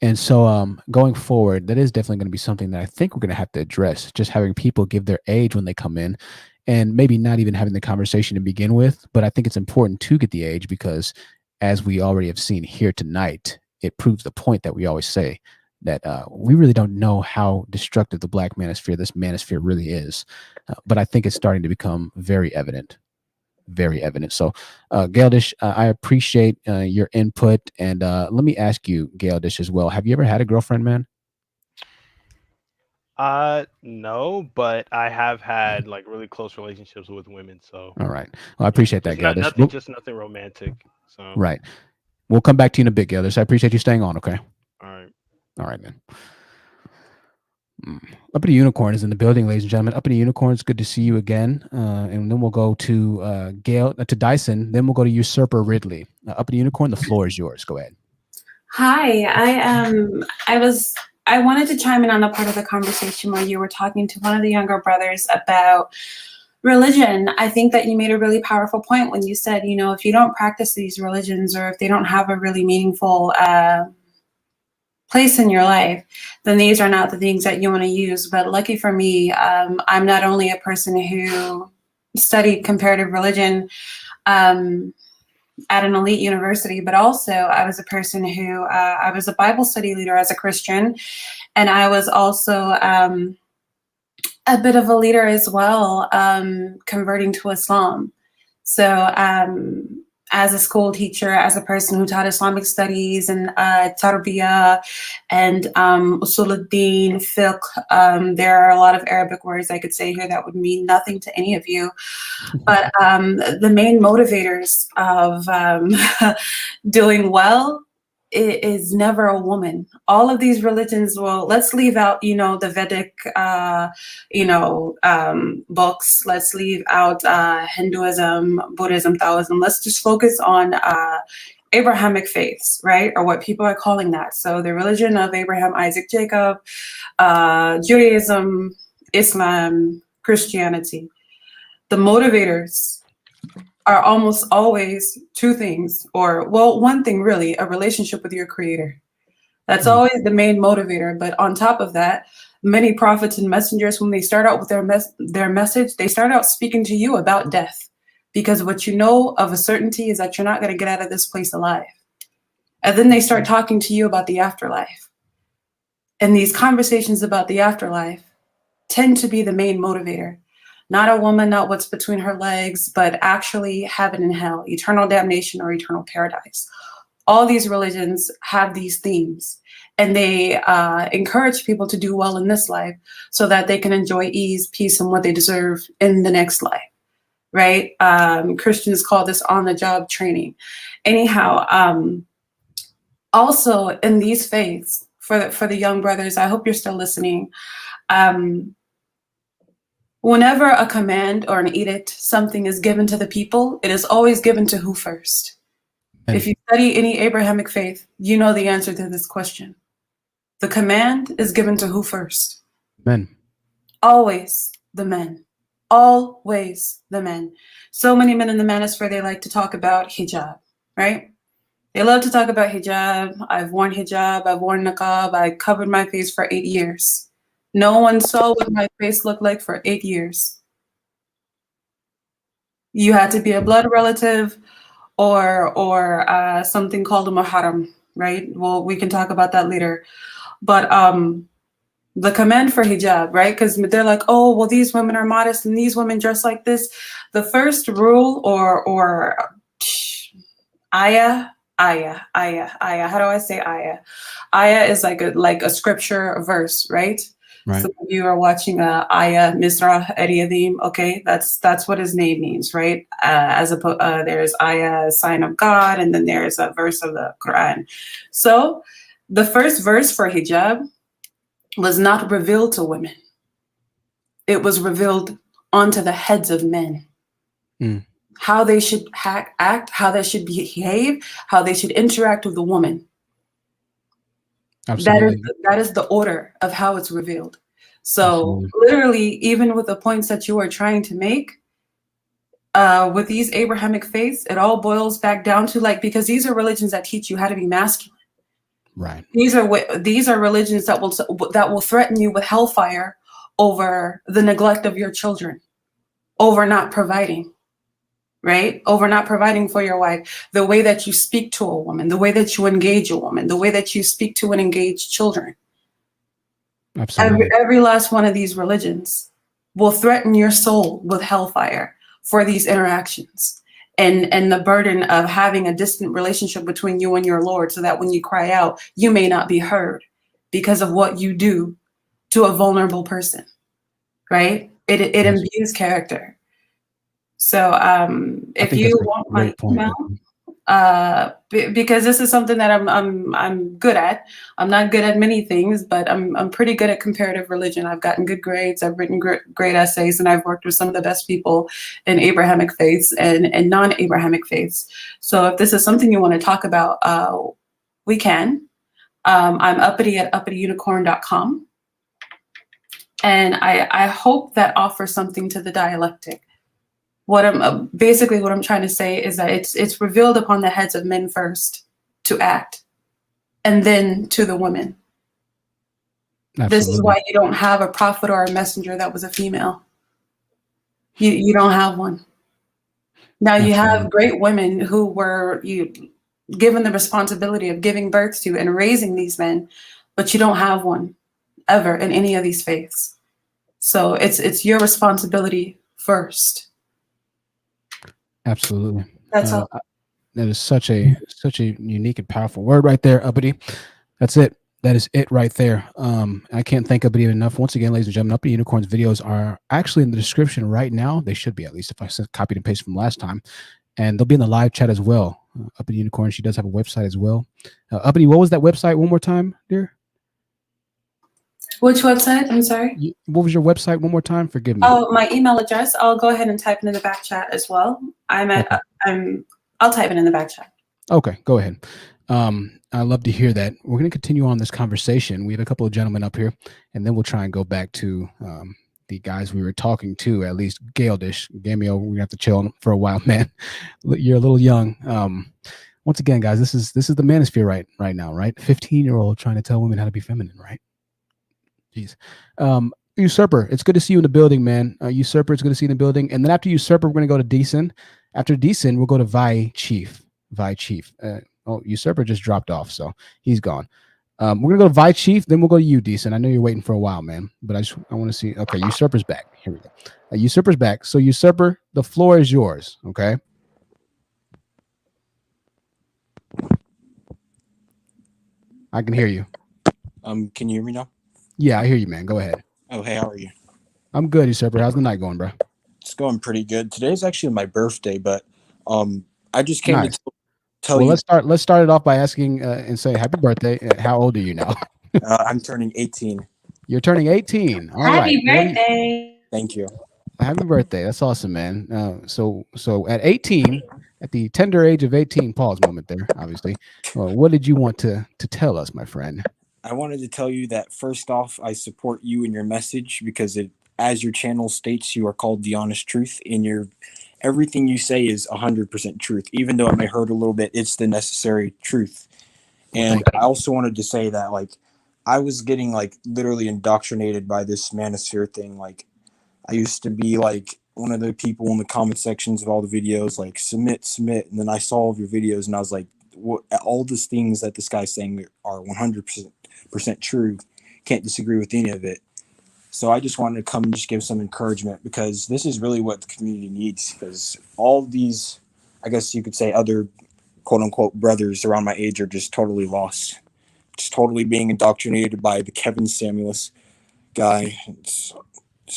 And so going forward, that is definitely going to be something that I think we're going to have to address, just having people give their age when they come in, and maybe not even having the conversation to begin with. But I think it's important to get the age, because as we already have seen here tonight, it proves the point that we always say, that we really don't know how destructive the black manosphere, this manosphere, really is. But I think it's starting to become very evident. Very evident. So, Geldish, I appreciate your input, and let me ask you, Geldish, as well. Have you ever had a girlfriend, man? No, but I have had like really close relationships with women. So, all right. Well, I appreciate that, Geldish. Just nothing romantic. So, right. We'll come back to you in a bit, Geldish. I appreciate you staying on. Okay. All right. All right, man. Uppity Unicorn is in the building, ladies and gentlemen. Uppity Unicorn, it's good to see you again. And then we'll go to Gail, to Dyson. Then we'll go to Usurper Ridley. Uppity Unicorn, the floor is yours. Go ahead. Hi, I wanted to chime in on the part of the conversation where you were talking to one of the younger brothers about religion. I think that you made a really powerful point when you said, you know, if you don't practice these religions or if they don't have a really meaningful place in your life, then these are not the things that you want to use. But lucky for me, I'm not only a person who studied comparative religion at an elite university, but also I was a person who, I was a Bible study leader as a Christian, and I was also a bit of a leader as well, converting to Islam. So as a school teacher, as a person who taught Islamic studies and tarbiyah and usul ad-din, fiqh, there are a lot of Arabic words I could say here that would mean nothing to any of you. But the main motivators of doing well is never a woman. All of these religions, well, let's leave out, you know, the Vedic, books. Let's leave out Hinduism, Buddhism, Taoism. Let's just focus on Abrahamic faiths, right? Or what people are calling that. So the religion of Abraham, Isaac, Jacob, Judaism, Islam, Christianity. The motivators are almost always two things, or, well, one thing really, a relationship with your creator. That's always the main motivator. But on top of that, many prophets and messengers, when they start out with their message, they start out speaking to you about death, because what you know of a certainty is that you're not going to get out of this place alive. And then they start talking to you about the afterlife. And these conversations about the afterlife tend to be the main motivator. Not a woman, not what's between her legs, but actually heaven and hell, eternal damnation or eternal paradise. All these religions have these themes, and they encourage people to do well in this life so that they can enjoy ease, peace, and what they deserve in the next life, right? Christians call this on-the-job training. Anyhow, also in these faiths, for the young brothers, I hope you're still listening, whenever a command or an edict, something is given to the people, it is always given to who first? If you study any Abrahamic faith, you know the answer to this question. The command is given to who first? Men. Always the men. Always the men. So many men in the Manosphere, they like to talk about hijab, right? They love to talk about hijab. I've worn hijab, I've worn niqab, I covered my face for 8 years. No one saw what my face looked like for 8 years. You had to be a blood relative or something called a muharram, right? Well, we can talk about that later. But the command for hijab, right? Because they're like, oh, well, these women are modest and these women dress like this. The first rule or ayah. How do I say ayah? Ayah is like a scripture verse, right? Right. So if you are watching Ayah Misra Ariyadim, okay, that's what his name means, right? There's Ayah, sign of God, and then there's a verse of the Quran. So the first verse for hijab was not revealed to women. It was revealed onto the heads of men. How they should act, how they should behave, how they should interact with a woman. Absolutely. That is the order of how it's revealed. So literally, even with the points that you are trying to make, with these Abrahamic faiths, it all boils back down to because these are religions that teach you how to be masculine. Right. These are religions that will threaten you with hellfire over the neglect of your children, over not providing. Right? Over not providing for your wife, the way that you speak to a woman, the way that you engage a woman, the way that you speak to and engage children. Absolutely. Every last one of these religions will threaten your soul with hellfire for these interactions and the burden of having a distant relationship between you and your Lord, so that when you cry out, you may not be heard because of what you do to a vulnerable person, right? It imbues character. So if you want my email, because this is something that I'm good at. I'm not good at many things, but I'm pretty good at comparative religion. I've gotten good grades. I've written great essays, and I've worked with some of the best people in Abrahamic faiths and non-Abrahamic faiths. So if this is something you want to talk about, we can. I'm uppity at uppityunicorn.com. And I hope that offers something to the dialectic. What I'm basically what I'm trying to say is that it's revealed upon the heads of men first to act, and then to the women. Absolutely. This is why you don't have a prophet or a messenger that was a female. You don't have one. Now you have great women who were given the responsibility of giving birth to and raising these men, but you don't have one ever in any of these faiths. So it's your responsibility first. Absolutely. That's all. That is such a unique and powerful word right there, uppity. That's it. That is it right there. I can't thank uppity enough. Once again, ladies and gentlemen, Uppity Unicorn's videos are actually in the description right now. They should be, at least if I copied and pasted from last time. And they'll be in the live chat as well. Uppity Unicorn, she does have a website as well. Uppity, what was that website one more time, dear? Which website? I'm sorry. What was your website one more time? Forgive me. Oh, my email address. I'll go ahead and type it in the back chat as well. I'll type it in the back chat. Okay, go ahead. I love to hear that. We're going to continue on this conversation. We have a couple of gentlemen up here, and then we'll try and go back to the guys we were talking to, at least Gale-dish. Gamio, we're going to have to chill for a while, man. You're a little young. Once again, guys, this is the manosphere right now, right? 15-year-old trying to tell women how to be feminine, right? Jeez. Usurper, it's good to see you in the building, man. Usurper, it's good to see you in the building. And then after Usurper, we're going to go to Decent. After Decent, we'll go to Vi Chief. Usurper just dropped off, so he's gone. We're going to go to Vi Chief, then we'll go to you, Decent. I know you're waiting for a while, man, but I want to see. Okay, Usurper's back. Here we go. Usurper's back. So Usurper, the floor is yours, okay? I can hear you. Can you hear me now? Yeah, I hear you, man. Go ahead. Oh, hey, how are you? I'm good, Usurper. How's the night going, bro? It's going pretty good. Today's actually my birthday, but I just came to tell you. Let's start it off by asking and say happy birthday. How old are you now? I'm turning 18. You're turning 18. All happy right. birthday. Thank you. Happy birthday. That's awesome, man. So at 18, at the tender age of 18, pause moment there, obviously. What did you want to tell us, my friend? I wanted to tell you that first off, I support you in your message because as your channel states, you are called the honest truth. In everything you say is 100% truth, even though it may hurt a little bit. It's the necessary truth. And I also wanted to say that, like, I was getting literally indoctrinated by this Manosphere thing. Like, I used to be one of the people in the comment sections of all the videos, like submit, and then I saw all of your videos, and I was like, all these things that this guy's saying are 100% true. Can't disagree with any of it. So I just wanted to come and just give some encouragement, because this is really what the community needs, because all these, I guess you could say, other quote unquote brothers around my age are just totally lost, just totally being indoctrinated by the Kevin Samuels guy. It's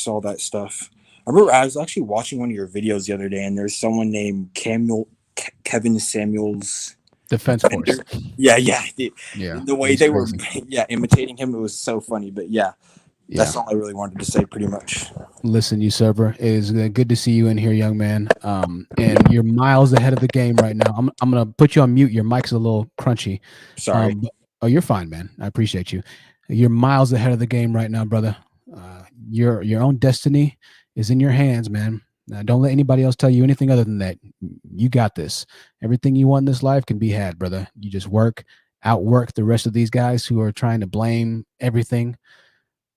all that stuff. I remember I was actually watching one of your videos the other day, and there's someone named Kevin Samuels Defense Force. Yeah. The way they were, imitating him, it was so funny. But that's all I really wanted to say, pretty much. Listen, Usurper, it is good to see you in here, young man. And you're miles ahead of the game right now. I'm gonna put you on mute. Your mic's a little crunchy. Sorry. You're fine, man. I appreciate you. You're miles ahead of the game right now, brother. Your own destiny is in your hands, man. Now, don't let anybody else tell you anything other than that. You got this. Everything you want in this life can be had, brother. You just outwork the rest of these guys who are trying to blame everything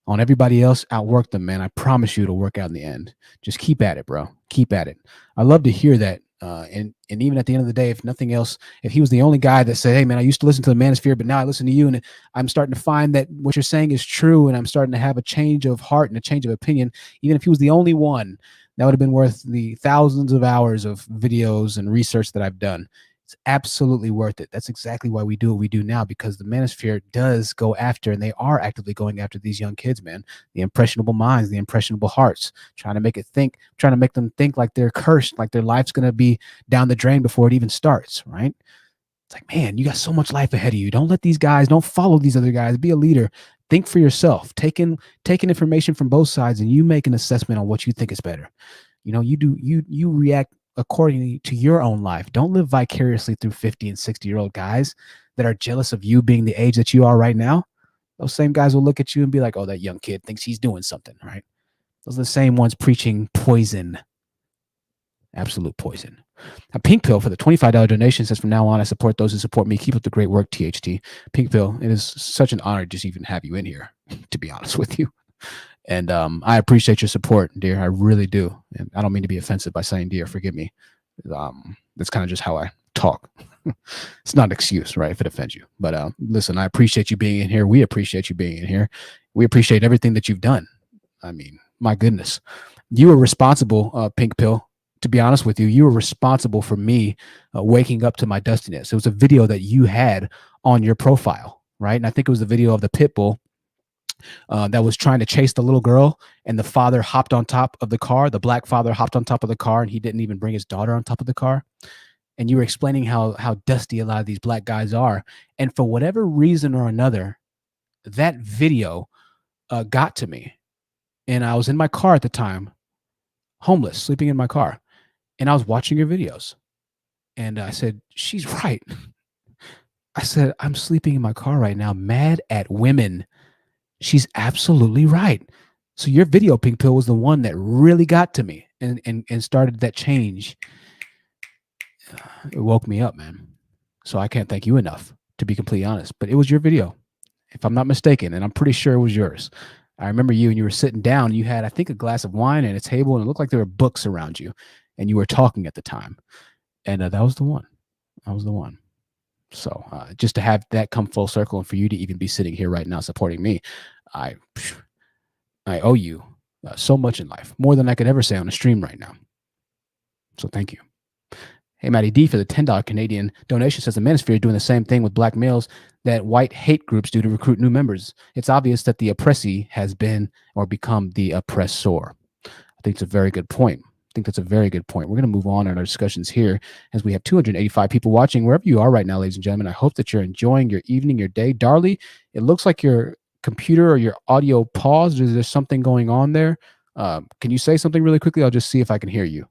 on everybody else. Outwork them, man. I promise you it'll work out in the end. Just keep at it, bro. Keep at it. I love to hear that. And even at the end of the day, if nothing else, if he was the only guy that said, hey, man, I used to listen to the Manosphere, but now I listen to you, and I'm starting to find that what you're saying is true, and I'm starting to have a change of heart and a change of opinion. Even if he was the only one, that would have been worth the thousands of hours of videos and research that I've done. It's absolutely worth it. That's exactly why we do what we do now, because the Manosphere does go after, and they are actively going after these young kids, man. The impressionable minds, the impressionable hearts, trying to make them think like they're cursed, like their life's going to be down the drain before it even starts, right? It's like, man, you got so much life ahead of you. Don't follow these other guys. Be a leader. Think for yourself. Take in information from both sides, and you make an assessment on what you think is better. You react accordingly to your own life. Don't live vicariously through 50 and 60-year-old guys that are jealous of you being the age that you are right now. Those same guys will look at you and be like, oh, that young kid thinks he's doing something, right? Those are the same ones preaching poison. Absolute poison. A Pink Pill for the $25 donation says, from now on, I support those who support me. Keep up the great work, THT. Pink Pill, it is such an honor to just even have you in here, to be honest with you. And I appreciate your support, dear. I really do. And I don't mean to be offensive by saying dear, forgive me. That's kind of just how I talk. It's not an excuse, right, if it offends you. But listen, I appreciate you being in here. We appreciate you being in here. We appreciate everything that you've done. I mean, my goodness. You were responsible, Pink Pill. To be honest with you, you were responsible for me waking up to my dustiness. It was a video that you had on your profile, right? And I think it was the video of the pit bull that was trying to chase the little girl, and the father hopped on top of the car. The black father hopped on top of the car, and he didn't even bring his daughter on top of the car. And you were explaining how dusty a lot of these black guys are. And for whatever reason or another, that video got to me. And I was in my car at the time, homeless, sleeping in my car. And I was watching your videos. And I said, she's right. I said, I'm sleeping in my car right now, mad at women. She's absolutely right. So your video, Pink Pill, was the one that really got to me and started that change. It woke me up, man. So I can't thank you enough, to be completely honest. But it was your video, if I'm not mistaken, and I'm pretty sure it was yours. I remember you, and you were sitting down. You had, I think, a glass of wine and a table, and it looked like there were books around you, and you were talking at the time. And that was the one. That was the one. So just to have that come full circle, and for you to even be sitting here right now supporting me, I owe you so much in life, more than I could ever say on a stream right now. So thank you. Hey, Matty D for the $10 Canadian donation says, the Manosphere doing the same thing with black males that white hate groups do to recruit new members. It's obvious that the oppressee has been or become the oppressor. I think it's a very good point. That's a very good point. We're going to move on in our discussions here as we have 285 people watching wherever you are right now, ladies and gentlemen. I hope that you're enjoying your evening, your day. Darlie, it looks like your computer or your audio paused. Is there something going on there? Can you say something really quickly? I'll just see if I can hear you.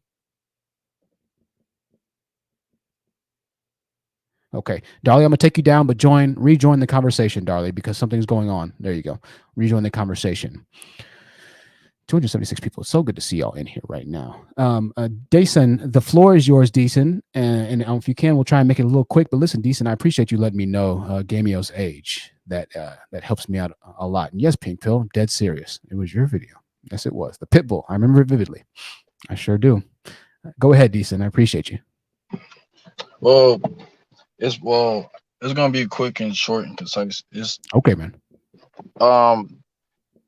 Okay, Darlie, I'm going to take you down, but rejoin the conversation, Darlie, because something's going on. There you go. Rejoin the conversation. 276 people. It's so good to see y'all in here right now. Deason, the floor is yours, Deason. And if you can, we'll try and make it a little quick. But listen, Deason, I appreciate you letting me know Gamio's age. That helps me out a lot. And yes, Pink Pill, I'm dead serious. It was your video. Yes, it was. The Pitbull. I remember it vividly. I sure do. Go ahead, Deason. I appreciate you. Well, it's gonna be quick and short and concise. It's okay, man.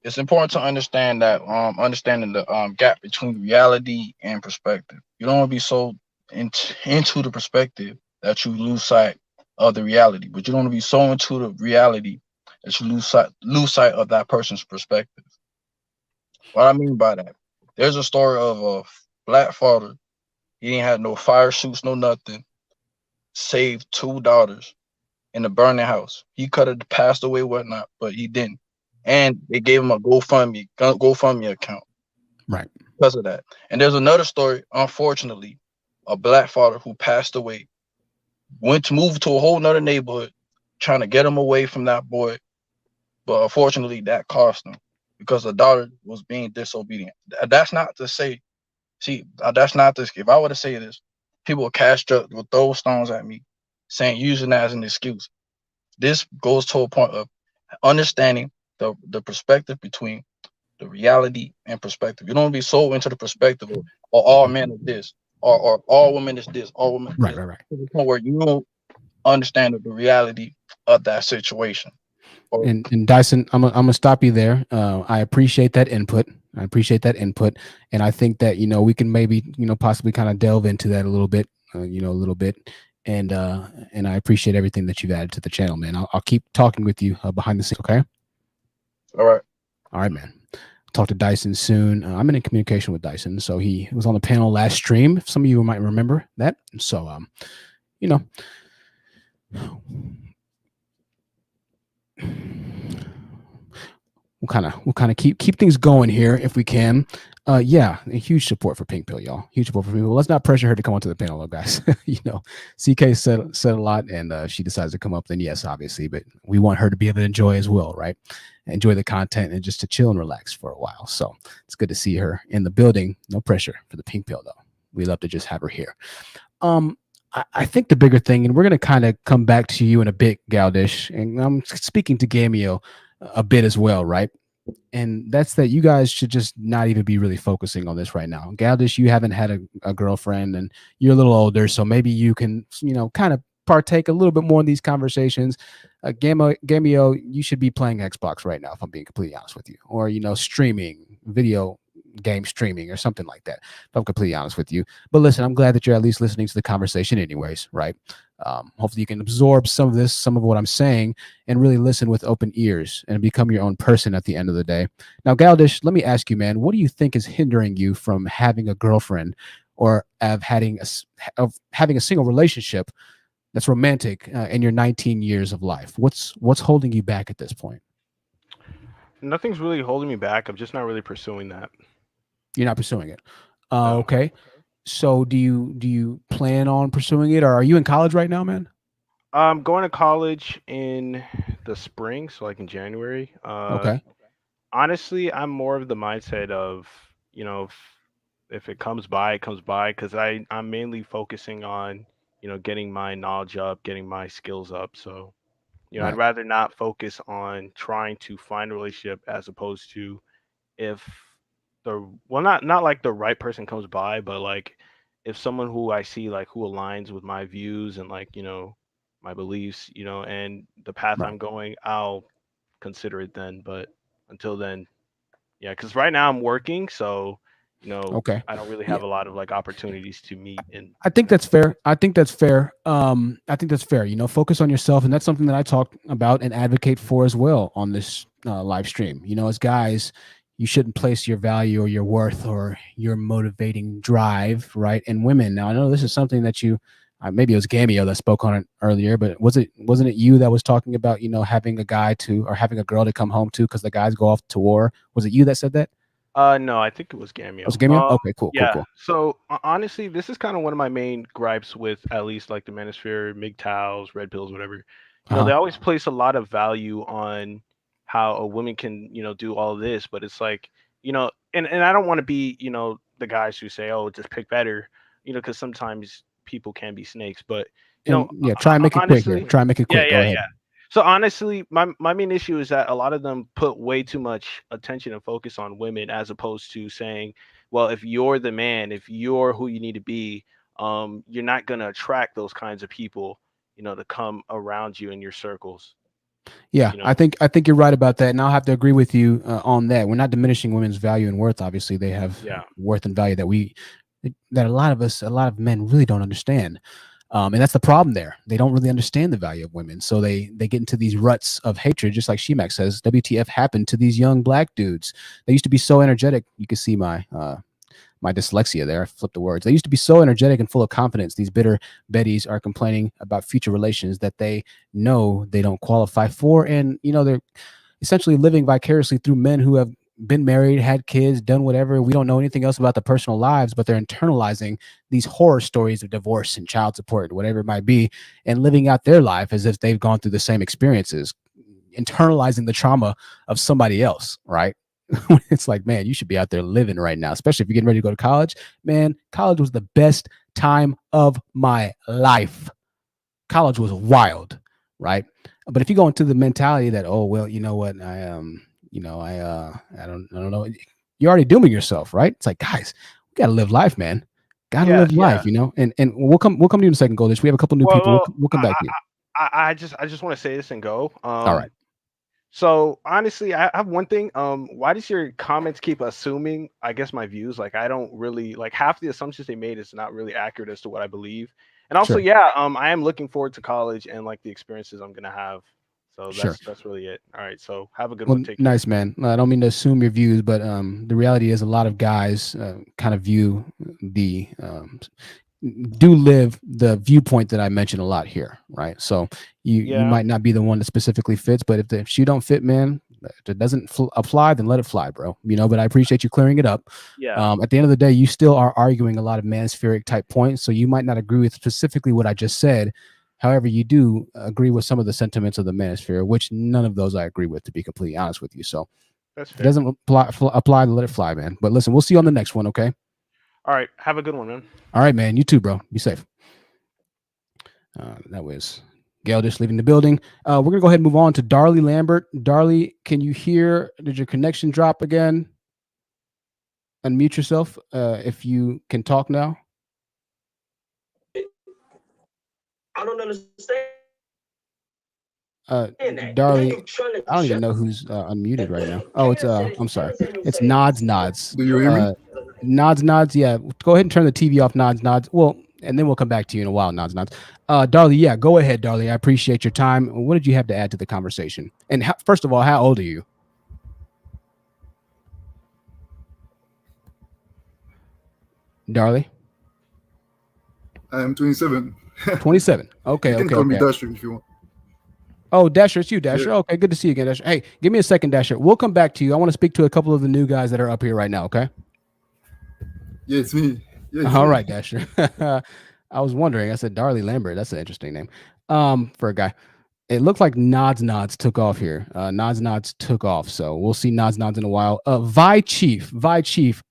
It's important to understand that understanding the gap between reality and perspective. You don't want to be so into the perspective that you lose sight of the reality, but you don't want to be so into the reality that you lose sight of that person's perspective. What I mean by that, there's a story of a black father. He didn't have no fire suits, no nothing. Saved 2 daughters in a burning house. He could have passed away, whatnot, but he didn't. And they gave him a GoFundMe account. Right. Because of that. And there's another story, unfortunately, a black father who passed away, went to move to a whole nother neighborhood, trying to get him away from that boy. But unfortunately, that cost him because the daughter was being disobedient. That's not to say, that's not this. If I were to say this, people will throw stones at me, saying, using that as an excuse. This goes to a point of understanding the perspective between the reality and perspective. You don't be so into the perspective of all men is this, or all women is this, all women. Right. To the point where you don't understand the reality of that situation. And Dyson, I'm gonna stop you there. I appreciate that input. And I think that we can maybe possibly kind of delve into that a little bit. and I appreciate everything that you've added to the channel, man. I'll keep talking with you behind the scenes, okay? All right, man. Talk to Dyson soon. I'm in communication with Dyson, so he was on the panel last stream. Some of you might remember that. So, you know, we'll kind of keep things going here if we can. Yeah, a huge support for Pink Pill, y'all. Huge support for Pink Pill. Let's not pressure her to come onto the panel, though, guys. You know, CK said a lot, and she decides to come up. Then yes, obviously, but we want her to be able to enjoy as well, right? Enjoy the content and just to chill and relax for a while. So it's good to see her in the building. No pressure for the Pink Pill, though. We love to just have her here. I think the bigger thing, and we're going to kind of come back to you in a bit, Galdish, and I'm speaking to Gamio a bit as well, right? And that's that you guys should just not even be really focusing on this right now. Galdish, you haven't had a girlfriend and you're a little older, so maybe you can, you know, kind of partake a little bit more in these conversations. Gamio, you should be playing Xbox right now, if I'm being completely honest with you, or, you know, streaming, video game streaming or something like that, if I'm completely honest with you. But listen, I'm glad that you're at least listening to the conversation anyways, right? Hopefully you can absorb some of this, some of what I'm saying, and really listen with open ears and become your own person at the end of the day. Now, Galdish, let me ask you, man, what do you think is hindering you from having a girlfriend or of having a single relationship that's romantic in your 19 years of life? What's holding you back at this point? Nothing's really holding me back. I'm just not really pursuing that. You're not pursuing it. No. Okay. So do you plan on pursuing it, or are you in college right now, man? I'm going to college in the spring, so like in January. Okay. Honestly, I'm more of the mindset of, you know, if it comes by, it comes by, because I'm mainly focusing on, you know, getting my knowledge up, getting my skills up. So, you know, I'd Right. rather not focus on trying to find a relationship as opposed to if not like the right person comes by, but like if someone who I see like who aligns with my views and like, you know, my beliefs, you know, and the path Right. I'm going, I'll consider it then. But until then, yeah, because right now I'm working, so you know, Okay. I don't really Yeah. have a lot of like opportunities to meet and I think that's fair. I think that's fair. I think that's fair. You know, focus on yourself, and that's something that I talk about and advocate for as well on this live stream. You know, as guys, you shouldn't place your value or your worth or your motivating drive, right, in women. Now, I know this is something that you, maybe it was Gamio that spoke on it earlier, but wasn't it you that was talking about, you know, having a guy to or having a girl to come home to because the guys go off to war? Was it you that said that? no, I think it was Gamio. Was it Gamio? Okay, cool. Yeah. Cool. So honestly, this is kind of one of my main gripes with at least like the Manosphere, MGTOWs, Red Pills, whatever. You know, they always place a lot of value on how a woman can, you know, do all of this, but it's like, you know, and I don't want to be, you know, the guys who say, oh, just pick better, you know, because sometimes people can be snakes, but you know, And yeah, try and make it quick here. honestly, Try and make it quick. Go ahead. so honestly, my main issue is that a lot of them put way too much attention and focus on women as opposed to saying, well, if you're the man, if you're who you need to be, you're not gonna attract those kinds of people, you know, to come around you in your circles. Yeah, You know, I think you're right about that, and I'll have to agree with you on that. We're not diminishing women's value and worth. Obviously, they have yeah, worth and value that a lot of men really don't understand. And that's the problem there. They don't really understand the value of women. So they get into these ruts of hatred, just like Shemak says, WTF happened to these young black dudes. They used to be so energetic. You can see my dyslexia there. I flipped the words. They used to be so energetic and full of confidence. These bitter Bettys are complaining about future relations that they know they don't qualify for. And, you know, they're essentially living vicariously through men who have been married, had kids, done whatever. We don't know anything else about their personal lives, but they're internalizing these horror stories of divorce and child support, whatever it might be, and living out their life as if they've gone through the same experiences, internalizing the trauma of somebody else, right? It's like, man, you should be out there living right now, especially if you're getting ready to go to college. Man, college was the best time of my life. College was wild, right? But if you go into the mentality that, oh, well, you know what, I don't know, you're already dooming yourself, right? It's like, guys, we gotta live life, man. Gotta live life, you know. And we'll come to you in a second, Goldish. We have a couple new people. We'll come back to you. I just want to say this and go. All right. So honestly, I have one thing. Why does your comments keep assuming, I guess, my views? Like I don't really like half the assumptions they made is not really accurate as to what I believe. And also, Sure. yeah, I am looking forward to college and like the experiences I'm gonna have. So Sure. that's really it. All right. So have a good Well, one. Take care. nice, man. I don't mean to assume your views, but the reality is a lot of guys kind of view the do live the viewpoint that I mentioned a lot here, right? So you Yeah. might not be the one that specifically fits, but if the shoe don't fit, man, if it doesn't apply, then let it fly, bro. But I appreciate you clearing it up. Yeah. At the end of the day, you still are arguing a lot of manospheric type points, so you might not agree with specifically what I just said. However, you do agree with some of the sentiments of the manosphere, which none of those I agree with, to be completely honest with you. So That's if it fair. doesn't apply, let it fly, man. But listen, we'll see you on the next one, okay? All right. Have a good one, man. All right, man. You too, bro. Be safe. That was Gail just leaving the building. We're going to go ahead and move on to Darlie Lambert. Darlie, can you hear? Did your connection drop again? Unmute yourself if you can talk now. I don't understand. Darlie, I don't even know who's unmuted right now. Oh, it's I'm sorry. It's Nods. Do you hear me? Nods. Yeah, go ahead and turn the TV off. Nods. Well, and then we'll come back to you in a while. Nods. Darlie, yeah, go ahead, Darlie. I appreciate your time. What did you have to add to the conversation? And first of all, how old are you? Darlie? I am 27. 27. Okay. You can call me Dasher if you want. Oh, Dasher, it's you, Dasher. Yeah. Okay, good to see you again, Dasher. Hey, give me a second, Dasher. We'll come back to you. I want to speak to a couple of the new guys that are up here right now, okay? Yeah, it's me. Yeah, All right, Dasher. I was wondering. I said Darlie Lambert. That's an interesting name for a guy. It looked like Nods took off here. Nods took off, so we'll see Nods in a while. Vi Chief.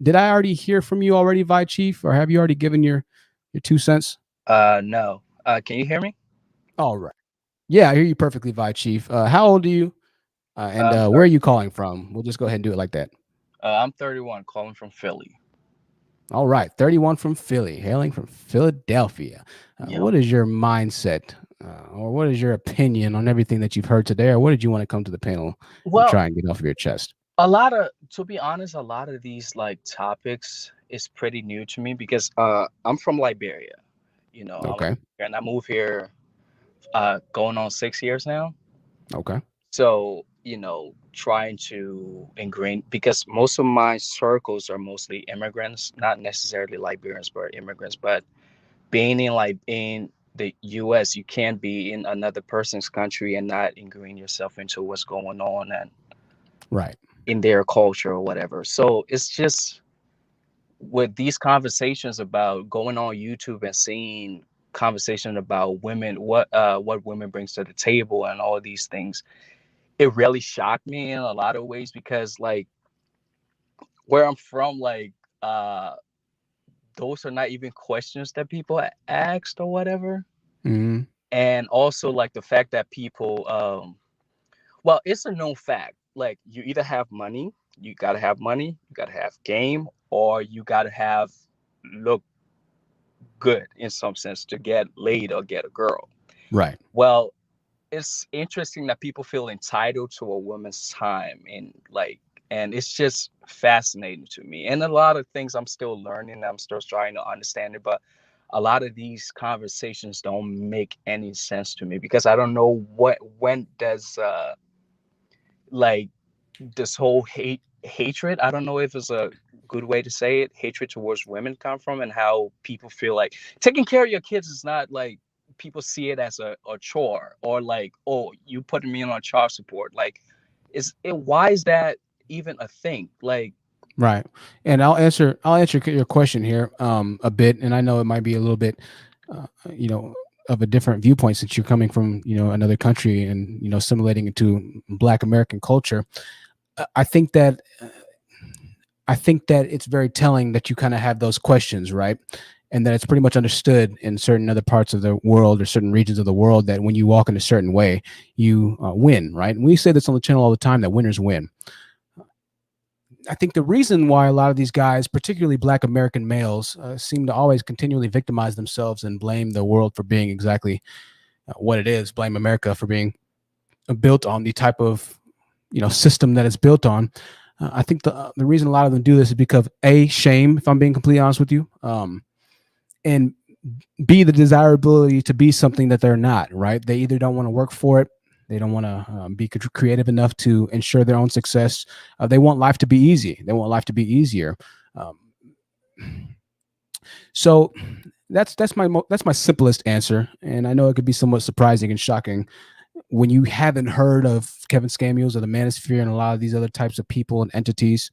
Did I already hear from you already, Vi Chief, or have you already given your 2 cents? No. Can you hear me? All right. Yeah, I hear you perfectly, Vi Chief. How old are you? And where are you calling from? We'll just go ahead and do it like that. I'm 31, calling from Philly. All right, 31 from Philly, hailing from Philadelphia. Yep. What is your mindset, or what is your opinion on everything that you've heard today, or what did you want to come to the panel and try and get off of your chest? To be honest, a lot of these like topics is pretty new to me because I'm from Liberia, Okay. and I moved here going on 6 years now. Okay. So, trying to ingrain, because most of my circles are mostly immigrants, not necessarily Liberians, but immigrants. But being in the US, you can't be in another person's country and not ingrain yourself into what's going on and right in their culture or whatever. So it's just with these conversations about going on YouTube and seeing conversation about women, what women brings to the table and all of these things, it really shocked me in a lot of ways because like where I'm from, like those are not even questions that people asked or whatever. Mm-hmm. And also like the fact that people well, it's a known fact, like you either have money, you gotta have game, or you gotta look good in some sense to get laid or get a girl. Right. Well, it's interesting that people feel entitled to a woman's time and it's just fascinating to me. And a lot of things I'm still learning, I'm still trying to understand it, but a lot of these conversations don't make any sense to me because I don't know when does like this whole hatred, I don't know if it's a good way to say it, hatred towards women come from, and how people feel like taking care of your kids is not like, people see it as a chore, or like, oh, you putting me on child support. Like, why is that even a thing? Like, right. And I'll answer your question here a bit, and I know it might be a little bit of a different viewpoint since you're coming from another country and assimilating into Black American culture. I think that it's very telling that you kind of have those questions, right? And that it's pretty much understood in certain other parts of the world or certain regions of the world that when you walk in a certain way, you win, right? And we say this on the channel all the time, that winners win. I think the reason why a lot of these guys, particularly Black American males, seem to always continually victimize themselves and blame the world for being exactly what it is, blame America for being built on the type of system that it's built on. I think the reason a lot of them do this is because shame, if I'm being completely honest with you, and be the desirability to be something that they're not, right? They either don't want to work for it, they don't want to be creative enough to ensure their own success. They want life to be easy. They want life to be easier. So that's my simplest answer, and I know it could be somewhat surprising and shocking when you haven't heard of Kevin Samuels or the Manosphere and a lot of these other types of people and entities.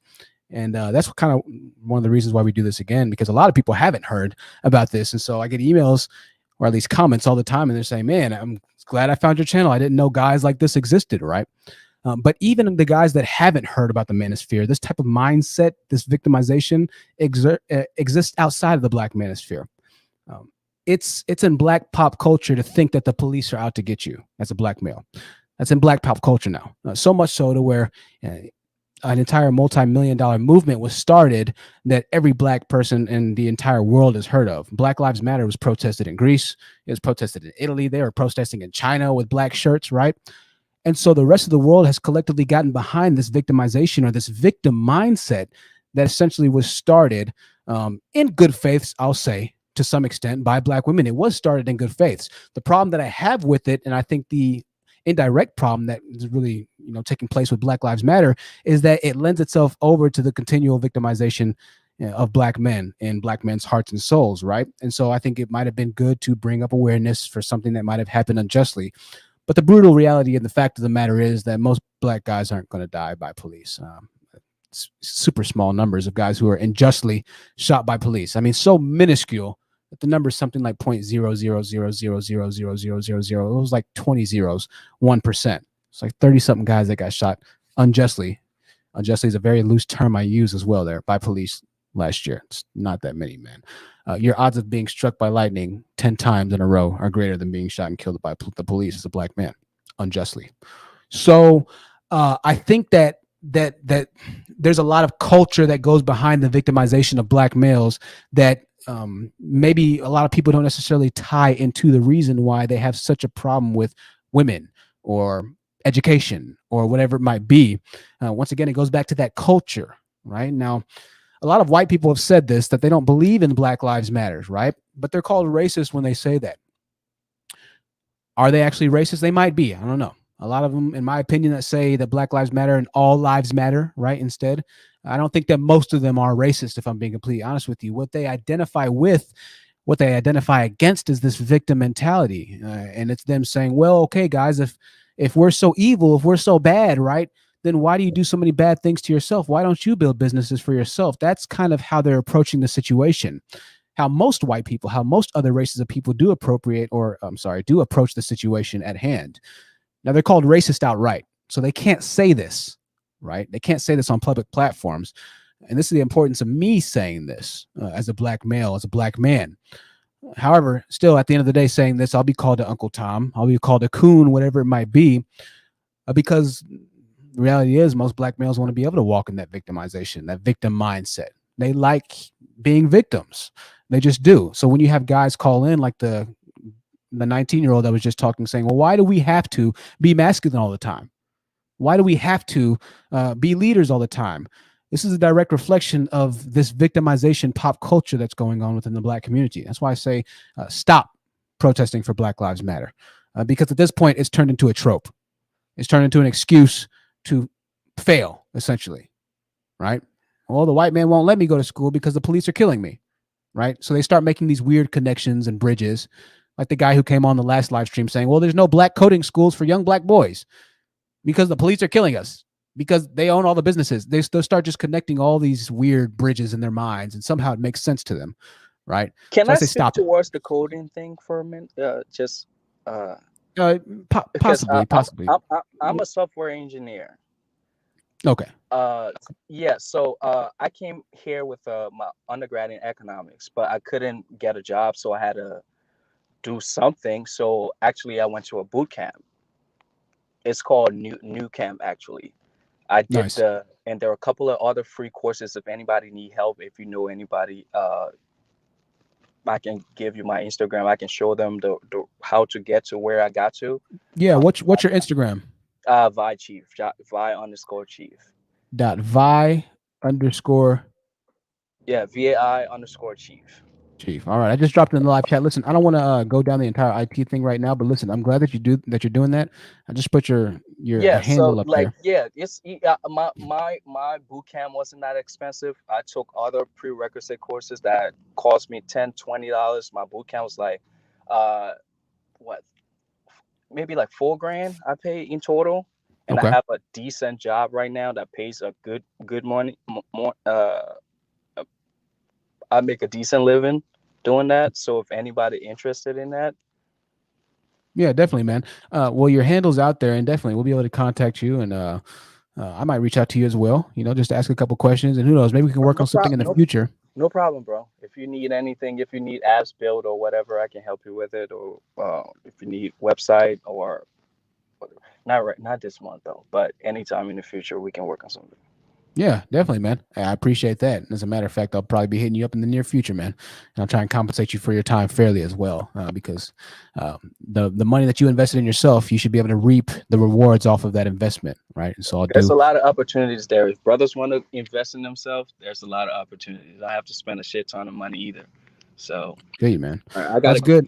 And that's kind of one of the reasons why we do this again, because a lot of people haven't heard about this. And so I get emails or at least comments all the time, and they're saying, man, I'm glad I found your channel. I didn't know guys like this existed, right? But even the guys that haven't heard about the Manosphere, this type of mindset, this victimization exists outside of the Black Manosphere. It's in Black pop culture to think that the police are out to get you as a Black male. That's in Black pop culture now. So much so to where an entire multi-million-dollar movement was started that every Black person in the entire world has heard of. Black Lives Matter was protested in Greece. It was protested in Italy. They were protesting in China with black shirts, right? And so the rest of the world has collectively gotten behind this victimization or this victim mindset that essentially was started in good faiths, I'll say, to some extent, by Black women. It was started in good faiths. The problem that I have with it, and I think the indirect problem that is really taking place with Black Lives Matter, is that it lends itself over to the continual victimization of Black men and Black men's hearts and souls, right? And so I think it might have been good to bring up awareness for something that might have happened unjustly. But the brutal reality and the fact of the matter is that most Black guys aren't going to die by police. Super small numbers of guys who are unjustly shot by police. I mean, so minuscule that the number is something like 0.000000000. It was like 20 zeros, 1%. It's like 30 something guys that got shot unjustly. Unjustly is a very loose term I use as well there, by police last year. It's not that many, man. Your odds of being struck by lightning 10 times in a row are greater than being shot and killed by the police as a Black man unjustly. So I think that there's a lot of culture that goes behind the victimization of Black males that maybe a lot of people don't necessarily tie into the reason why they have such a problem with women or education or whatever it might be. Once again, it goes back to that culture, right? Now, a lot of white people have said this, that they don't believe in Black Lives Matters, right? But they're called racist when they say that. Are they actually racist? They might be. I don't know. A lot of them, in my opinion, that say that Black Lives Matter and all lives matter, right? Instead, I don't think that most of them are racist, if I'm being completely honest with you. What they identify with, what they identify against is this victim mentality. And it's them saying, well, okay, guys, if we're so evil, if we're so bad, right, then why do you do so many bad things to yourself? Why don't you build businesses for yourself? That's kind of how they're approaching the situation. How most white people, how most other races of people do approach the situation at hand. Now, they're called racist outright, so they can't say this, right? They can't say this on public platforms. And this is the importance of me saying this as a Black male, as a Black man. However, still at the end of the day, saying this, I'll be called a Uncle Tom, I'll be called a coon, whatever it might be, because the reality is most Black males want to be able to walk in that victimization, that victim mindset. They like being victims. They just do. So when you have guys call in like the 19-year-old that was just talking, saying, well, why do we have to be masculine all the time? Why do we have to be leaders all the time? This is a direct reflection of this victimization pop culture that's going on within the Black community. That's why I say stop protesting for Black Lives Matter, because at this point, it's turned into a trope. It's turned into an excuse to fail, essentially, right? Well, the white man won't let me go to school because the police are killing me, right? So they start making these weird connections and bridges, like the guy who came on the last live stream saying, well, there's no Black coding schools for young Black boys because the police are killing us, because they own all the businesses. They'll start just connecting all these weird bridges in their minds, and somehow it makes sense to them, right? Can So I say shift stop it. towards the coding thing for a minute? Possibly. I'm a software engineer. Okay. Yeah. So I came here with my undergrad in economics, but I couldn't get a job, so I had to do something. So actually, I went to a boot camp. It's called New Camp. Actually, I did Nice. and there are a couple of other free courses. If anybody need help, if you know anybody, I can give you my Instagram. I can show them the how to get to where I got to. Yeah. What's your Instagram? Vi Chief, Vi_Chief. .vi_. Yeah, VAI_Chief. Chief. All right, I just dropped it in the live chat. Listen, I don't want to go down the entire IT thing right now, but listen, I'm glad that you're doing that. I just put your Yeah, handle so up like, there. yeah, it's my boot camp wasn't that expensive. I took other prerequisite courses that cost me $10-20. My boot camp was like what, maybe like $4,000 I pay in total, and I Okay. have a decent job right now that pays a good money. More, I make a decent living doing that. So if anybody interested in that, Yeah, definitely, man. Well, your handle's out there, and definitely we'll be able to contact you, and I might reach out to you as well. Just ask a couple questions, and who knows, maybe we can work on something in the future. No problem, bro. If you need anything, if you need apps built or whatever, I can help you with it. Or if you need website or whatever. Not this month though, but anytime in the future we can work on something. Yeah, definitely, man. I appreciate that. As a matter of fact, I'll probably be hitting you up in the near future, man. And I'll try and compensate you for your time fairly as well, because the money that you invested in yourself, you should be able to reap the rewards off of that investment, right? And so There's a lot of opportunities there. If brothers want to invest in themselves, there's a lot of opportunities. I have to spend a shit ton of money either. So good, man. I got That's good.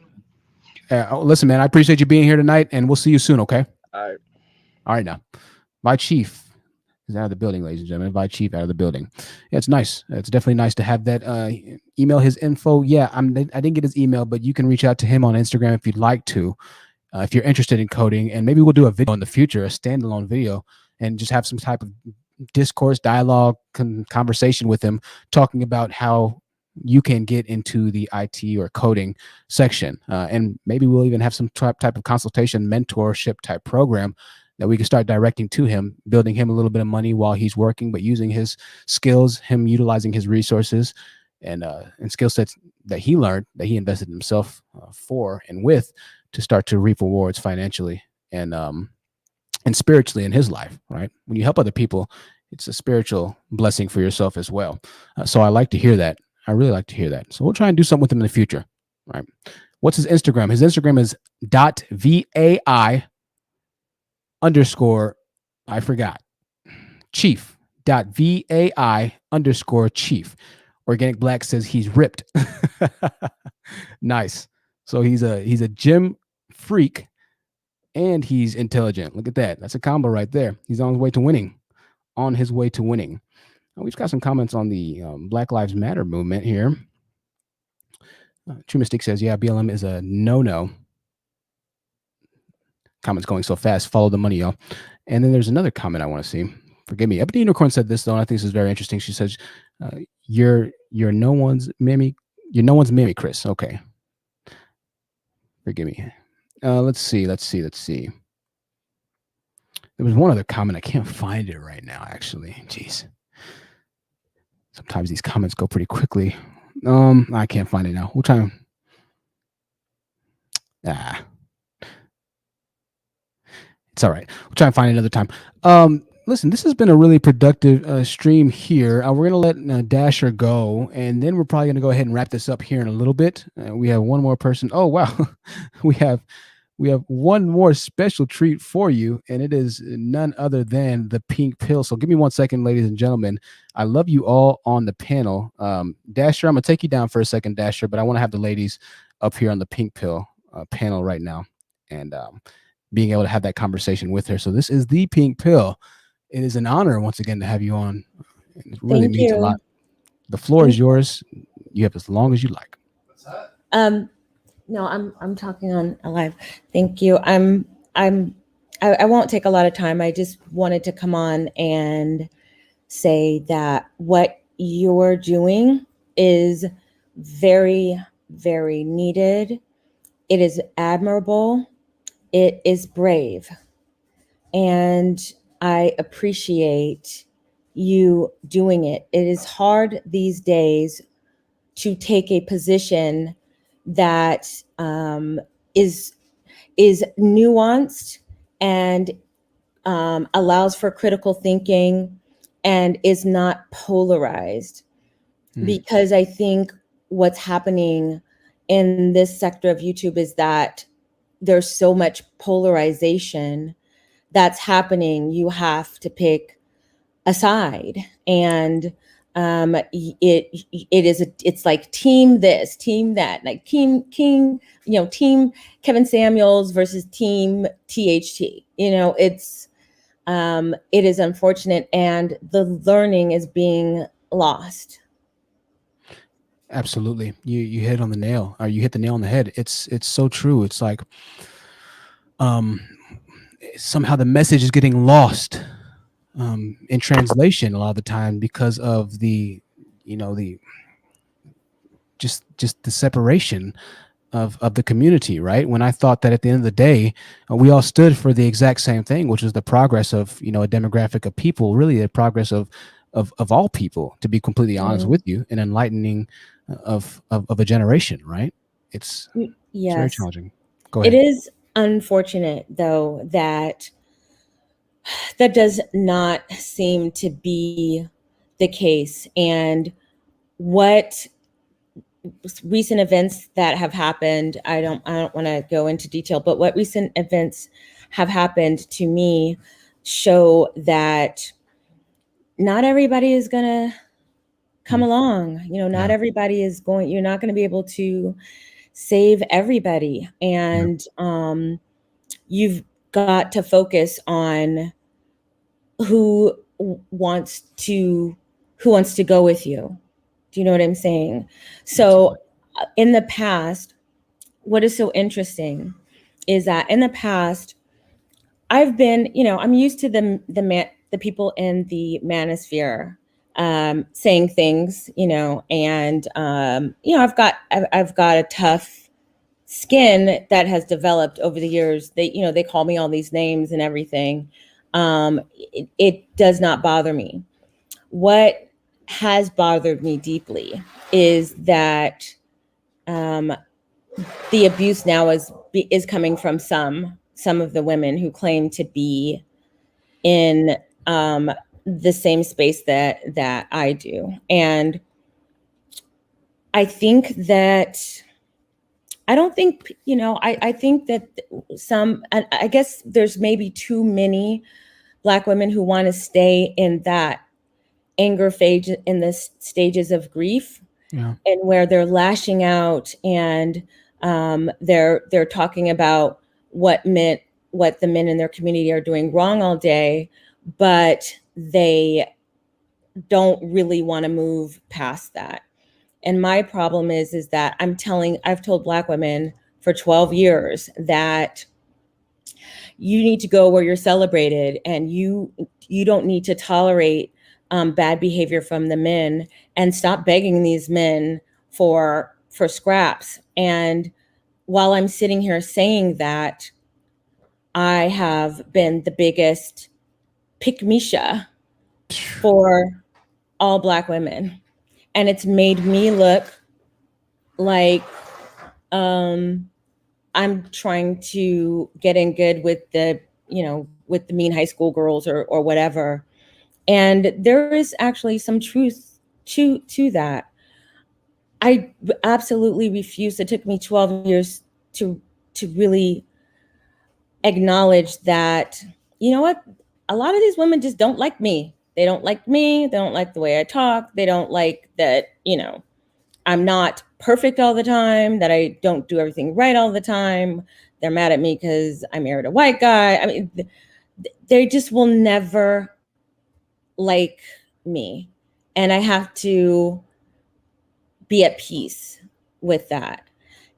Listen, man, I appreciate you being here tonight, and we'll see you soon, okay? All right. All right, now. My chief is out of the building, ladies and gentlemen. Invite Chief out of the building. Yeah, it's nice. It's definitely nice to have that. Email his info. Yeah, I didn't get his email, but you can reach out to him on Instagram if you'd like to, if you're interested in coding. And maybe we'll do a video in the future, a standalone video, and just have some type of discourse, dialogue, conversation with him, talking about how you can get into the IT or coding section. And maybe we'll even have some type of consultation, mentorship type program that we can start directing to him, building him a little bit of money while he's working, but using his skills, him utilizing his resources and skill sets that he learned, that he invested in himself for and with, to start to reap rewards financially and spiritually in his life, right? When you help other people, it's a spiritual blessing for yourself as well. So I like to hear that. I really like to hear that. So we'll try and do something with him in the future, right? What's his Instagram? His Instagram is .vai_, I forgot, chief.vai_chief. Organic Black says he's ripped. Nice. So he's a gym freak and he's intelligent. Look at that. That's a combo right there. He's on his way to winning. We've got some comments on the Black Lives Matter movement here. True Mystique says, yeah, BLM is a no-no. Comments going so fast. Follow the money, y'all. And then there's another comment I want to see. Forgive me. Ebony Unicorn said this, though, and I think this is very interesting. She says, you're no one's Mammy. You're no one's Mammy, Chris. Okay. Forgive me. Let's see. There was one other comment. I can't find it right now, actually. Jeez. Sometimes these comments go pretty quickly. I can't find it now. We'll try. It's all right. We'll try and find it another time. Listen, this has been a really productive stream here. We're going to let Dasher go, and then we're probably going to go ahead and wrap this up here in a little bit. We have one more person. Oh, wow. we have one more special treat for you, and it is none other than the pink pill. So give me 1 second, ladies and gentlemen. I love you all on the panel. Dasher, I'm going to take you down for a second, Dasher, but I want to have the ladies up here on the pink pill panel right now, and being able to have that conversation with her. So this is the pink pill. It is an honor once again to have you on. It really means a lot. The floor is yours. You have as long as you like. No, I'm talking on live. Thank you. I won't take a lot of time. I just wanted to come on and say that what you're doing is very, very needed. It is admirable. It is brave. And I appreciate you doing it. It is hard these days to take a position that is nuanced and allows for critical thinking and is not polarized. Because I think what's happening in this sector of YouTube is that there's so much polarization that's happening. You have to pick a side. And It's like team this, team that, like team Kevin Samuels versus team THT. It is unfortunate, and the learning is being lost. Absolutely. You hit on the nail, or you hit the nail on the head. It's so true. It's like somehow the message is getting lost in translation a lot of the time because of the just the separation of the community, right? When I thought that at the end of the day, we all stood for the exact same thing, which was the progress of a demographic of people, really the progress of all people, to be completely honest with you, an enlightening of a generation, right? It's very challenging. Go ahead. It is unfortunate, though, that does not seem to be the case. And what recent events that have happened, I don't want to go into detail, but what recent events have happened to me show that not everybody is going to come along. Not everybody is going, you're not going to be able to save everybody. And you've got to focus on who wants to go with you. Do you know what I'm saying? So in the past, what is so interesting is that in the past, I've been, I'm used to the people in the Manosphere saying things, and I've got a tough skin that has developed over the years. They call me all these names and everything. It does not bother me. What has bothered me deeply is that the abuse now is coming from some of the women who claim to be in the same space that I do. And I think that I think that I guess there's maybe too many Black women who want to stay in that anger phase, in the stages of grief, and where they're lashing out and they're talking about what the men in their community are doing wrong all day, but they don't really want to move past that. And my problem is that I've told Black women for 12 years that you need to go where you're celebrated, and you don't need to tolerate bad behavior from the men, and stop begging these men for scraps. And while I'm sitting here saying that, I have been the biggest pick-me-sha for all Black women. And it's made me look like I'm trying to get in good with the mean high school girls or whatever. And there is actually some truth to that. I absolutely refuse. It took me 12 years to really acknowledge that, you know what? A lot of these women just don't like me. They don't like me. They don't like the way I talk. They don't like that, I'm not perfect all the time, that I don't do everything right all the time. They're mad at me because I married a white guy. I mean, they just will never like me. And I have to be at peace with that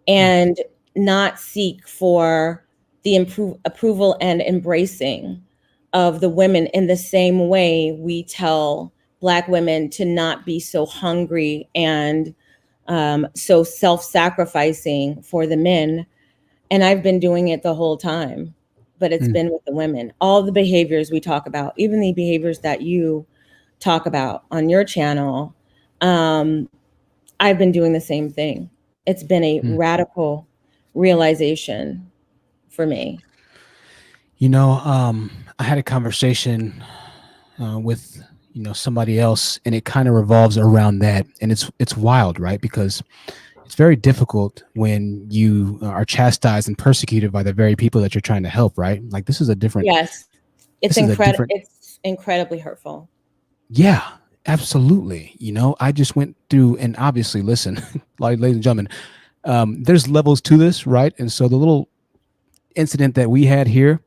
and not seek for the approval and embracing of the women in the same way we tell Black women to not be so hungry and so self-sacrificing for the men. And I've been doing it the whole time, but it's been with the women. All the behaviors we talk about, even the behaviors that you talk about on your channel, I've been doing the same thing. It's been a radical realization for me. I had a conversation with somebody else, and it kind of revolves around that. And it's wild, right? Because it's very difficult when you are chastised and persecuted by the very people that you're trying to help, right? Like, this is a different. Yes, it's incredible. It's incredibly hurtful. Yeah. Absolutely. You know, I just went through, and obviously, listen, ladies and gentlemen, there's levels to this, right? And so the little incident that we had here,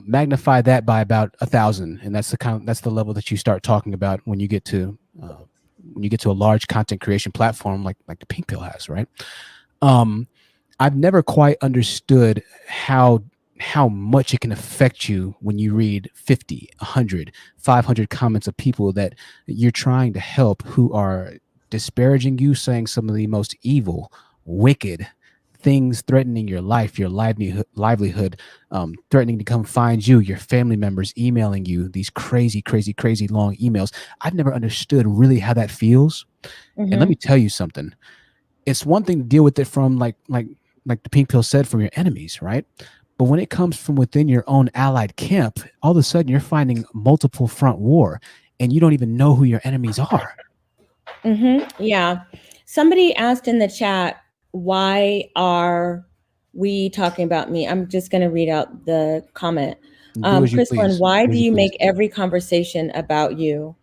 magnify that by about 1,000, and that's the level that you start talking about when you get to a large content creation platform like the Pink Pill has, right? I've never quite understood how much it can affect you when you read 50, 100, 500 comments of people that you're trying to help who are disparaging you, saying some of the most evil, wicked things, threatening your life, your livelihood, threatening to come find you, your family members emailing you these crazy, crazy, crazy long emails. I've never understood really how that feels. And let me tell you something. It's one thing to deal with it from like the Pink Pill said, from your enemies, right? But when it comes from within your own allied camp, all of a sudden you're finding multiple front war, and you don't even know who your enemies are. Yeah. Somebody asked in the chat, why are we talking about me? I'm just going to read out the comment. Chrislyn, why do you make every conversation about you?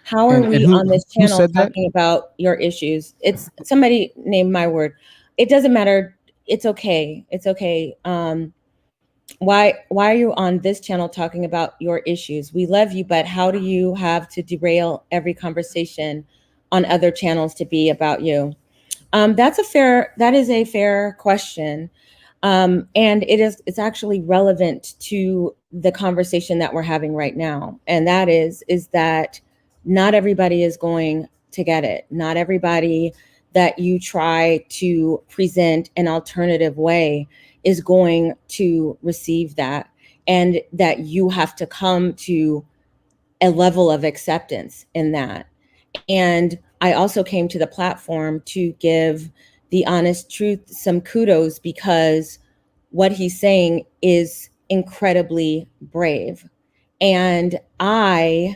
How are we on this channel talking about your issues? It's somebody named my word. It doesn't matter. It's okay. It's okay. Why are you on this channel talking about your issues? We love you, but how do you have to derail every conversation on other channels to be about you? That is a fair question. And it's actually relevant to the conversation that we're having right now. And that is that not everybody is going to get it. Not everybody that you try to present an alternative way is going to receive that, and that you have to come to a level of acceptance in that. And I also came to the platform to give the honest truth some kudos, because what he's saying is incredibly brave. And I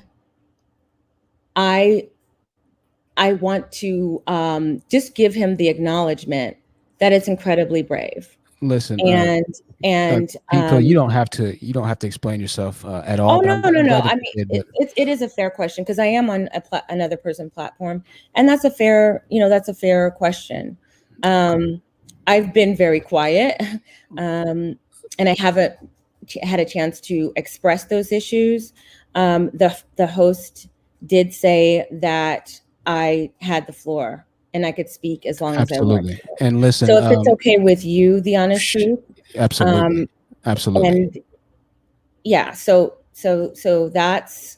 want to just give him the acknowledgement that it's incredibly brave. Listen, and you don't have to explain yourself at all. Oh, no. I mean, it is a fair question, because I am on another person's platform, and that's a fair question. I've been very quiet, and I haven't had a chance to express those issues. The host did say that I had the floor and I could speak as long as I wanted. And listen, so if it's okay with you, the honest truth, absolutely. And yeah, so that's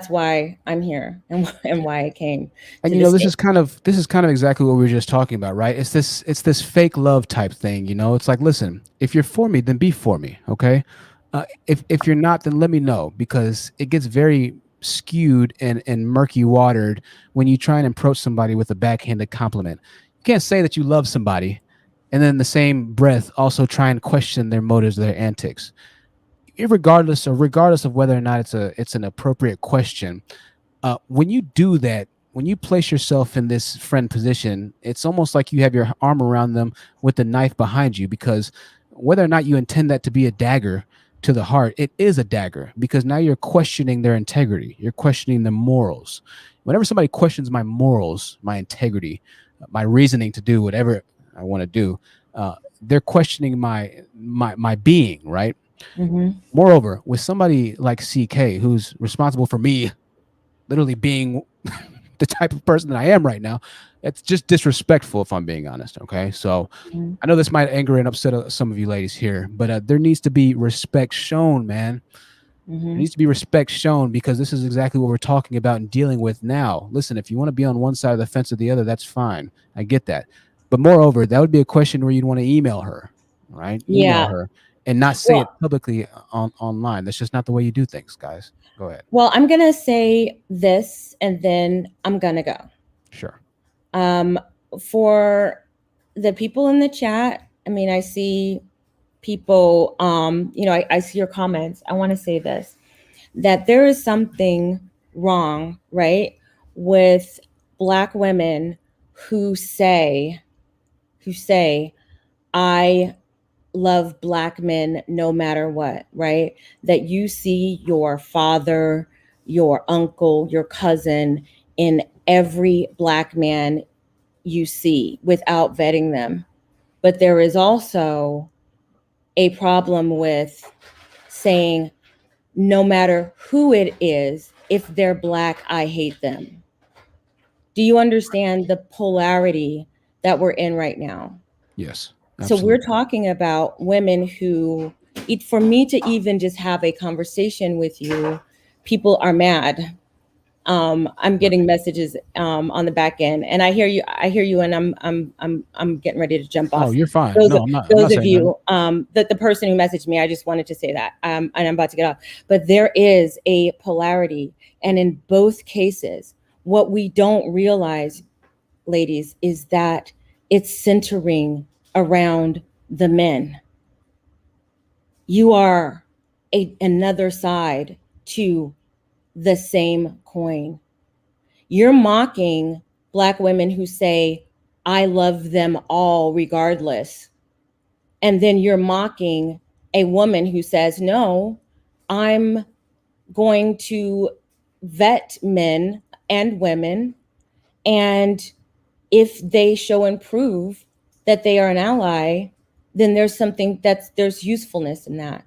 why I'm here and why I came. And this is kind of exactly what we were just talking about, right? It's this fake love type thing, It's like, listen, if you're for me, then be for me, okay? If you're not, then let me know, because it gets very skewed and murky watered when you try and approach somebody with a backhanded compliment. You can't say that you love somebody and then in the same breath also try and question their motives, their antics. Regardless of whether or not it's an appropriate question, when you do that, when you place yourself in this friend position, it's almost like you have your arm around them with the knife behind you, because whether or not you intend that to be a dagger to the heart, it is a dagger, because now you're questioning their integrity. You're questioning their morals. Whenever somebody questions my morals, my integrity, my reasoning to do whatever I want to do, they're questioning my being, right? Moreover, with somebody like CK, who's responsible for me literally being the type of person that I am right now, it's just disrespectful, if I'm being honest. Okay, so I know this might anger and upset some of you ladies here, but there needs to be respect shown, man. There needs to be respect shown, because this is exactly what we're talking about and dealing with now. Listen, if you want to be on one side of the fence or the other, that's fine. I get that. But moreover, that would be a question where you'd want to email her, right? Email her and not say it publicly online. That's just not the way you do things, guys. Go ahead. Well, I'm going to say this and then I'm going to go. Sure. For the people in the chat, I mean, I see people, I see your comments. I want to say this, that there is something wrong, right, with Black women who say, I love Black men no matter what, right? That you see your father your uncle, your cousin, in every Black man you see without vetting them. But there is also a problem with saying, no matter who it is, if they're Black, I hate them. Do you understand the polarity that we're in right now? Yes. So Absolutely. we're talking about women who, for me to even just have a conversation with you, people are mad. I'm getting messages on the back end, and I hear you, and I'm getting ready to jump off. Oh, you're fine. Those, No, I'm not. those of saying you, the person who messaged me, I just wanted to say that, and I'm about to get off. But there is a polarity, and in both cases, what we don't realize, ladies, is that it's centering around the men. You are another side to the same coin. You're mocking Black women who say, I love them all regardless. And then you're mocking a woman who says, no, I'm going to vet men and women. And if they show and prove that they are an ally, then there's there's usefulness in that.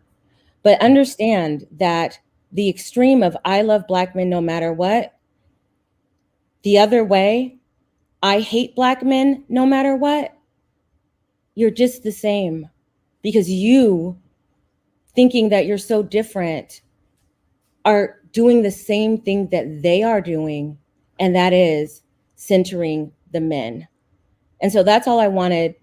But understand that the extreme of I love Black men no matter what, the other way, I hate Black men no matter what, you're just the same. Because you, thinking that you're so different, are doing the same thing that they are doing, and that is centering the men. And so that's all I wanted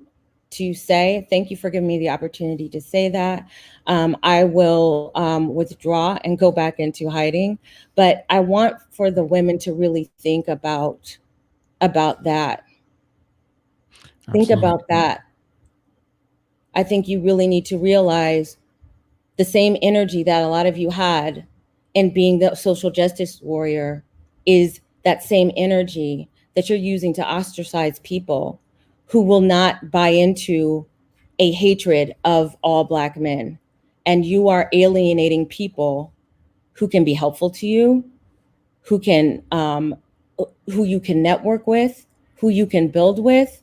to say. Thank you for giving me the opportunity to say that. I will withdraw and go back into hiding, but I want for the women to really think about that. Think about that. I think you really need to realize the same energy that a lot of you had in being the social justice warrior is that same energy that you're using to ostracize people who will not buy into a hatred of all Black men. And you are alienating people who can be helpful to you, who you can network with, who you can build with.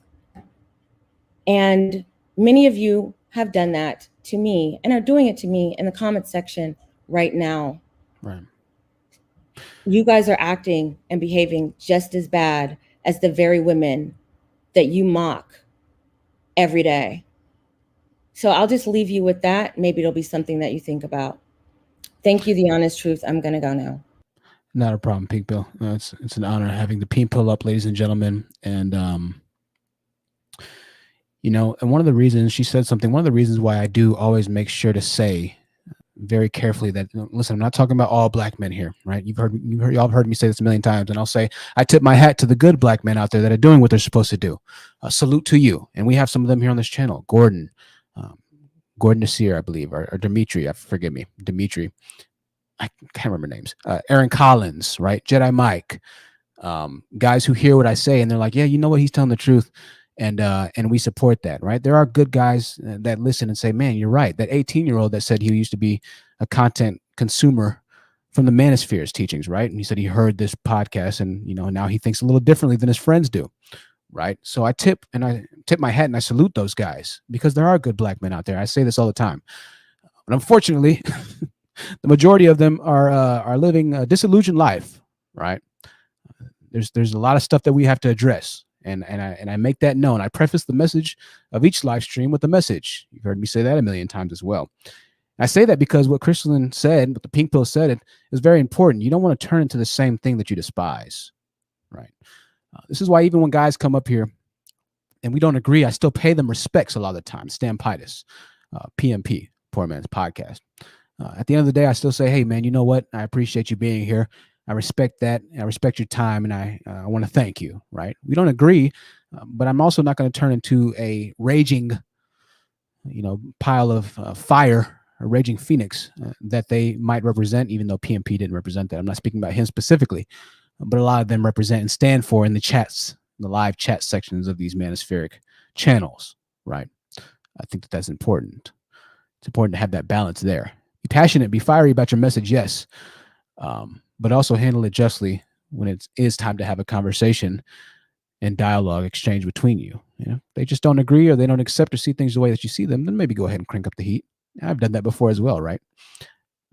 And many of you have done that to me and are doing it to me in the comment section right now. Right. You guys are acting and behaving just as bad as the very women that you mock every day. So I'll just leave you with that. Maybe it'll be something that you think about. Thank you, The Honest Truth. I'm going to go now. Not a problem, Pink Pill. It's an honor having the Pink Pill up, ladies and gentlemen. And, and one of the reasons she said something, one of the reasons why I do always make sure to say very carefully that, listen, I'm not talking about all Black men here, right? Y'all have heard me say this a million times, and I'll say, I tip my hat to the good Black men out there that are doing what they're supposed to do. Salute to you. And we have some of them here on this channel. Gordon Nasir, I believe, or Dimitri, forgive me, Dimitri. I can't remember names. Aaron Collins, right? Jedi Mike, guys who hear what I say and they're like, yeah, you know what? He's telling the truth. And we support that, right? There are good guys that listen and say, man, you're right. That 18-year-old that said he used to be a content consumer from the Manosphere's teachings, right? And he said he heard this podcast and, now he thinks a little differently than his friends do, right? So I tip my hat and I salute those guys because there are good Black men out there. I say this all the time. But unfortunately, the majority of them are living a disillusioned life, right? There's a lot of stuff that we have to address. And I make that known. I preface the message of each live stream with a message. You've heard me say that a million times as well. I say that because what Crystalline said, what the Pink Pill said, it is very important. You don't want to turn into the same thing that you despise, right? This is why even when guys come up here and we don't agree, I still pay them respects a lot of the time. Stan Pitus, PMP, Poor Man's Podcast. At the end of the day, I still say, hey, man, you know what? I appreciate you being here. I respect that. I respect your time, and I want to thank you, right? We don't agree, but I'm also not going to turn into a raging, pile of fire, a raging phoenix that they might represent, even though PMP didn't represent that. I'm not speaking about him specifically, but a lot of them represent and stand for in the chats, the live chat sections of these manospheric channels, right? I think that's important. It's important to have that balance there. Be passionate, be fiery about your message, yes. but also handle it justly when it is time to have a conversation and dialogue exchange between you. You know, they just don't agree or they don't accept or see things the way that you see them, then maybe go ahead and crank up the heat. I've done that before as well, right?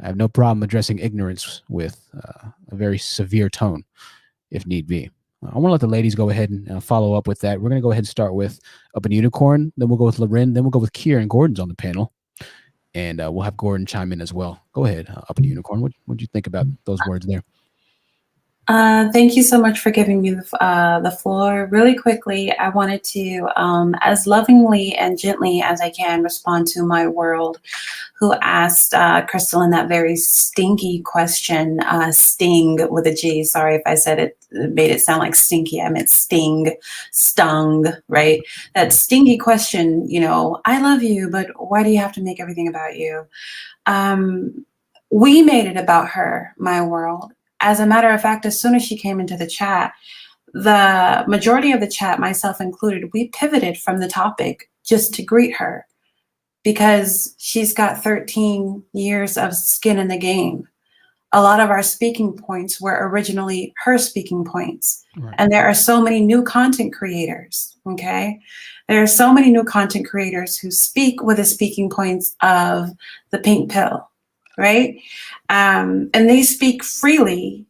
I have no problem addressing ignorance with a very severe tone if need be. I want to let the ladies go ahead and follow up with that. We're going to go ahead and start with Up in Unicorn, then we'll go with Loren, then we'll go with Kier, and Gordon's on the panel. And we'll have Gordon chime in as well. Go ahead, Up in Unicorn. What do you think about those words there? Thank you so much for giving me the floor. Really quickly, I wanted to, as lovingly and gently as I can, respond to my world, who asked Crystalline that very stinky question, sting with a G. Sorry if I said it, made it sound like stinky. I meant sting, stung, right? That stinky question, you know, I love you, but why do you have to make everything about you? We made it about her, my world. As a matter of fact, as soon as she came into the chat, the majority of the chat, myself included, we pivoted from the topic just to greet her because she's got 13 years of skin in the game. A lot of our speaking points were originally her speaking points. Right. And there are so many new content creators, okay? There are so many new content creators who speak with the speaking points of the pink pill, right? And they speak freely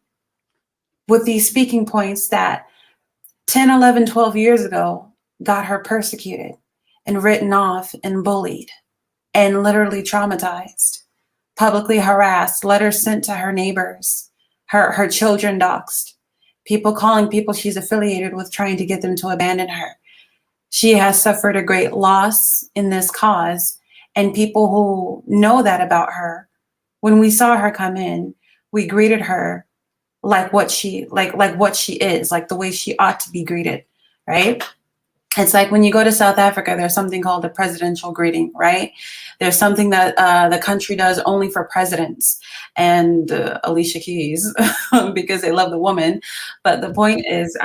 with these speaking points that 10, 11, 12 years ago got her persecuted and written off and bullied and literally traumatized, publicly harassed, letters sent to her neighbors, her children doxxed, people calling people she's affiliated with trying to get them to abandon her. She has suffered a great loss in this cause, and people who know that about her, when we saw her come in, we greeted her like what she is, like the way she ought to be greeted, right? It's like when you go to South Africa, there's something called a presidential greeting, right? There's something that the country does only for presidents and Alicia Keys because they love the woman. But the point is,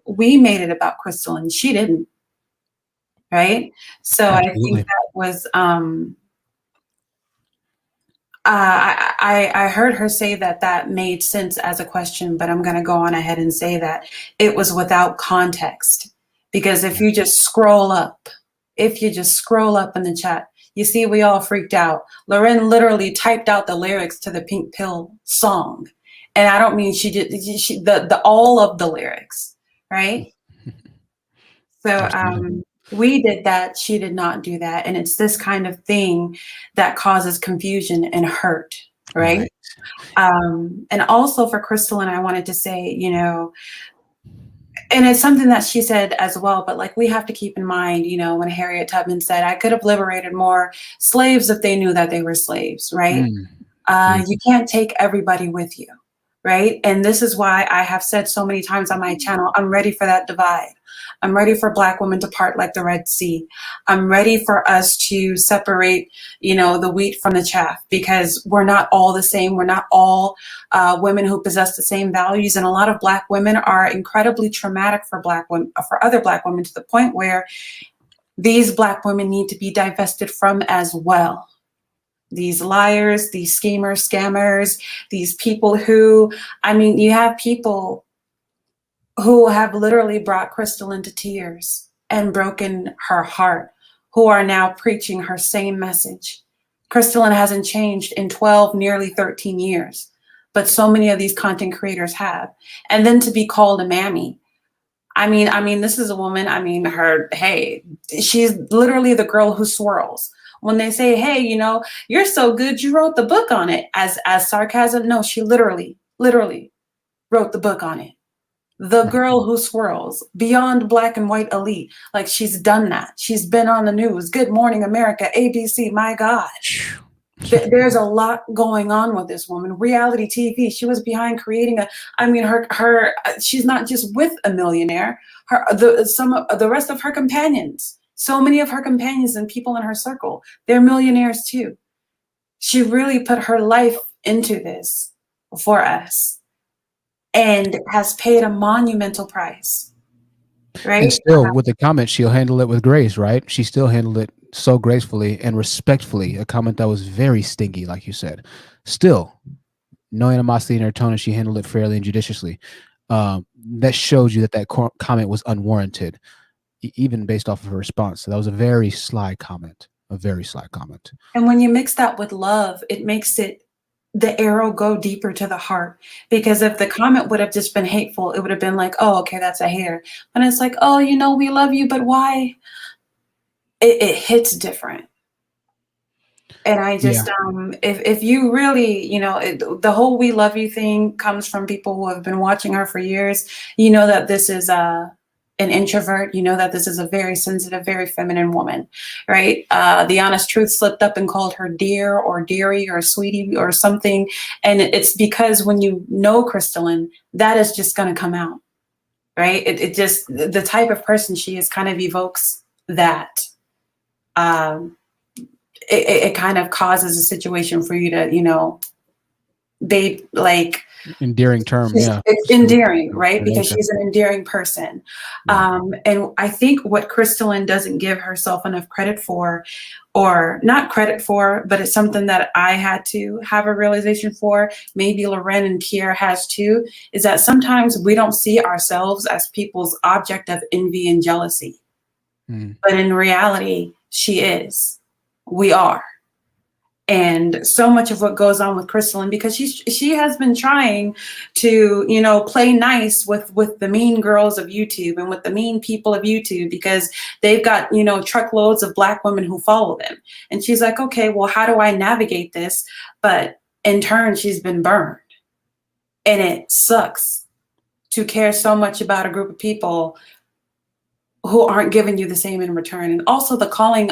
we made it about Crystal and she didn't, right? So absolutely. I think that was, I heard her say that made sense as a question, but I'm going to go on ahead and say that it was without context. Because if you just scroll up in the chat, you see we all freaked out. Loren literally typed out the lyrics to the Pink Pill song. And I don't mean she did the all of the lyrics, right? So we did that, she did not do that. And it's this kind of thing that causes confusion and hurt, right? And also for Crystal, and I wanted to say, you know, and it's something that she said as well, but like we have to keep in mind, you know, when Harriet Tubman said, I could have liberated more slaves if they knew that they were slaves, right? You can't take everybody with you, right? And this is why I have said so many times on my channel, I'm ready for that divide. I'm ready for Black women to part like the Red Sea. I'm ready for us to separate, you know, the wheat from the chaff, because we're not all the same. We're not all women who possess the same values. And a lot of Black women are incredibly traumatic for Black women, for other Black women, to the point where these Black women need to be divested from as well. These liars, these schemers, scammers, these people who, I mean, you have people who have literally brought Crystal into tears and broken her heart, who are now preaching her same message. Crystalline hasn't changed in 12, nearly 13 years, but so many of these content creators have. And then to be called a mammy. I mean, this is a woman, hey, she's literally the girl who swirls. When they say, hey, you know, you're so good, you wrote the book on it, as sarcasm. No, she literally wrote the book on it. The girl who swirls, beyond Black and white elite. Like, she's done that. She's been on the news. Good Morning America, ABC, my God. There's a lot going on with this woman. Reality TV, she was behind creating she's not just with a millionaire. The rest of her companions, so many of her companions and people in her circle, they're millionaires too. She really put her life into this for us and has paid a monumental price, right? And still, with the comment, she'll handle it with grace, right? She still handled it so gracefully and respectfully. A comment that was very stingy, like you said. Still, no animosity in her tone, and she handled it fairly and judiciously. That shows you that comment was unwarranted, even based off of her response. So that was a very sly comment, And when you mix that with love, it makes the arrow go deeper to the heart. Because if the comment would have just been hateful, it would have been like, oh, okay, that's a hater. And it's like, oh, we love you, but why? It hits different. And I just, if you really, the whole "we love you" thing comes from people who have been watching her for years. You know that this is an introvert. You know that this is a very sensitive, very feminine woman, right? The Honest Truth slipped up and called her dear or dearie or sweetie or something. And it's because when you know Crystalline, that is just going to come out, right? It just, the type of person she is kind of evokes that. It kind of causes a situation for you to, they like endearing term. Yeah. It's endearing, right? Because she's an endearing person. And I think what Crystalline doesn't give herself enough credit for, or not credit for, but it's something that I had to have a realization for, maybe Loren and Pierre has too, is that sometimes we don't see ourselves as people's object of envy and jealousy. But in reality, she is. We are. And so much of what goes on with Crystalline, because she has been trying to, play nice with the mean girls of YouTube and with the mean people of YouTube, because they've got, truckloads of Black women who follow them. And she's like, okay, well, how do I navigate this? But in turn, she's been burned. And it sucks to care so much about a group of people who aren't giving you the same in return. And also the calling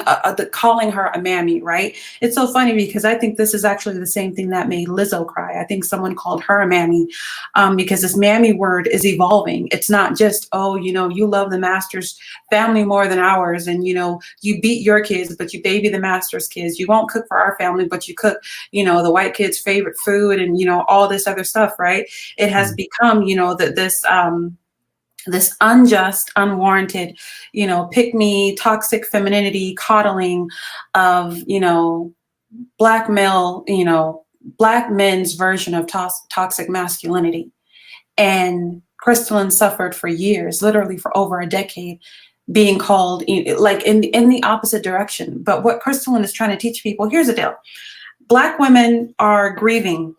her a mammy, right? It's so funny because I think this is actually the same thing that made Lizzo cry. I think someone called her a mammy because this mammy word is evolving. It's not just, oh, you love the master's family more than ours, and you beat your kids, but you baby the master's kids. You won't cook for our family, but you cook, the white kids' favorite food, and all this other stuff, right? It has become, this unjust, unwarranted, pick me, toxic femininity, coddling of, Black male, Black men's version of toxic masculinity. And Crystalline suffered for years, literally for over a decade, being called like in the opposite direction. But what Crystalline is trying to teach people, here's the deal. Black women are grieving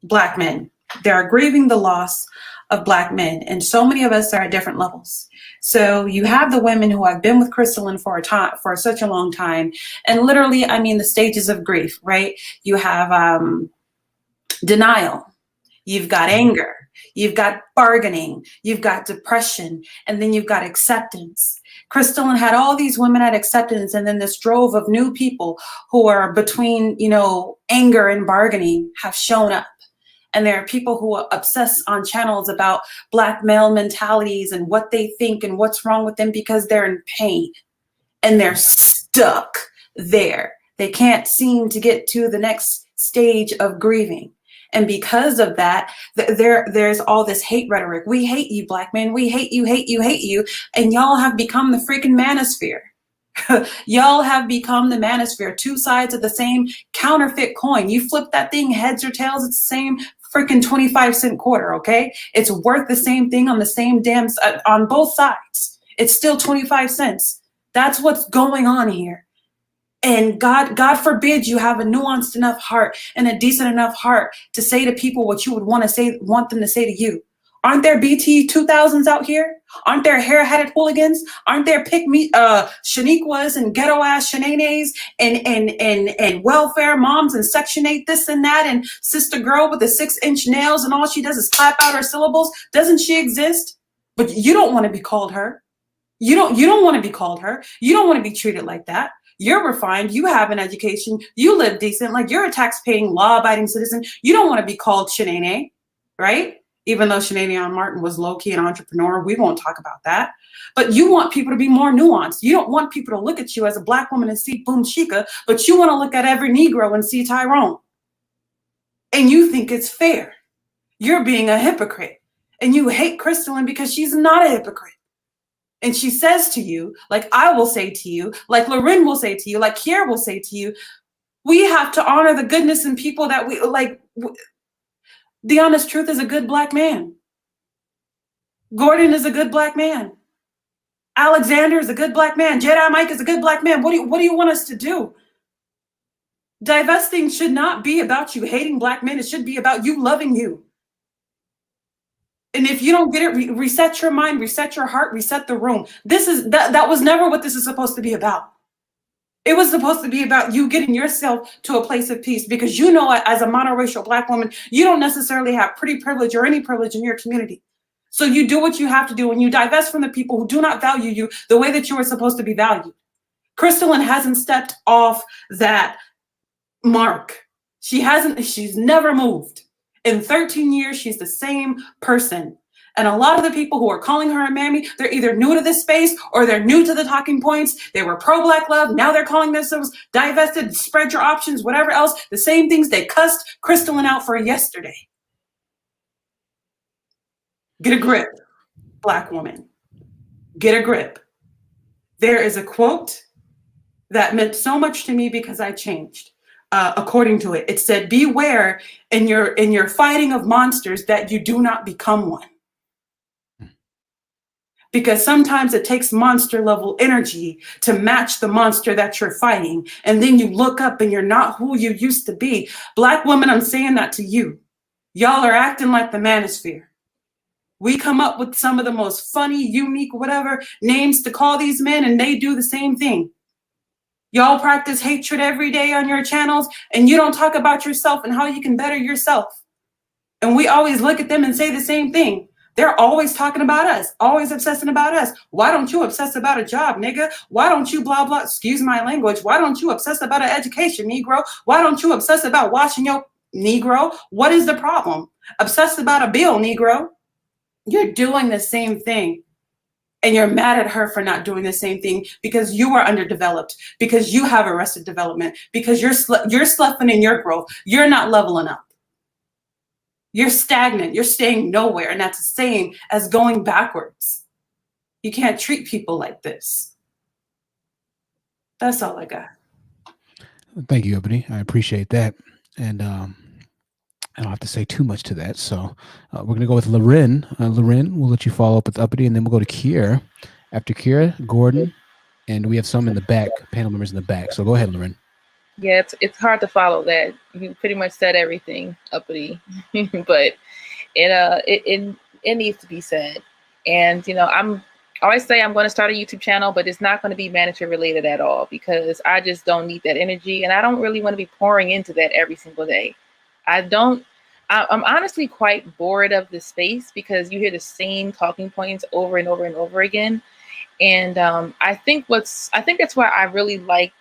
Black men. They are grieving the loss of Black men, and so many of us are at different levels. So you have the women who have been with Crystalline for such a long time, and literally, the stages of grief, right? You have denial, you've got anger, you've got bargaining, you've got depression, and then you've got acceptance. Crystalline had all these women at acceptance, and then this drove of new people who are between, anger and bargaining have shown up. And there are people who obsess on channels about Black male mentalities and what they think and what's wrong with them because they're in pain and they're stuck there. They can't seem to get to the next stage of grieving. And because of that, there's all this hate rhetoric. We hate you, Black men. We hate you, hate you, hate you. And y'all have become the freaking manosphere. Y'all have become the manosphere, two sides of the same counterfeit coin. You flip that thing heads or tails, it's the same freaking 25-cent quarter, okay? It's worth the same thing on the same damn, on both sides. It's still 25 cents. That's what's going on here. And God forbid you have a nuanced enough heart and a decent enough heart to say to people what you would want them to say to you. Aren't there BT 2000s out here? Aren't there hair-hatted hooligans? Aren't there pick-me Shaniquas and ghetto-ass Shananes and welfare moms and Section 8 this and that and sister girl with the 6-inch nails and all she does is clap out her syllables? Doesn't she exist? But you don't want to be called her. You don't want to be called her. You don't want to be treated like that. You're refined. You have an education. You live decent. Like you're a tax-paying, law-abiding citizen. You don't want to be called Shanane, right? Even though Shanae Martin was low-key an entrepreneur, we won't talk about that. But you want people to be more nuanced. You don't want people to look at you as a Black woman and see Boom Chica, but you want to look at every Negro and see Tyrone. And you think it's fair. You're being a hypocrite. And you hate Crystalline because she's not a hypocrite. And she says to you, like I will say to you, like Loren will say to you, like Kier will say to you, we have to honor the goodness in people that we like. The honest truth is a good black man. Gordon is a good black man. Alexander is a good black man. Jedi Mike is a good black man. What do you want us to do? Divesting should not be about you hating black men. It should be about you loving you. And if you don't get it, reset your mind, reset your heart, reset the room. That was never what this is supposed to be about. It was supposed to be about you getting yourself to a place of peace, because you know, as a monoracial black woman, you don't necessarily have pretty privilege or any privilege in your community. So you do what you have to do, and you divest from the people who do not value you the way that you are supposed to be valued. Crystalline hasn't stepped off that mark. She's never moved. In 13 years, she's the same person. And a lot of the people who are calling her a mammy, they're either new to this space or they're new to the talking points. They were pro-black love. Now they're calling themselves divested, spread your options, whatever else. The same things they cussed Crystalline out for yesterday. Get a grip, black woman. Get a grip. There is a quote that meant so much to me because I changed. According to it, it said, "Beware in your fighting of monsters that you do not become one." Because sometimes it takes monster level energy to match the monster that you're fighting. And then you look up and you're not who you used to be. Black women, I'm saying that to you. Y'all are acting like the Manosphere. We come up with some of the most funny, unique, whatever names to call these men, and they do the same thing. Y'all practice hatred every day on your channels, and you don't talk about yourself and how you can better yourself. And we always look at them and say the same thing. They're always talking about us, always obsessing about us. Why don't you obsess about a job, nigga? Why don't you blah, blah, excuse my language. Why don't you obsess about an education, Negro? Why don't you obsess about washing your Negro? What is the problem? Obsessed about a bill, Negro. You're doing the same thing. And you're mad at her for not doing the same thing because you are underdeveloped, because you have arrested development, because you're sloughing in your growth. You're not leveling up. You're stagnant. You're staying nowhere. And that's the same as going backwards. You can't treat people like this. That's all I got. Thank you, Ebony. I appreciate that. And I don't have to say too much to that. So we're going to go with Loren. Loren, we'll let you follow up with Uppity, and then we'll go to Kier. After Kier, Gordon, and we have some in the back, panel members in the back. So go ahead, Loren. Yeah, it's hard to follow that. You pretty much said everything, Uppity, but it needs to be said. And you know, I always say I'm going to start a YouTube channel, but it's not going to be manager related at all, because I just don't need that energy, and I don't really want to be pouring into that every single day. I'm honestly quite bored of the space, because you hear the same talking points over and over and over again. And I think that's why I really like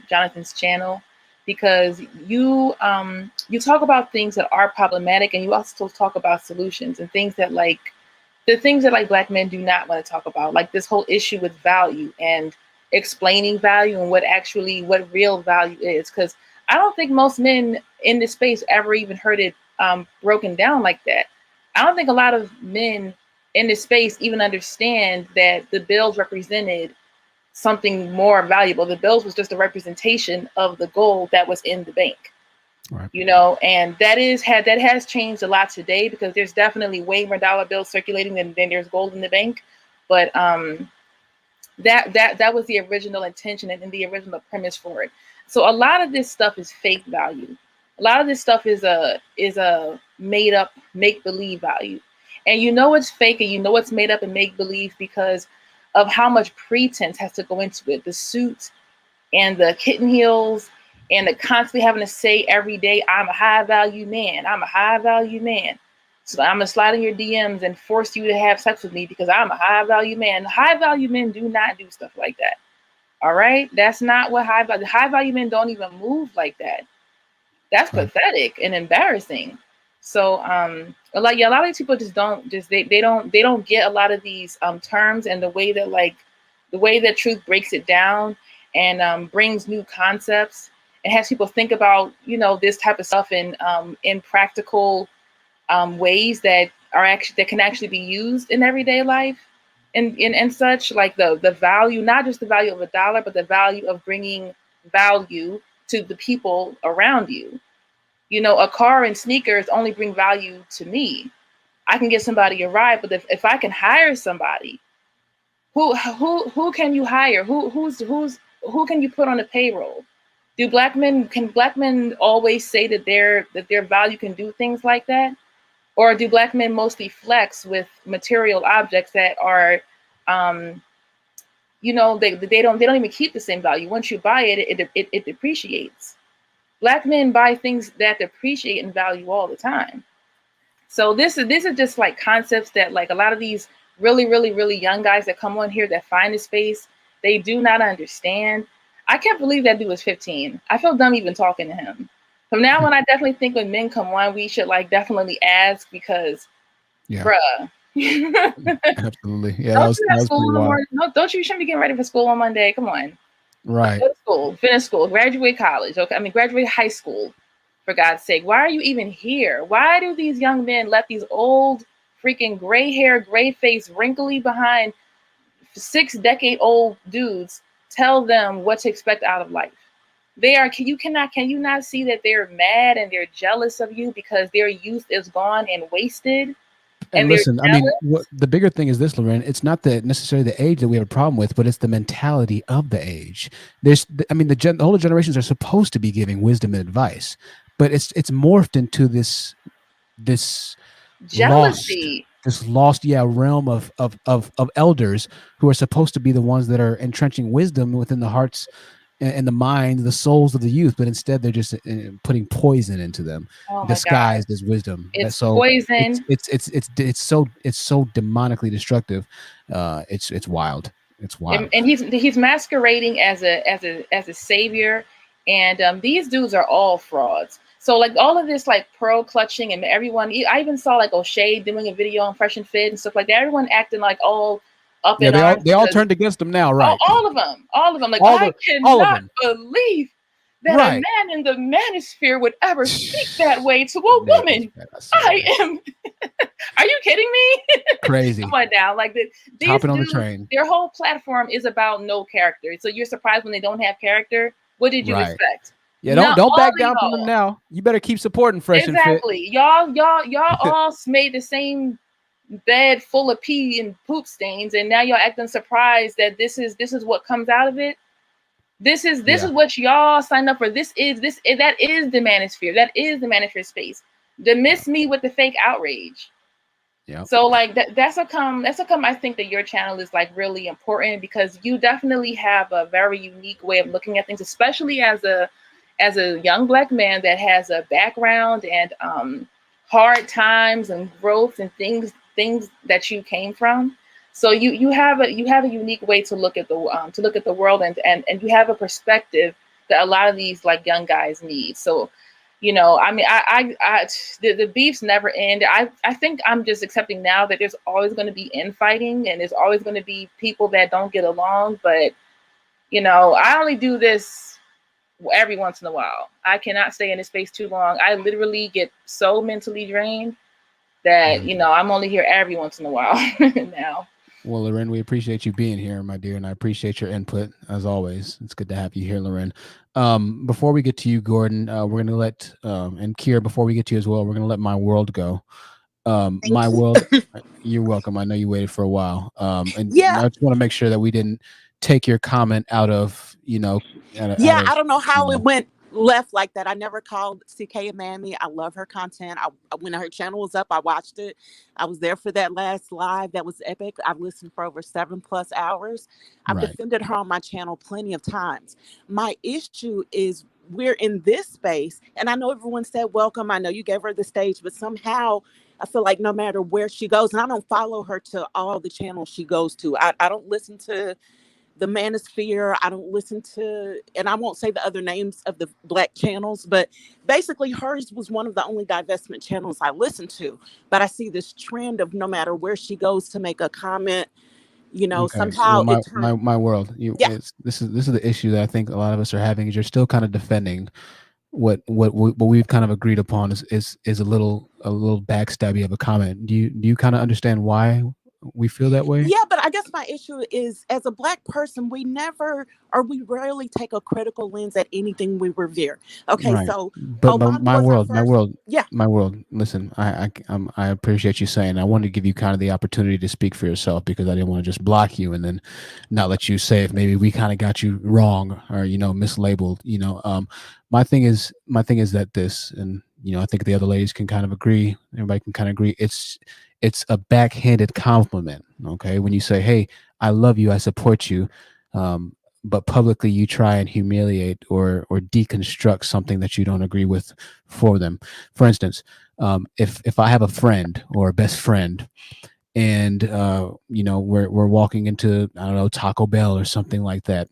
Jonathan's channel, because you talk about things that are problematic, and you also talk about solutions and things that the things that black men do not want to talk about, like this whole issue with value and explaining value and what real value is. Because I don't think most men in this space ever even heard it broken down like that. I don't think a lot of men in this space even understand that the bills represented something more valuable. The bills was just a representation of the gold that was in the bank. Right. You know, and that has changed a lot today, because there's definitely way more dollar bills circulating than there's gold in the bank. But that was the original intention and the original premise for it. So a lot of this stuff is fake value. A lot of this stuff is a made up, make believe value. And you know it's fake, and you know it's made up and make believe because of how much pretense has to go into it. The suit and the kitten heels and the constantly having to say every day, I'm a high value man. I'm a high value man. So I'm gonna slide in your DMs and force you to have sex with me because I'm a high value man. High value men do not do stuff like that. All right. That's not what high value men don't even move like that. That's pathetic and embarrassing. So a lot of these people just don't get a lot of these terms, and the way that truth breaks it down and brings new concepts and has people think about, you know, this type of stuff in practical ways that can actually be used in everyday life and such, like the value, not just the value of $1, but the value of bringing value to the people around you. You know, a car and sneakers only bring value to me. I can get somebody a ride, but if I can hire somebody, who can you hire? Who can you put on the payroll? Can black men always say that their value can do things like that? Or do black men mostly flex with material objects that are you know, they don't even keep the same value. Once you buy it, it depreciates. Black men buy things that depreciate in value all the time. So this is just like concepts that like a lot of these really young guys that come on here that find the space, they do not understand. I can't believe that dude was 15. I feel dumb even talking to him. From now on, I definitely think when men come on, we should like definitely ask because, bruh. Absolutely. Yeah, that was pretty wild. No, don't you shouldn't be getting ready for school on Monday. Come on. Right. Go to school, finish school, graduate college. Okay, I mean graduate high school. For God's sake, why are you even here? Why do these young men let these old freaking gray hair, gray face, wrinkly behind 6-decade-old dudes tell them what to expect out of life? Can you not see that they're mad and they're jealous of you because their youth is gone and wasted? And listen, I mean, the bigger thing is this, Loren. It's not necessarily the age that we have a problem with, but it's the mentality of the age. I mean, the older generations are supposed to be giving wisdom and advice, but it's morphed into this jealousy, lost realm of elders who are supposed to be the ones that are entrenching wisdom within the hearts and the minds, the souls of the youth, but instead they're just putting poison into them, disguised as wisdom. It's poison. It's so demonically destructive. It's wild. It's wild. And he's masquerading as a savior, and these dudes are all frauds. So like all of this like pearl clutching and everyone, I even saw like O'Shea doing a video on Fresh and Fit and stuff like that. Everyone acting like all up in arms. They all turned against him now, right? All of them. Like I cannot believe that a man in the Manosphere would ever speak that way to a woman. I am. Are you kidding me? Crazy. Come on now, like these hopping on dudes, the train. Their whole platform is about no character. So you're surprised when they don't have character. What did you expect? Yeah, don't back down from them now. You better keep supporting Fresh and Fit. Exactly. Y'all all made the same bed full of pee and poop stains, and now y'all acting surprised that this is what comes out of it. This is what y'all signed up for. That is the Manosphere. That is the Manosphere space. Dismiss me with the fake outrage. Yeah. So like that's a come. I think that your channel is like really important because you definitely have a very unique way of looking at things, especially as a young Black man that has a background and hard times and growth and things that you came from. So you have a unique way to look at the world and you have a perspective that a lot of these like young guys need. So, you know, I mean, the beefs never end. I think I'm just accepting now that there's always going to be infighting and there's always going to be people that don't get along. But, you know, I only do this every once in a while. I cannot stay in this space too long. I literally get so mentally drained that, you know, I'm only here every once in a while now. Well, Loren, we appreciate you being here, my dear, and I appreciate your input as always. It's good to have you here, Loren. Before we get to you, Gordon, we're going to let, and Kier, before we get to you as well, we're going to let My World go. My World, you're welcome. I know you waited for a while. And I just want to make sure that we didn't take your comment out of, you know. I don't know how it went left like that. I never called CK and Mammy. I love her content. When her channel was up, I watched it. I was there for that last live. That was epic. I've listened for over 7+ hours. I've defended her on my channel plenty of times. My issue is we're in this space, and I know everyone said welcome. I know you gave her the stage, but somehow I feel like no matter where she goes, and I don't follow her to all the channels she goes to. I don't listen to the Manosphere. I don't listen to, and I won't say the other names of the Black channels, but basically hers was one of the only divestment channels I listened to. But I see this trend of no matter where she goes to make a comment, you know, somehow my world. This is the issue that I think a lot of us are having is you're still kind of defending what we've kind of agreed upon is a little backstabby of a comment. Do you kind of understand why we feel that way. Yeah, but I guess my issue is, as a Black person, we rarely take a critical lens at anything we revere. Okay, Right. so But Obama my was our world, first. Yeah. my world. Listen, I appreciate you saying. I wanted to give you kind of the opportunity to speak for yourself, because I didn't want to just block you and then not let you say if maybe we kind of got you wrong or mislabeled. My thing is that this, and I think the other ladies can kind of agree. Everybody can kind of agree. It's a backhanded compliment. Okay, when you say, "Hey, I love you, I support you," but publicly you try and humiliate or deconstruct something that you don't agree with for them. For instance, if I have a friend or a best friend, and we're walking into, I don't know, Taco Bell or something like that,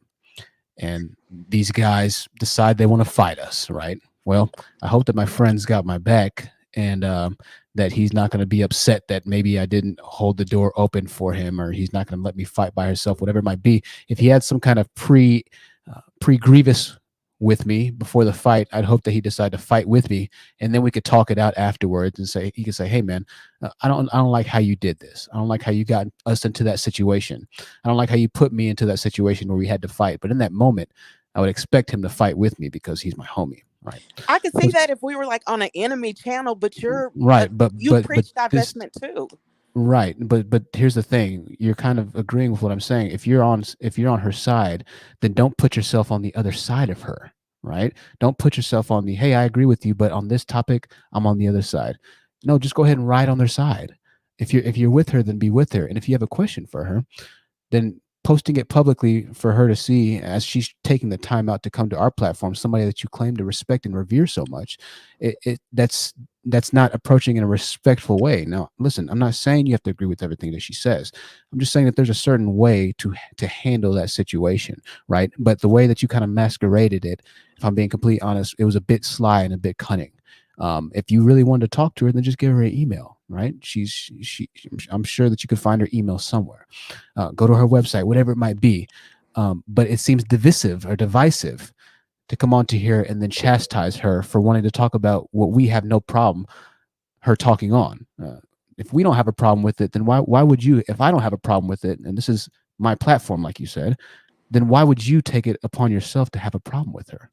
and these guys decide they want to fight us, right? Well, I hope that my friend's got my back, and that he's not going to be upset that maybe I didn't hold the door open for him, or he's not going to let me fight by herself, whatever it might be. If he had some kind of pre-grievous with me before the fight, I'd hope that he decided to fight with me, and then we could talk it out afterwards and he could say, "Hey man, I don't like how you did this. I don't like how you got us into that situation. I don't like how you put me into that situation where we had to fight." But in that moment, I would expect him to fight with me because he's my homie, right? I could see that if we were like on an enemy channel, but you're right. you preach divestment too. Right, but here's the thing: you're kind of agreeing with what I'm saying. If you're on her side, then don't put yourself on the other side of her, right? Don't put yourself on the, "Hey, I agree with you, but on this topic, I'm on the other side." No, just go ahead and ride on their side. If you're with her, then be with her. And if you have a question for her, then posting it publicly for her to see, as she's taking the time out to come to our platform, somebody that you claim to respect and revere so much, that's not approaching in a respectful way. Now, listen, I'm not saying you have to agree with everything that she says. I'm just saying that there's a certain way to handle that situation, right? But the way that you kind of masqueraded it, if I'm being completely honest, it was a bit sly and a bit cunning. If you really wanted to talk to her, then just give her an email, right? I'm sure that you could find her email somewhere. Go to her website, whatever it might be. But it seems divisive or divisive to come on to here and then chastise her for wanting to talk about what we have no problem her talking on. If we don't have a problem with it, then why would you? If I don't have a problem with it, and this is my platform, like you said, then why would you take it upon yourself to have a problem with her?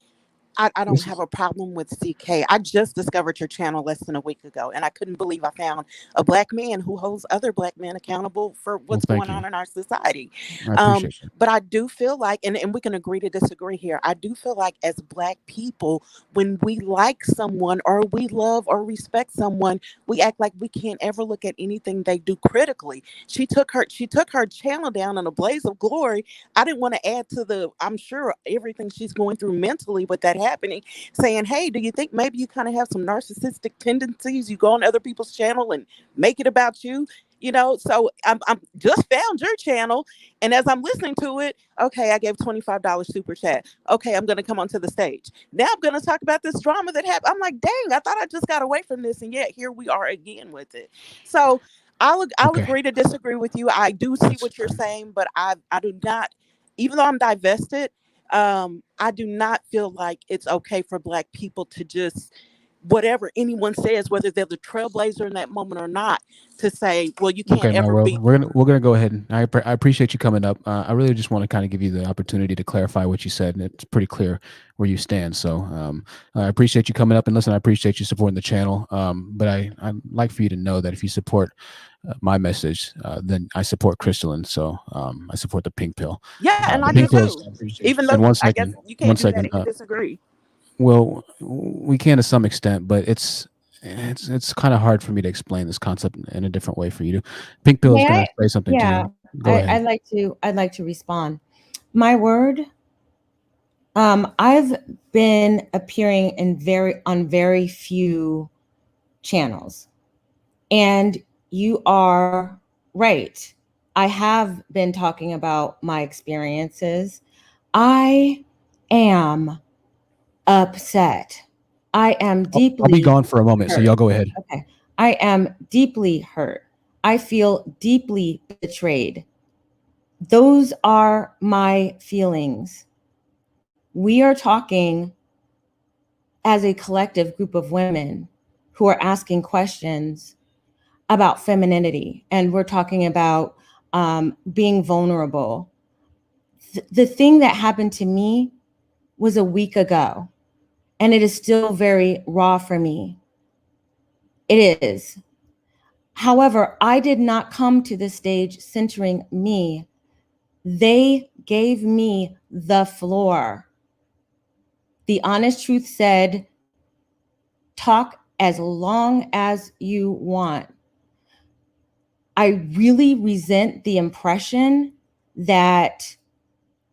I don't have a problem with CK. I just discovered your channel less than a week ago, and I couldn't believe I found a Black man who holds other Black men accountable for what's going on in our society. I appreciate that. But I do feel like, and we can agree to disagree here, I do feel like as Black people, when we like someone or we love or respect someone, we act like we can't ever look at anything they do critically. She took her channel down in a blaze of glory. I didn't want to add to I'm sure everything she's going through mentally with that happening, saying, "Hey, do you think maybe you kind of have some narcissistic tendencies? You go on other people's channel and make it about you?" So I'm just found your channel, and as I'm listening to it, okay, I gave $25 super chat. Okay, I'm gonna come onto the stage. Now I'm gonna talk about this drama that happened. I'm like, dang, I thought I just got away from this, and yet here we are again with it. So I'll agree to disagree with you. I do see what you're saying, but I do not, even though I'm divested, I do not feel like it's okay for Black people to just, whatever anyone says, whether they're the trailblazer in that moment or not, to say, "Well, you can't ever be." We're gonna go ahead, and I appreciate you coming up. I really just want to kind of give you the opportunity to clarify what you said, and it's pretty clear where you stand. So I appreciate you coming up, and listen, I appreciate you supporting the channel. But I'd like for you to know that if you support my message, then I support Crystalline. So I support the pink pill. Yeah, and I do too. Even though one I guess second, you can't do that if you disagree. Well, we can to some extent, but it's kind of hard for me to explain this concept in a different way for you to. Pink pill is going to say something to you. Go ahead. I'd like to respond. My word. I've been appearing on very few channels, and you are right. I have been talking about my experiences. I am upset. I am deeply. I'll be gone for a moment, hurt. so y'all go ahead. Okay. I am deeply hurt. I feel deeply betrayed. Those are my feelings. We are talking as a collective group of women who are asking questions. about femininity and we're talking about being vulnerable. The thing that happened to me was a week ago, and it is still very raw for me. It is. However, I did not come to this stage centering me. They gave me the floor. The honest truth said, talk as long as you want. I really resent the impression that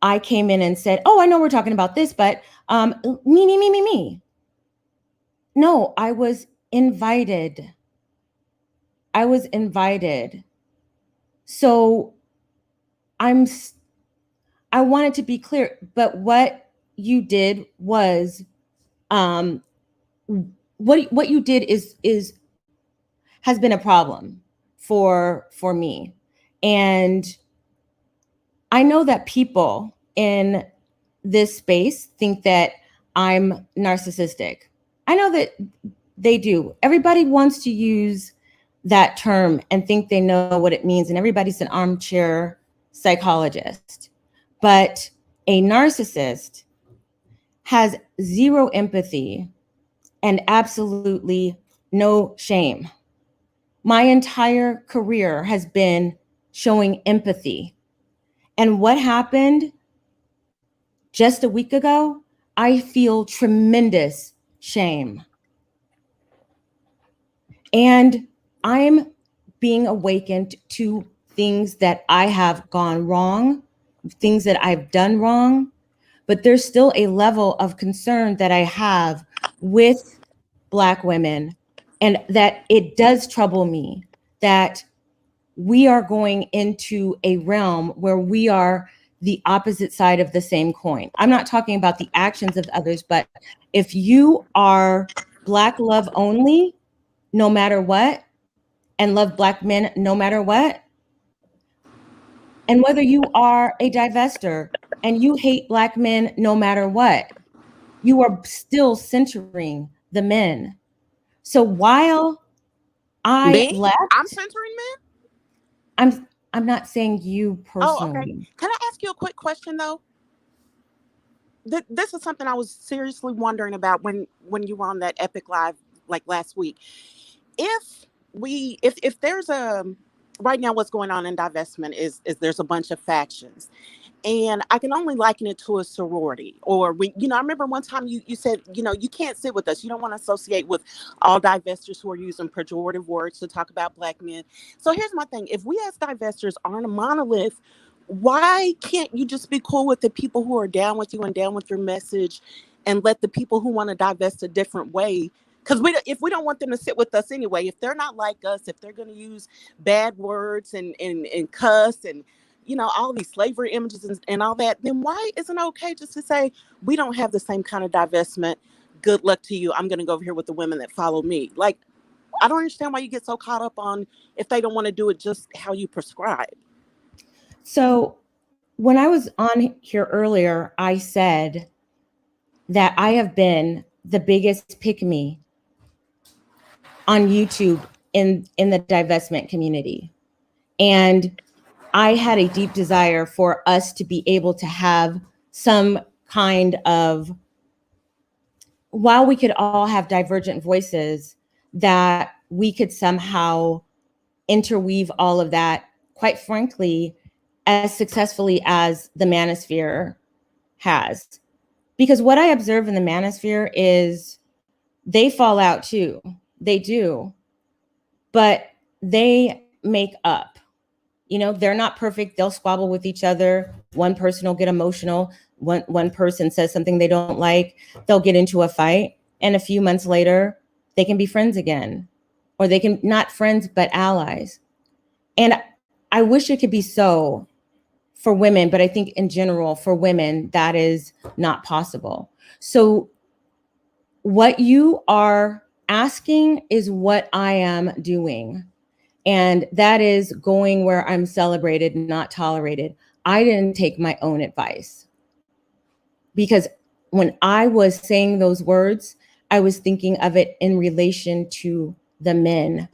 I came in and said, oh, I know we're talking about this, but me. No, I was invited. So I wanted to be clear, but what you did was, what you did has been a problem for me. And I know that people in this space think that I'm narcissistic. I know that they do. Everybody wants to use that term and think they know what it means, and everybody's an armchair psychologist. But a narcissist has zero empathy and absolutely no shame. My entire career has been showing empathy. And what happened just a week ago, I feel tremendous shame. And I'm being awakened to things that I have gone wrong, things that I've done wrong, but there's still a level of concern that I have with Black women, and that it does trouble me that we are going into a realm where we are the opposite side of the same coin. I'm not talking about the actions of others, but if you are Black love only, no matter what, and love Black men no matter what, and whether you are a divester and you hate Black men no matter what, you are still centering the men. So while I left, I'm centering men? I'm not saying you personally. Oh, okay. Can I ask you a quick question though? This is something I was seriously wondering about when you were on that Epic Live like last week. If there's right now what's going on in divestment is there's a bunch of factions. And I can only liken it to a sorority. Or I remember one time you said, you can't sit with us. You don't want to associate with all divestors who are using pejorative words to talk about Black men. So here's my thing. If we as divestors aren't a monolith, why can't you just be cool with the people who are down with you and down with your message, and let the people who want to divest a different way? Because if we don't want them to sit with us anyway, if they're not like us, if they're going to use bad words and cuss and all these slavery images and all that, then why isn't it okay just to say, we don't have the same kind of divestment. Good luck to you. I'm going to go over here with the women that follow me. Like, I don't understand why you get so caught up on if they don't want to do it just how you prescribe. So when I was on here earlier, I said that I have been the biggest pick-me on YouTube in the divestment community. And I had a deep desire for us to be able to have some kind of, while we could all have divergent voices, that we could somehow interweave all of that, quite frankly, as successfully as the Manosphere has. Because what I observe in the Manosphere is they fall out too. They do. But they make up. They're not perfect. They'll squabble with each other. One person will get emotional. One person says something they don't like. They'll get into a fight. And a few months later, they can be friends again. Or they can, not friends, but allies. And I wish it could be so for women, but I think in general, for women, that is not possible. So what you are asking is what I am doing. And that is going where I'm celebrated, not tolerated. I didn't take my own advice. Because when I was saying those words, I was thinking of it in relation to the men.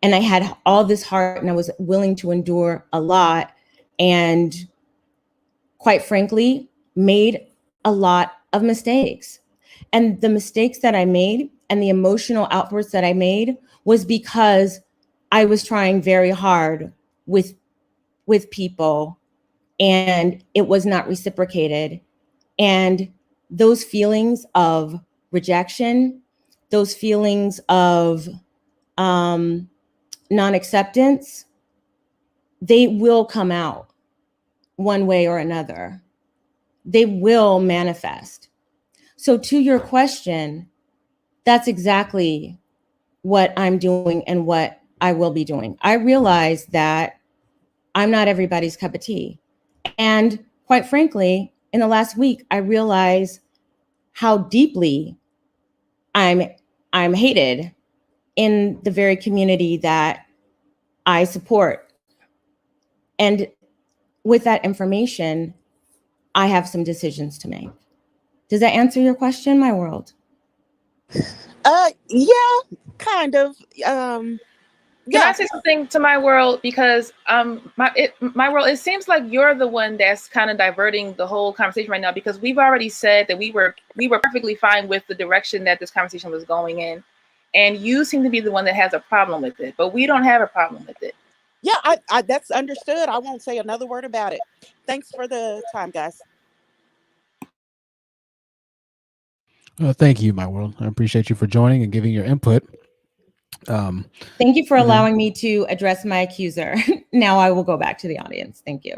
and I had all this heart, and I was willing to endure a lot, and quite frankly, made a lot of mistakes. And the mistakes that I made and the emotional outbursts that I made was because I was trying very hard with people, and it was not reciprocated. And those feelings of rejection, those feelings of non-acceptance, they will come out one way or another. They will manifest. So to your question, that's exactly what I'm doing and what I will be doing. I realize that I'm not everybody's cup of tea. And quite frankly, in the last week, I realized how deeply I'm hated in the very community that I support. And with that information, I have some decisions to make. Does that answer your question, my world? Yeah, kind of. Can I say something to my world? Because my world, it seems like you're the one that's kind of diverting the whole conversation right now, because we've already said that we were perfectly fine with the direction that this conversation was going in, and you seem to be the one that has a problem with it, but we don't have a problem with it. Yeah, I that's understood. I won't say another word about it. Thanks for the time, guys. Thank you, my world. I appreciate you for joining and giving your input. Thank you for allowing me to address my accuser. Now I will go back to the audience. Thank you.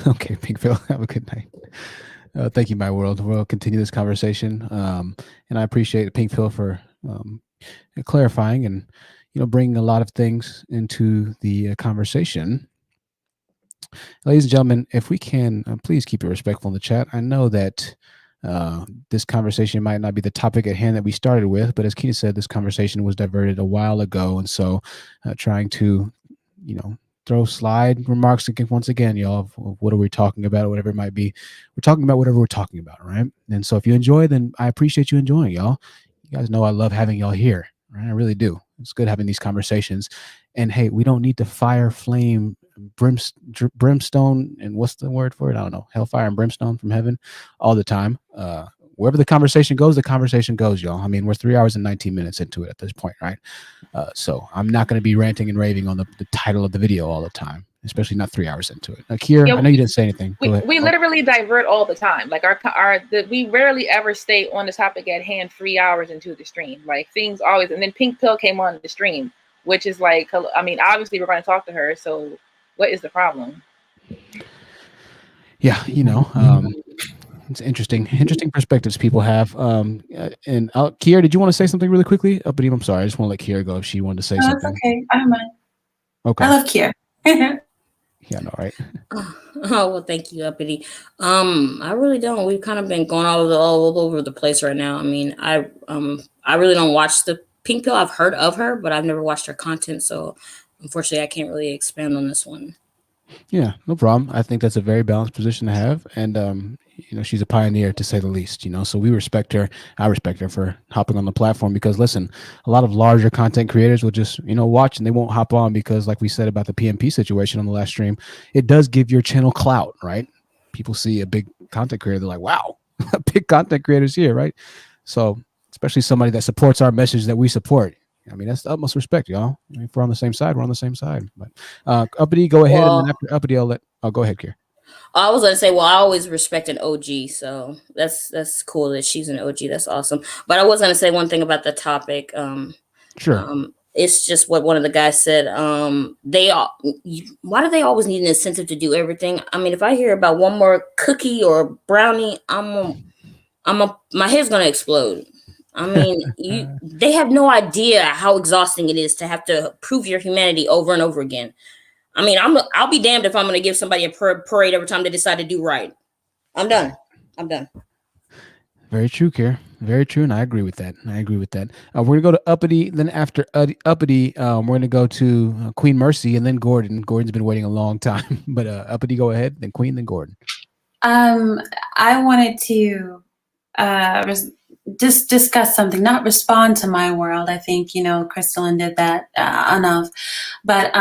Okay, Pink Phil, have a good night. Thank you, my world. We'll continue this conversation. And I appreciate Pink Phil for clarifying and bringing a lot of things into the conversation. Ladies and gentlemen, if we can, please keep it respectful in the chat. I know that this conversation might not be the topic at hand that we started with, but as Keena said, this conversation was diverted a while ago, and so trying to throw slide remarks once again, y'all, of what are we talking about, or whatever it might be. We're talking about whatever we're talking about, right? And so if you enjoy, then I appreciate you enjoying, y'all. You guys know I love having y'all here, right? I really do. It's good having these conversations. And hey, we don't need to fire, flame, brimstone, and what's the word for it? I don't know. Hellfire and brimstone from heaven all the time. Wherever the conversation goes, y'all. I mean, we're 3 hours and 19 minutes into it at this point, right? So I'm not going to be ranting and raving on the title of the video all the time, especially not 3 hours into it. Kier, I know you didn't say anything. Go ahead. We literally divert all the time. Like we rarely ever stay on the topic at hand 3 hours into the stream. Like things always, and then Pink Pill came on the stream, which is like, I mean, obviously we're going to talk to her. So what is the problem? Yeah, it's interesting perspectives people have. And Kier, did you want to say something really quickly? But I'm sorry, I just want to let Kier go if she wanted to say something. It's okay. I don't mind. Okay. I love Kier. Yeah, no, right. Oh, well, thank you, Uppity. I really don't. We've kind of been going all over the place right now. I mean, I really don't watch the Pink Pill. I've heard of her, but I've never watched her content. So unfortunately, I can't really expand on this one. Yeah, no problem. I think that's a very balanced position to have. And, she's a pioneer, to say the least, so we respect her. I respect her for hopping on the platform because, listen, a lot of larger content creators will just, watch and they won't hop on because, like we said about the PMP situation on the last stream, it does give your channel clout, right? People see a big content creator, they're like, wow, a big content creator's here, right? So especially somebody that supports our message that we support. I mean, that's the utmost respect, y'all. I mean, if we're on the same side, we're on the same side. But Uppity, go ahead. And then after Uppity, go ahead, Kier. I was going to say, well, I always respect an OG. So that's cool that she's an OG. That's awesome. But I was going to say one thing about the topic. Sure. It's just what one of the guys said. Why do they always need an incentive to do everything? I mean, if I hear about one more cookie or brownie, my head's going to explode. I mean, they have no idea how exhausting it is to have to prove your humanity over and over again. I mean, I'll be damned if I'm going to give somebody a parade every time they decide to do right. I'm done. Very true, Kier. Very true, and I agree with that. We're going to go to Uppity. Then after Uppity, we're going to go to Queen Mercy and then Gordon. Gordon's been waiting a long time. But Uppity, go ahead. Then Queen, then Gordon. I wanted to just discuss something, not respond to my world. I think, you know, Crystalline did that enough. But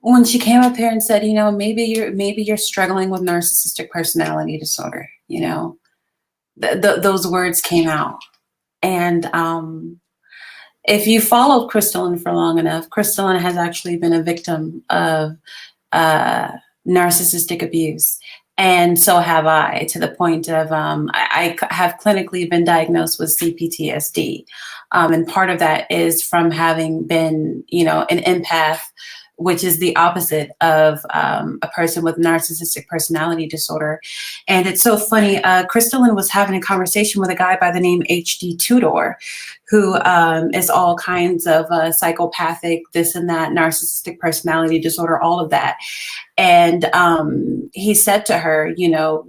when she came up here and said, you know, maybe you're struggling with narcissistic personality disorder, you know, those words came out. And if you followed Crystalline for long enough, Crystalline has actually been a victim of narcissistic abuse. And so have I, to the point of I have clinically been diagnosed with CPTSD. And part of that is from having been, you know, an empath, which is the opposite of a person with narcissistic personality disorder. And it's so funny, Crystalline was having a conversation with a guy by the name HD Tudor, who is all kinds of psychopathic, this and that, narcissistic personality disorder, all of that. And he said to her, you know,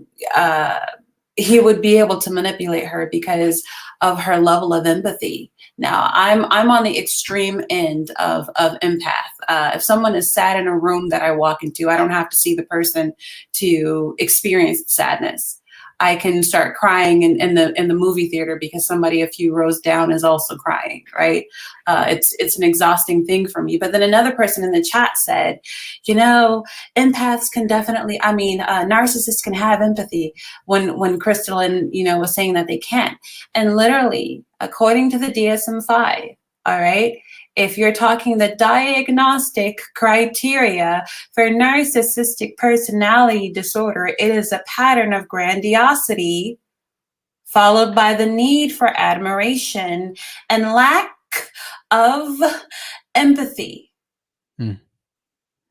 he would be able to manipulate her because of her level of empathy. Now, I'm on the extreme end of empath. If someone is sad in a room that I walk into, I don't have to see the person to experience sadness. I can start crying in the movie theater because somebody a few rows down is also crying, right? It's an exhausting thing for me. But then another person in the chat said, you know, empaths can definitely, narcissists can have empathy, when Crystalline, you know, was saying that they can't. And literally, according to the DSM-5, all right, if you're talking the diagnostic criteria for narcissistic personality disorder, it is a pattern of grandiosity followed by the need for admiration and lack of empathy.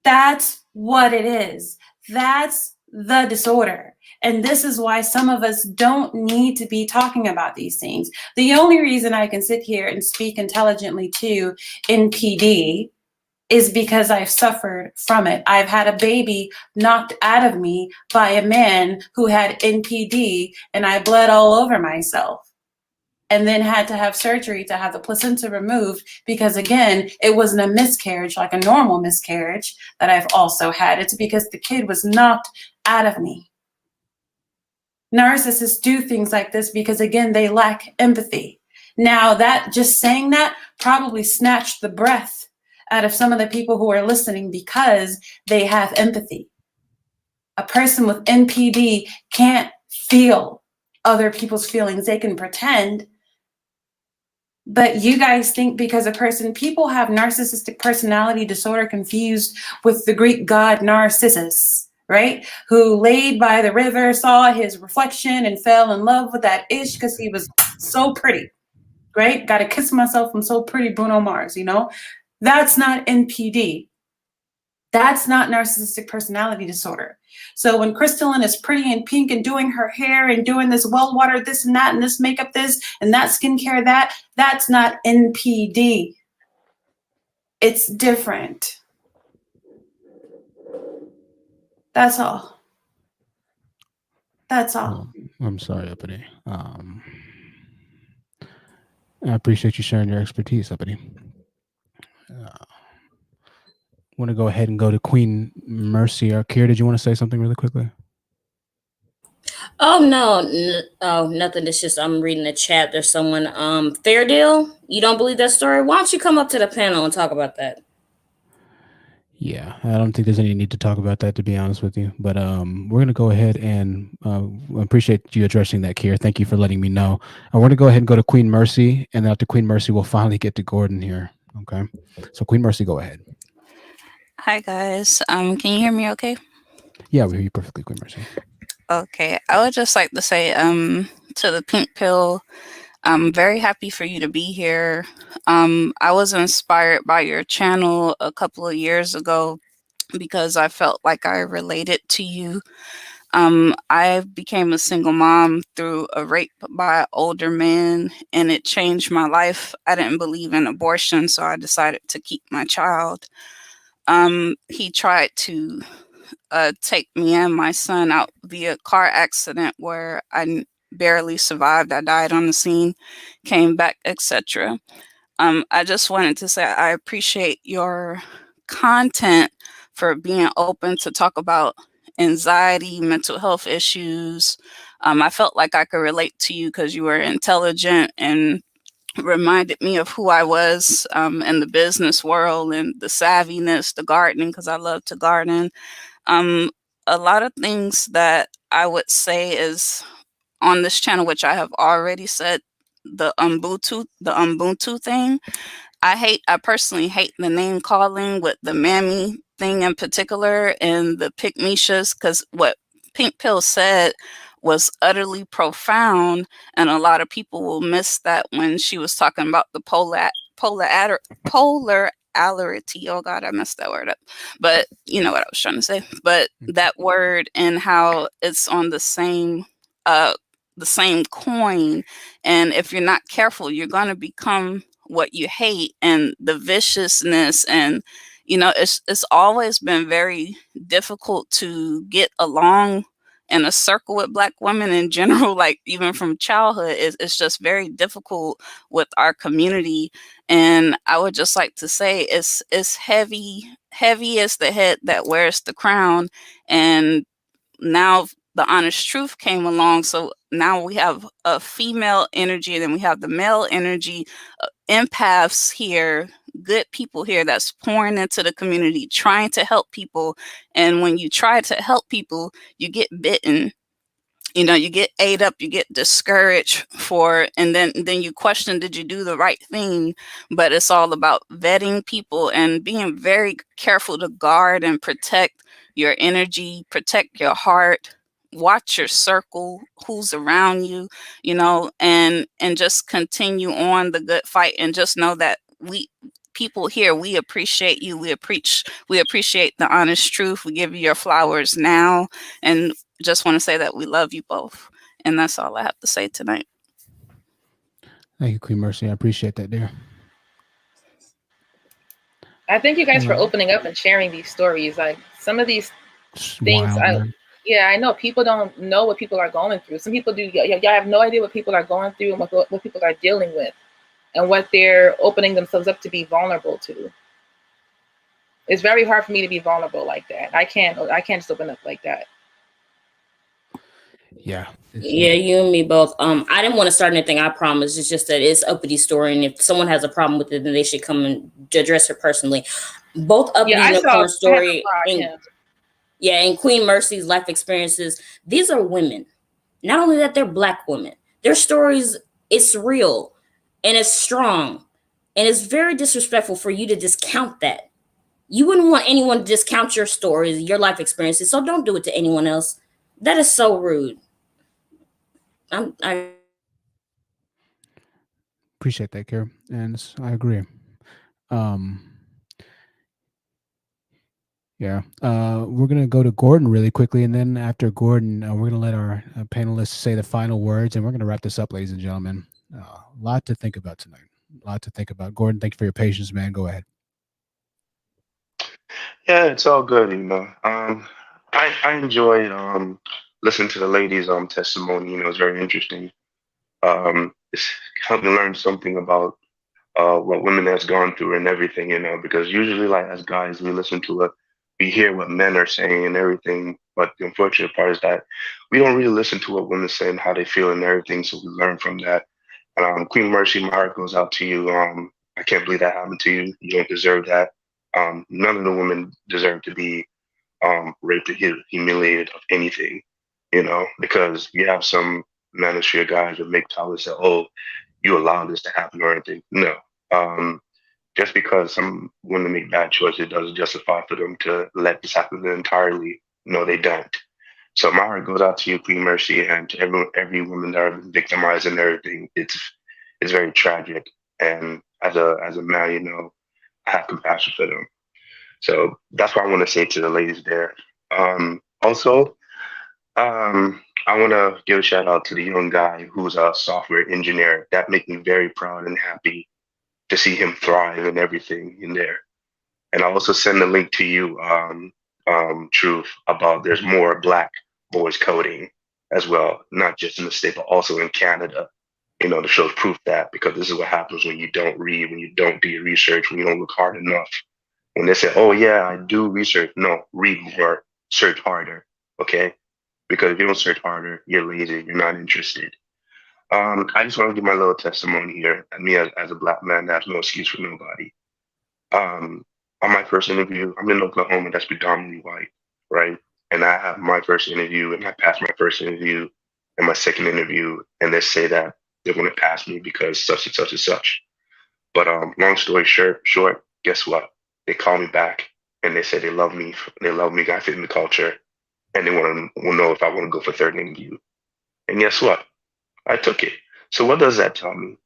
That's what it is. That's the disorder. And this is why some of us don't need to be talking about these things. The only reason I can sit here and speak intelligently to NPD is because I've suffered from it. I've had a baby knocked out of me by a man who had NPD, and I bled all over myself. And then had to have surgery to have the placenta removed because, again, it wasn't a miscarriage like a normal miscarriage that I've also had. It's because the kid was knocked out of me. Narcissists do things like this because, again, they lack empathy. Now, that just saying that probably snatched the breath out of some of the people who are listening because they have empathy. A person with NPD can't feel other people's feelings. They can pretend. But you guys think because people have narcissistic personality disorder confused with the Greek god Narcissus, right? Who laid by the river, saw his reflection and fell in love with that ish because he was so pretty, right? Got to kiss myself, I'm so pretty, Bruno Mars, you know? That's not NPD. That's not narcissistic personality disorder. So when Crystalline is pretty and pink and doing her hair and doing this well-watered this and that and this makeup this and that skincare that, that's not NPD. It's different. That's all. That's all. I'm sorry, Uppity. I appreciate you sharing your expertise, Uppity. Want to go ahead and go to Queen Mercy or Kier? Did you want to say something really quickly? Oh no, nothing. It's just I'm reading the chat. There's someone. Fair deal. You don't believe that story? Why don't you come up to the panel and talk about that? Yeah, I don't think there's any need to talk about that, to be honest with you. But we're gonna go ahead and appreciate you addressing that, Kier. Thank you for letting me know. I want to go ahead and go to Queen Mercy, and after Queen Mercy, we'll finally get to Gordon here. Okay, so Queen Mercy, go ahead. Hi guys. Can you hear me okay? Yeah, we hear you perfectly, Queen Mercy. Okay. I would just like to say to the pink pill, I'm very happy for you to be here. I was inspired by your channel a couple of years ago because I felt like I related to you. I became a single mom through a rape by an older man, and it changed my life. I didn't believe in abortion, so I decided to keep my child. He tried to take me and my son out via car accident where I barely survived. I died on the scene, came back, etc. I just wanted to say I appreciate your content for being open to talk about anxiety, mental health issues. I felt like I could relate to you because you were intelligent and reminded me of who I was in the business world and the savviness, the gardening, because I love to garden. Um, a lot of things that I would say is on this channel, which I have already said, the Ubuntu thing. I personally hate the name calling with the Mammy thing in particular and the pick Mishas, because what Pink Pill said was utterly profound, and a lot of people will miss that when she was talking about the polarity. Oh God, I messed that word up. But you know what I was trying to say. But that word and how it's on the same coin, and if you're not careful, you're gonna become what you hate, and the viciousness. And it's always been very difficult to get along in a circle with Black women in general. Like even from childhood, it's just very difficult with our community. And I would just like to say it's heavy is the head that wears the crown. And now the honest truth came along, so now we have a female energy, and then we have the male energy, empaths here, good people here that's pouring into the community, trying to help people. And when you try to help people, you get bitten. You get ate up, you get discouraged and then you question, did you do the right thing? But it's all about vetting people and being very careful to guard and protect your energy, protect your heart, watch your circle, who's around you, and just continue on the good fight, and just know that people here, we appreciate you. We appreciate the honest truth. We give you your flowers now, and just want to say that we love you both. And that's all I have to say tonight. Thank you, Queen Mercy. I appreciate that, dear. I thank you guys for opening up and sharing these stories. Like some of these things, I know people don't know what people are going through. Some people do. Y'all have no idea what people are going through and what people are dealing with, and what they're opening themselves up to be vulnerable to. It's very hard for me to be vulnerable like that. I can't just open up like that. Yeah, you and me both. I didn't want to start anything, I promise. It's just that it's Uppity story, and if someone has a problem with it, then they should come and address her personally. Both Uppity and Unicorn story and Queen Mercy's life experiences, these are women. Not only that, they're Black women. Their stories, it's real and it's strong, and it's very disrespectful for you to discount that. You wouldn't want anyone to discount your stories, your life experiences, so don't do it to anyone else. That is so rude. I appreciate that, Kara, and I agree. Yeah, we're gonna go to Gordon really quickly, and then after Gordon, we're gonna let our panelists say the final words, and we're gonna wrap this up, ladies and gentlemen. A lot to think about tonight. A lot to think about. Gordon, thank you for your patience, man. Go ahead. Yeah, it's all good, I enjoyed listening to the ladies' testimony. It's very interesting. It's helped me learn something about what women has gone through and everything, because usually, like as guys, we hear what men are saying and everything. But the unfortunate part is that we don't really listen to what women say and how they feel and everything. So we learn from that. And Queen Mercy, my heart goes out to you. I can't believe that happened to you. You don't deserve that. None of the women deserve to be raped or humiliated of anything, because you have some Manosphere guys that make towers say, "Oh, you allow this to happen" or anything. No. Just because some women make bad choices, it doesn't justify for them to let this happen entirely. No, they don't. So my heart goes out to you, Queen Mercy, and to every woman that are victimized and everything. It's very tragic. And as a man, I have compassion for them. So that's what I want to say to the ladies there. Also, I want to give a shout out to the young guy who's a software engineer. That makes me very proud and happy to see him thrive and everything in there. And I'll also send a link to you, Truth, about there's more Black boys coding as well, not just in the state, but also in Canada, to show proof that, because this is what happens when you don't read, when you don't do your research, when you don't look hard enough. When they say, "Oh yeah, I do research," no, read more, search harder. Okay, because if you don't search harder, you're lazy, you're not interested. I just want to give my little testimony here. And me as a black man, that's no excuse for nobody. On my first interview, I'm in Oklahoma, that's predominantly white, right? And I have my first interview, and I passed my first interview and my second interview, and they say that they're going to pass me because such and such and such. But long story short, guess what? They call me back, and they say they love me. They love me. I fit in the culture, and they want to know if I want to go for third interview. And guess what? I took it. So what does that tell me?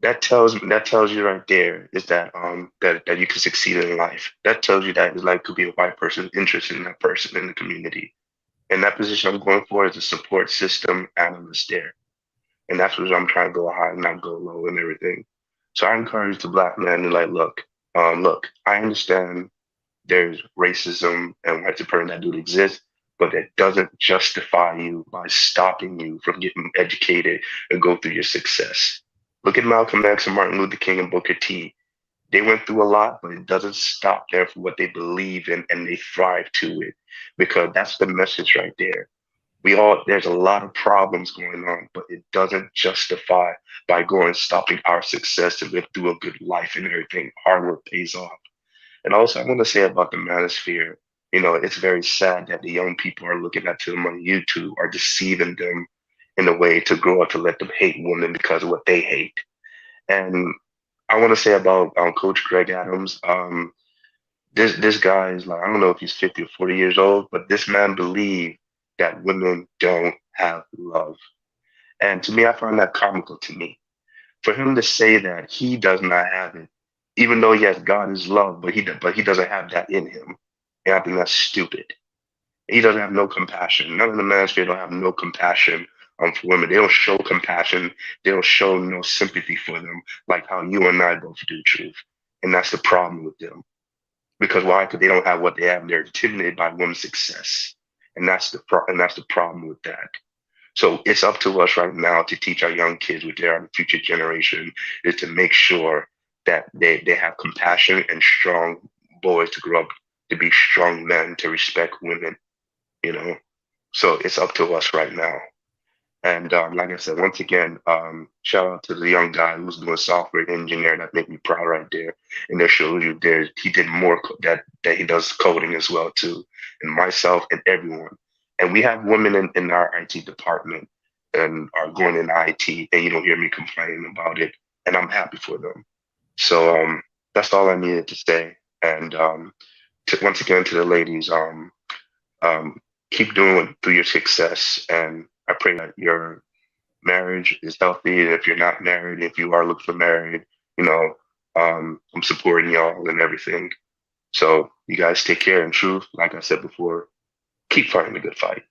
That tells you right there is that that you can succeed in life. That tells you that his life could be a white person interested in that person in the community. And that position I'm going for is a support system analyst there. And that's what I'm trying to go high, not go low and everything. So I encourage the black man to like, look, I understand there's racism and white supremacy that do exist, but that doesn't justify you by stopping you from getting educated and go through your success. Look at Malcolm X and Martin Luther King and Booker T. They went through a lot, but it doesn't stop there for what they believe in, and they thrive to it, because that's the message right there. There's a lot of problems going on, but it doesn't justify by going stopping our success to live through a good life and everything. Hard work pays off. And also, I want to say about the Manosphere, it's very sad that the young people are looking at them on YouTube, are deceiving them in a way to grow up to let them hate women because of what they hate. And I want to say about Coach Greg Adams, this guy is like, I don't know if he's 50 or 40 years old, but this man believes that women don't have love. And to me, I find that comical to me. For him to say that he does not have it, even though yes, God is love, but he doesn't have that in him. And I think that's stupid. He doesn't have no compassion. None of the Manosphere don't have no compassion for women. They don't show compassion. They don't show no sympathy for them, like how you and I both do, Truth. And that's the problem with them. Because why? Because they don't have what they have. They're intimidated by women's success, and that's the problem with that. So it's up to us right now to teach our young kids, which they are the future generation, is to make sure that they have compassion and strong boys to grow up to be strong men, to respect women, So it's up to us right now. And like I said, once again, shout out to the young guy who's doing software engineer. That made me proud right there. And that shows you he did more that he does coding as well too, and myself and everyone. And we have women in our IT department and are going in IT, and you don't hear me complaining about it. And I'm happy for them. So that's all I needed to say. And once again to the ladies, keep doing it through your success. And I pray that your marriage is healthy. And if you're not married, if you are looking for married, I'm supporting y'all and everything. So you guys take care. And Truth, like I said before, keep fighting the good fight.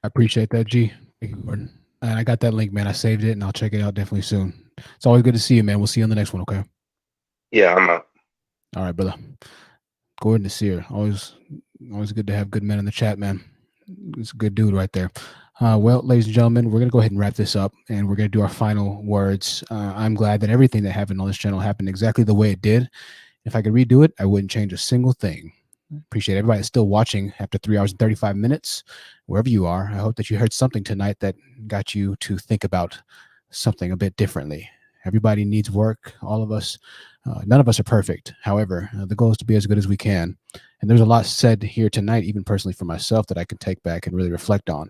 I appreciate that, G. Thank you, Gordon. And I got that link, man. I saved it, and I'll check it out definitely soon. It's always good to see you, man. We'll see you on the next one, okay? Yeah, I'm up. All right, brother. Gordon is here. Always good to have good men in the chat, man. It's a good dude right there. Well, ladies and gentlemen, we're going to go ahead and wrap this up, and we're going to do our final words. I'm glad that everything that happened on this channel happened exactly the way it did. If I could redo it, I wouldn't change a single thing. Appreciate everybody that's still watching after 3 hours and 35 minutes, wherever you are. I hope that you heard something tonight that got you to think about something a bit differently. Everybody needs work. All of us. None of us are perfect. However, the goal is to be as good as we can. And there's a lot said here tonight, even personally for myself, that I can take back and really reflect on.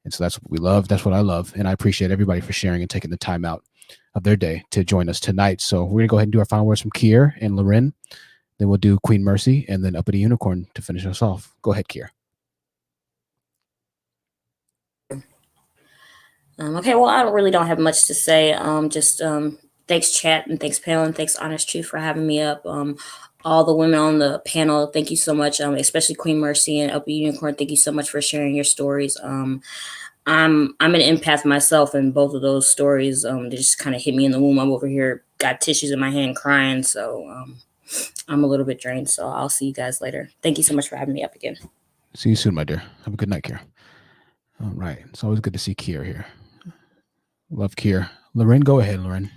And so that's what we love. That's what I love. And I appreciate everybody for sharing and taking the time out of their day to join us tonight. So we're going to go ahead and do our final words from Kier and Loren. Then we'll do Queen Mercy and then Uppity Unicorn to finish us off. Go ahead, Kier. Okay, well, I really don't have much to say. Thanks, chat, and thanks, panel, and thanks, Honest Truth, for having me up. All the women on the panel, thank you so much, especially Queen Mercy and Uppity Unicorn. Thank you so much for sharing your stories. I'm an empath myself, and both of those stories, they just kind of hit me in the womb. I'm over here, got tissues in my hand, crying, so I'm a little bit drained. So I'll see you guys later. Thank you so much for having me up again. See you soon, my dear. Have a good night, Kier. All right. It's always good to see Kier here. Love Kier. Loren, go ahead, Loren.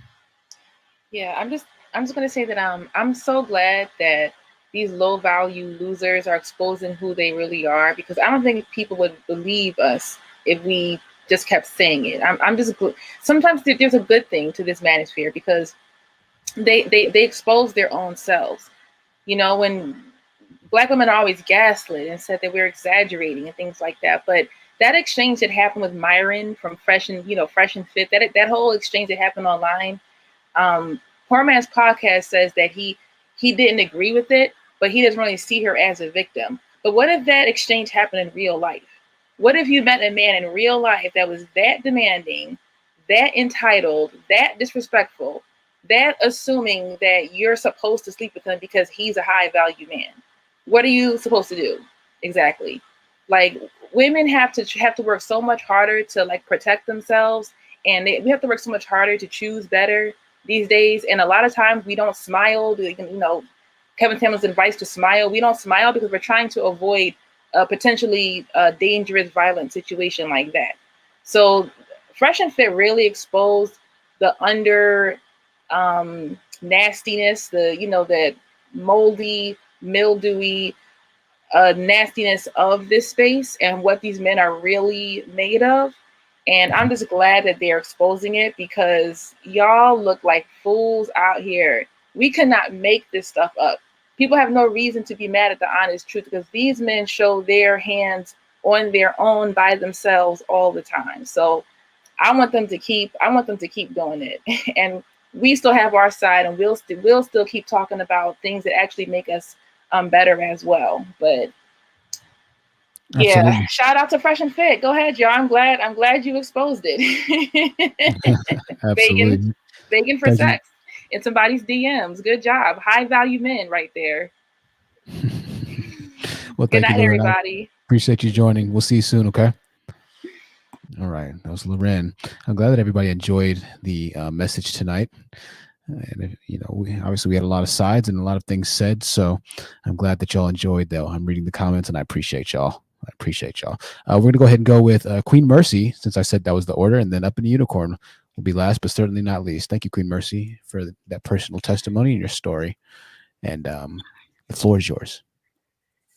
Yeah, I'm just going to say that I'm so glad that these low value losers are exposing who they really are, because I don't think people would believe us if we just kept saying it. I'm just, sometimes there's a good thing to this manosphere, because they expose their own selves. You know, when Black women are always gaslit and said that we're exaggerating and things like that, but that exchange that happened with Myron from Fresh and Fit, that whole exchange that happened online, Poor Man's podcast says that he didn't agree with it, but he doesn't really see her as a victim. But what if that exchange happened in real life? What if you met a man in real life that was that demanding, that entitled, that disrespectful, that assuming that you're supposed to sleep with him because he's a high value man? What are you supposed to do? Exactly. Like, women have to work so much harder to like protect themselves, and we have to work so much harder to choose better these days. And a lot of times we don't smile. Kevin Samuels' advice to smile. We don't smile because we're trying to avoid a potentially dangerous, violent situation like that. So Fresh and Fit really exposed the under nastiness, that moldy, mildewy nastiness of this space and what these men are really made of. And I'm just glad that they're exposing it, because y'all look like fools out here. We cannot make this stuff up. People have no reason to be mad at the honest truth, because these men show their hands on their own by themselves all the time. So I want them to keep doing it. And we still have our side, and we'll still keep talking about things that actually make us better as well. But yeah, Absolutely. shout out to Fresh and Fit. Go ahead, y'all. I'm glad you exposed it. Absolutely. Begging for Thank you. sex in somebody's DMs. Good job. High value men right there. Well, Good thank you, night, Loren. I everybody. appreciate you joining. We'll see you soon, okay? All right. That was Loren. I'm glad that everybody enjoyed the message tonight. And obviously we had a lot of sides and a lot of things said, so I'm glad that y'all enjoyed, though. I'm reading the comments and I appreciate y'all. We're gonna go ahead and go with Queen Mercy, since I said that was the order, and then Up in the Unicorn will be last, but certainly not least. Thank you, Queen Mercy, for that personal testimony and your story. And the floor is yours.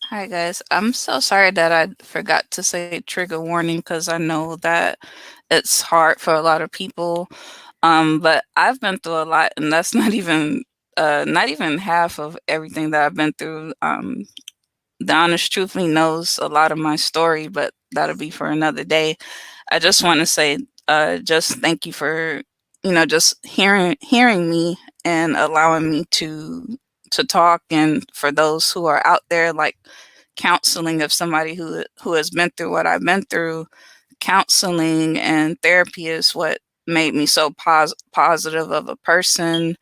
Hi guys, I'm so sorry that I forgot to say trigger warning, because I know that it's hard for a lot of people. But I've been through a lot, and that's not even half of everything that I've been through. The Honest Truthfully knows a lot of my story, but that'll be for another day. I just want to say, just thank you for, just hearing me and allowing me to talk. And for those who are out there, like counseling of somebody who has been through what I've been through, counseling and therapy is what made me so positive of a person.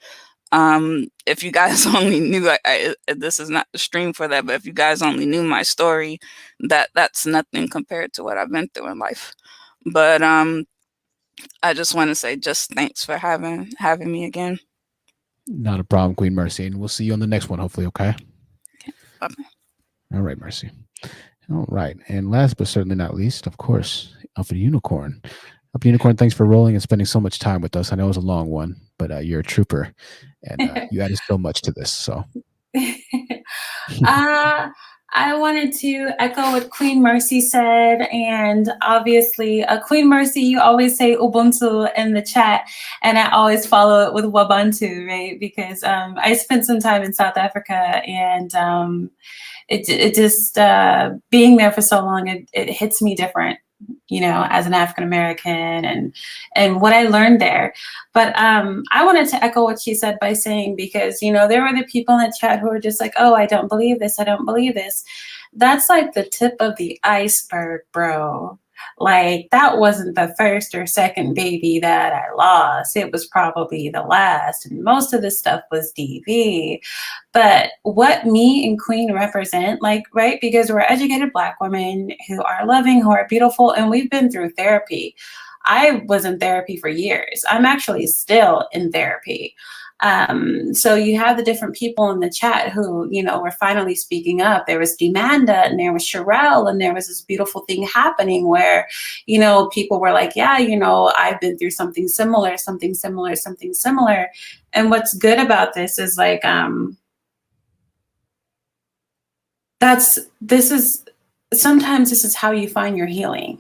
If you guys only knew, this is not the stream for that, but if you guys only knew my story, that's nothing compared to what I've been through in life. But I just want to say just thanks for having me again. Not a problem, Queen Mercy, and we'll see you on the next one, hopefully, okay? Bye-bye. All right, Mercy. All right, and last but certainly not least, of course, Up in the Unicorn. Up in the Unicorn, thanks for rolling and spending so much time with us. I know it was a long one, but you're a trooper, and you added so much to this, so. I wanted to echo what Queen Mercy said, and obviously, Queen Mercy, you always say Ubuntu in the chat, and I always follow it with Wabantu, right? Because I spent some time in South Africa, and it just being there for so long, it hits me different, as an African American and what I learned there. But I wanted to echo what she said by saying, because, there were the people in the chat who were just like, oh, I don't believe this. I don't believe this. That's like the tip of the iceberg, bro. Like, that wasn't the first or second baby that I lost. It was probably the last. And most of the stuff was DV. But what me and Queen represent, right? Because we're educated Black women who are loving, who are beautiful, and we've been through therapy. I was in therapy for years. I'm actually still in therapy. So you have the different people in the chat who, were finally speaking up. There was Demanda, and there was Sherelle, and there was this beautiful thing happening where, people were like, yeah, I've been through something similar. And what's good about this is like, sometimes this is how you find your healing.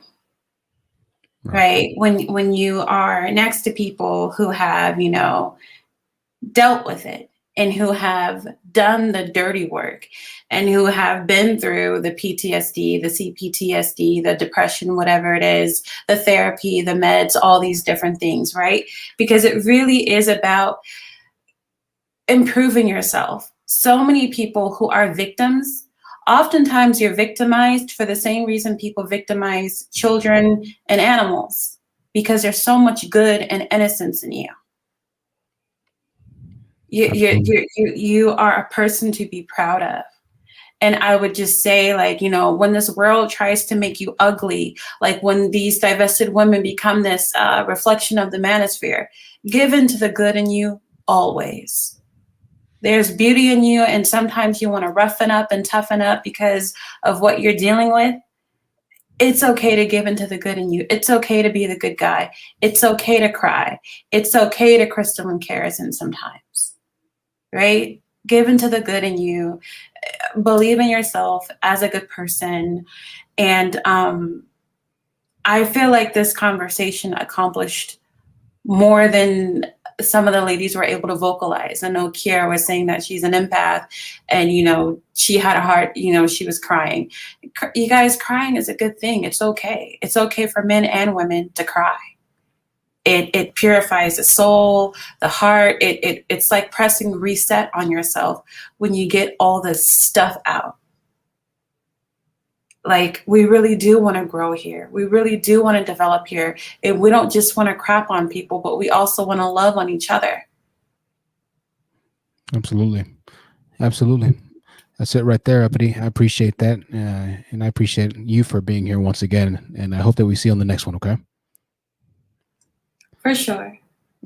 Right? When you are next to people who have, dealt with it and who have done the dirty work and who have been through the PTSD, the CPTSD, the depression, whatever it is, the therapy, the meds, all these different things, right? Because it really is about improving yourself. So many people who are victims, oftentimes you're victimized for the same reason people victimize children and animals, because there's so much good and innocence in you. You are a person to be proud of. And I would just say, like, when this world tries to make you ugly, like when these divested women become this reflection of the manosphere, give into the good in you always. There's beauty in you, and sometimes you want to roughen up and toughen up because of what you're dealing with. It's okay to give into the good in you. It's okay to be the good guy. It's okay to cry. It's okay to crystalline kerosene sometimes, right? Give into the good in you. Believe in yourself as a good person. And I feel like this conversation accomplished more than some of the ladies were able to vocalize. I know Kiara was saying that she's an empath and, she had a heart, she was crying. You guys, crying is a good thing. It's okay. It's okay for men and women to cry. It purifies the soul, the heart. It's like pressing reset on yourself when you get all this stuff out. Like, we really do want to grow here. We really do want to develop here. And we don't just want to crap on people, but we also want to love on each other. Absolutely. That's it right there, Uppity. I appreciate that. And I appreciate you for being here once again. And I hope that we see you on the next one, okay? For sure.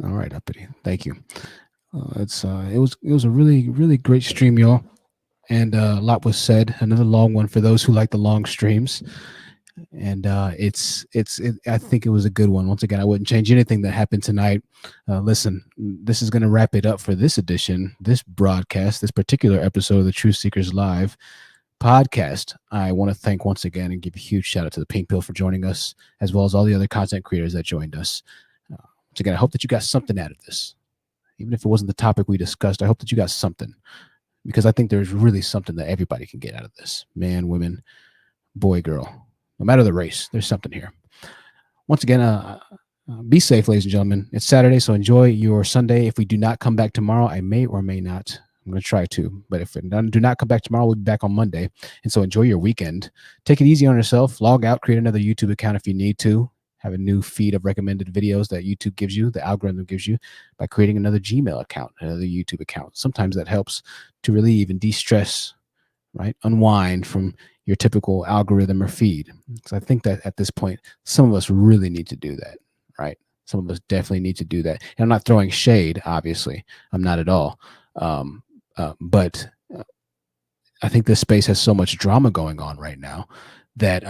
All right, Uppity. Thank you. It was a really, really great stream, y'all. And a lot was said. Another long one for those who like the long streams. And I think it was a good one. Once again, I wouldn't change anything that happened tonight. Listen, this is going to wrap it up for this edition, this broadcast, this particular episode of the Truth Seekers Live podcast. I want to thank once again and give a huge shout out to the Pink Pill for joining us, as well as all the other content creators that joined us. Once again, I hope that you got something out of this. Even if it wasn't the topic we discussed, I hope that you got something. Because I think there's really something that everybody can get out of this. Man, women, boy, girl. No matter the race, there's something here. Once again, be safe, ladies and gentlemen. It's Saturday, so enjoy your Sunday. If we do not come back tomorrow, I may or may not. I'm going to try to. But if we do not come back tomorrow, we'll be back on Monday. And so enjoy your weekend. Take it easy on yourself. Log out. Create another YouTube account if you need to. Have a new feed of recommended videos that YouTube gives you, the algorithm gives you, by creating another Gmail account, another YouTube account. Sometimes that helps to relieve and de-stress, right? Unwind from your typical algorithm or feed. So I think that at this point, some of us really need to do that, right? Some of us definitely need to do that. And I'm not throwing shade, obviously. I'm not at all. But I think this space has so much drama going on right now that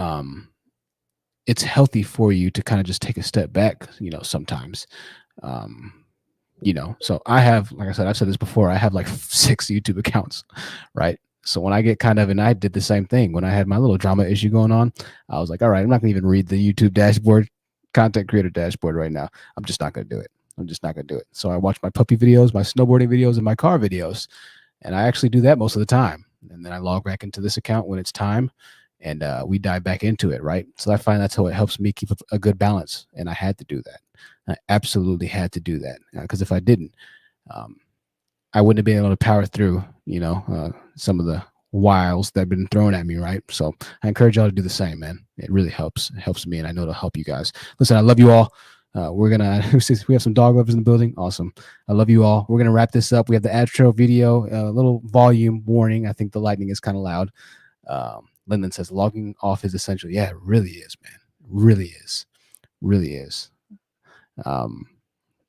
it's healthy for you to kind of just take a step back, sometimes. So I have, like I said, I've said this before, I have like 6 YouTube accounts, right? So when I get and I did the same thing when I had my little drama issue going on, I was like, all right, I'm not gonna even read the YouTube dashboard, content creator dashboard right now. I'm just not gonna do it. So I watch my puppy videos, my snowboarding videos, and my car videos. And I actually do that most of the time. And then I log back into this account when it's time. And we dive back into it, right? So I find that's how it helps me keep a good balance. And I had to do that. I absolutely had to do that. Because if I didn't, I wouldn't have been able to power through, some of the wiles that have been thrown at me, right? So I encourage y'all to do the same, man. It really helps. It helps me, and I know it'll help you guys. Listen, I love you all. We have some dog lovers in the building. Awesome. I love you all. We're going to wrap this up. We have the outro video, a little volume warning. I think the lightning is kind of loud. Lyndon says logging off is essential. Yeah, it really is, man. Really is.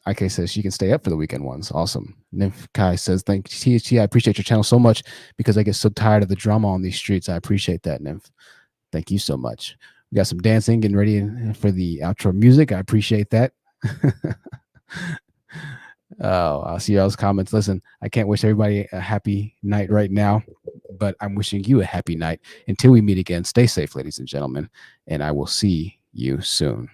IK says she can stay up for the weekend ones. Awesome. Nymph Kai says, thank you, THT. I appreciate your channel so much because I get so tired of the drama on these streets. I appreciate that, Nymph. Thank you so much. We got some dancing, getting ready for the outro music. I appreciate that. Oh, I'll see y'all's comments. Listen, I can't wish everybody a happy night right now, but I'm wishing you a happy night. Until we meet again, stay safe, ladies and gentlemen, and I will see you soon.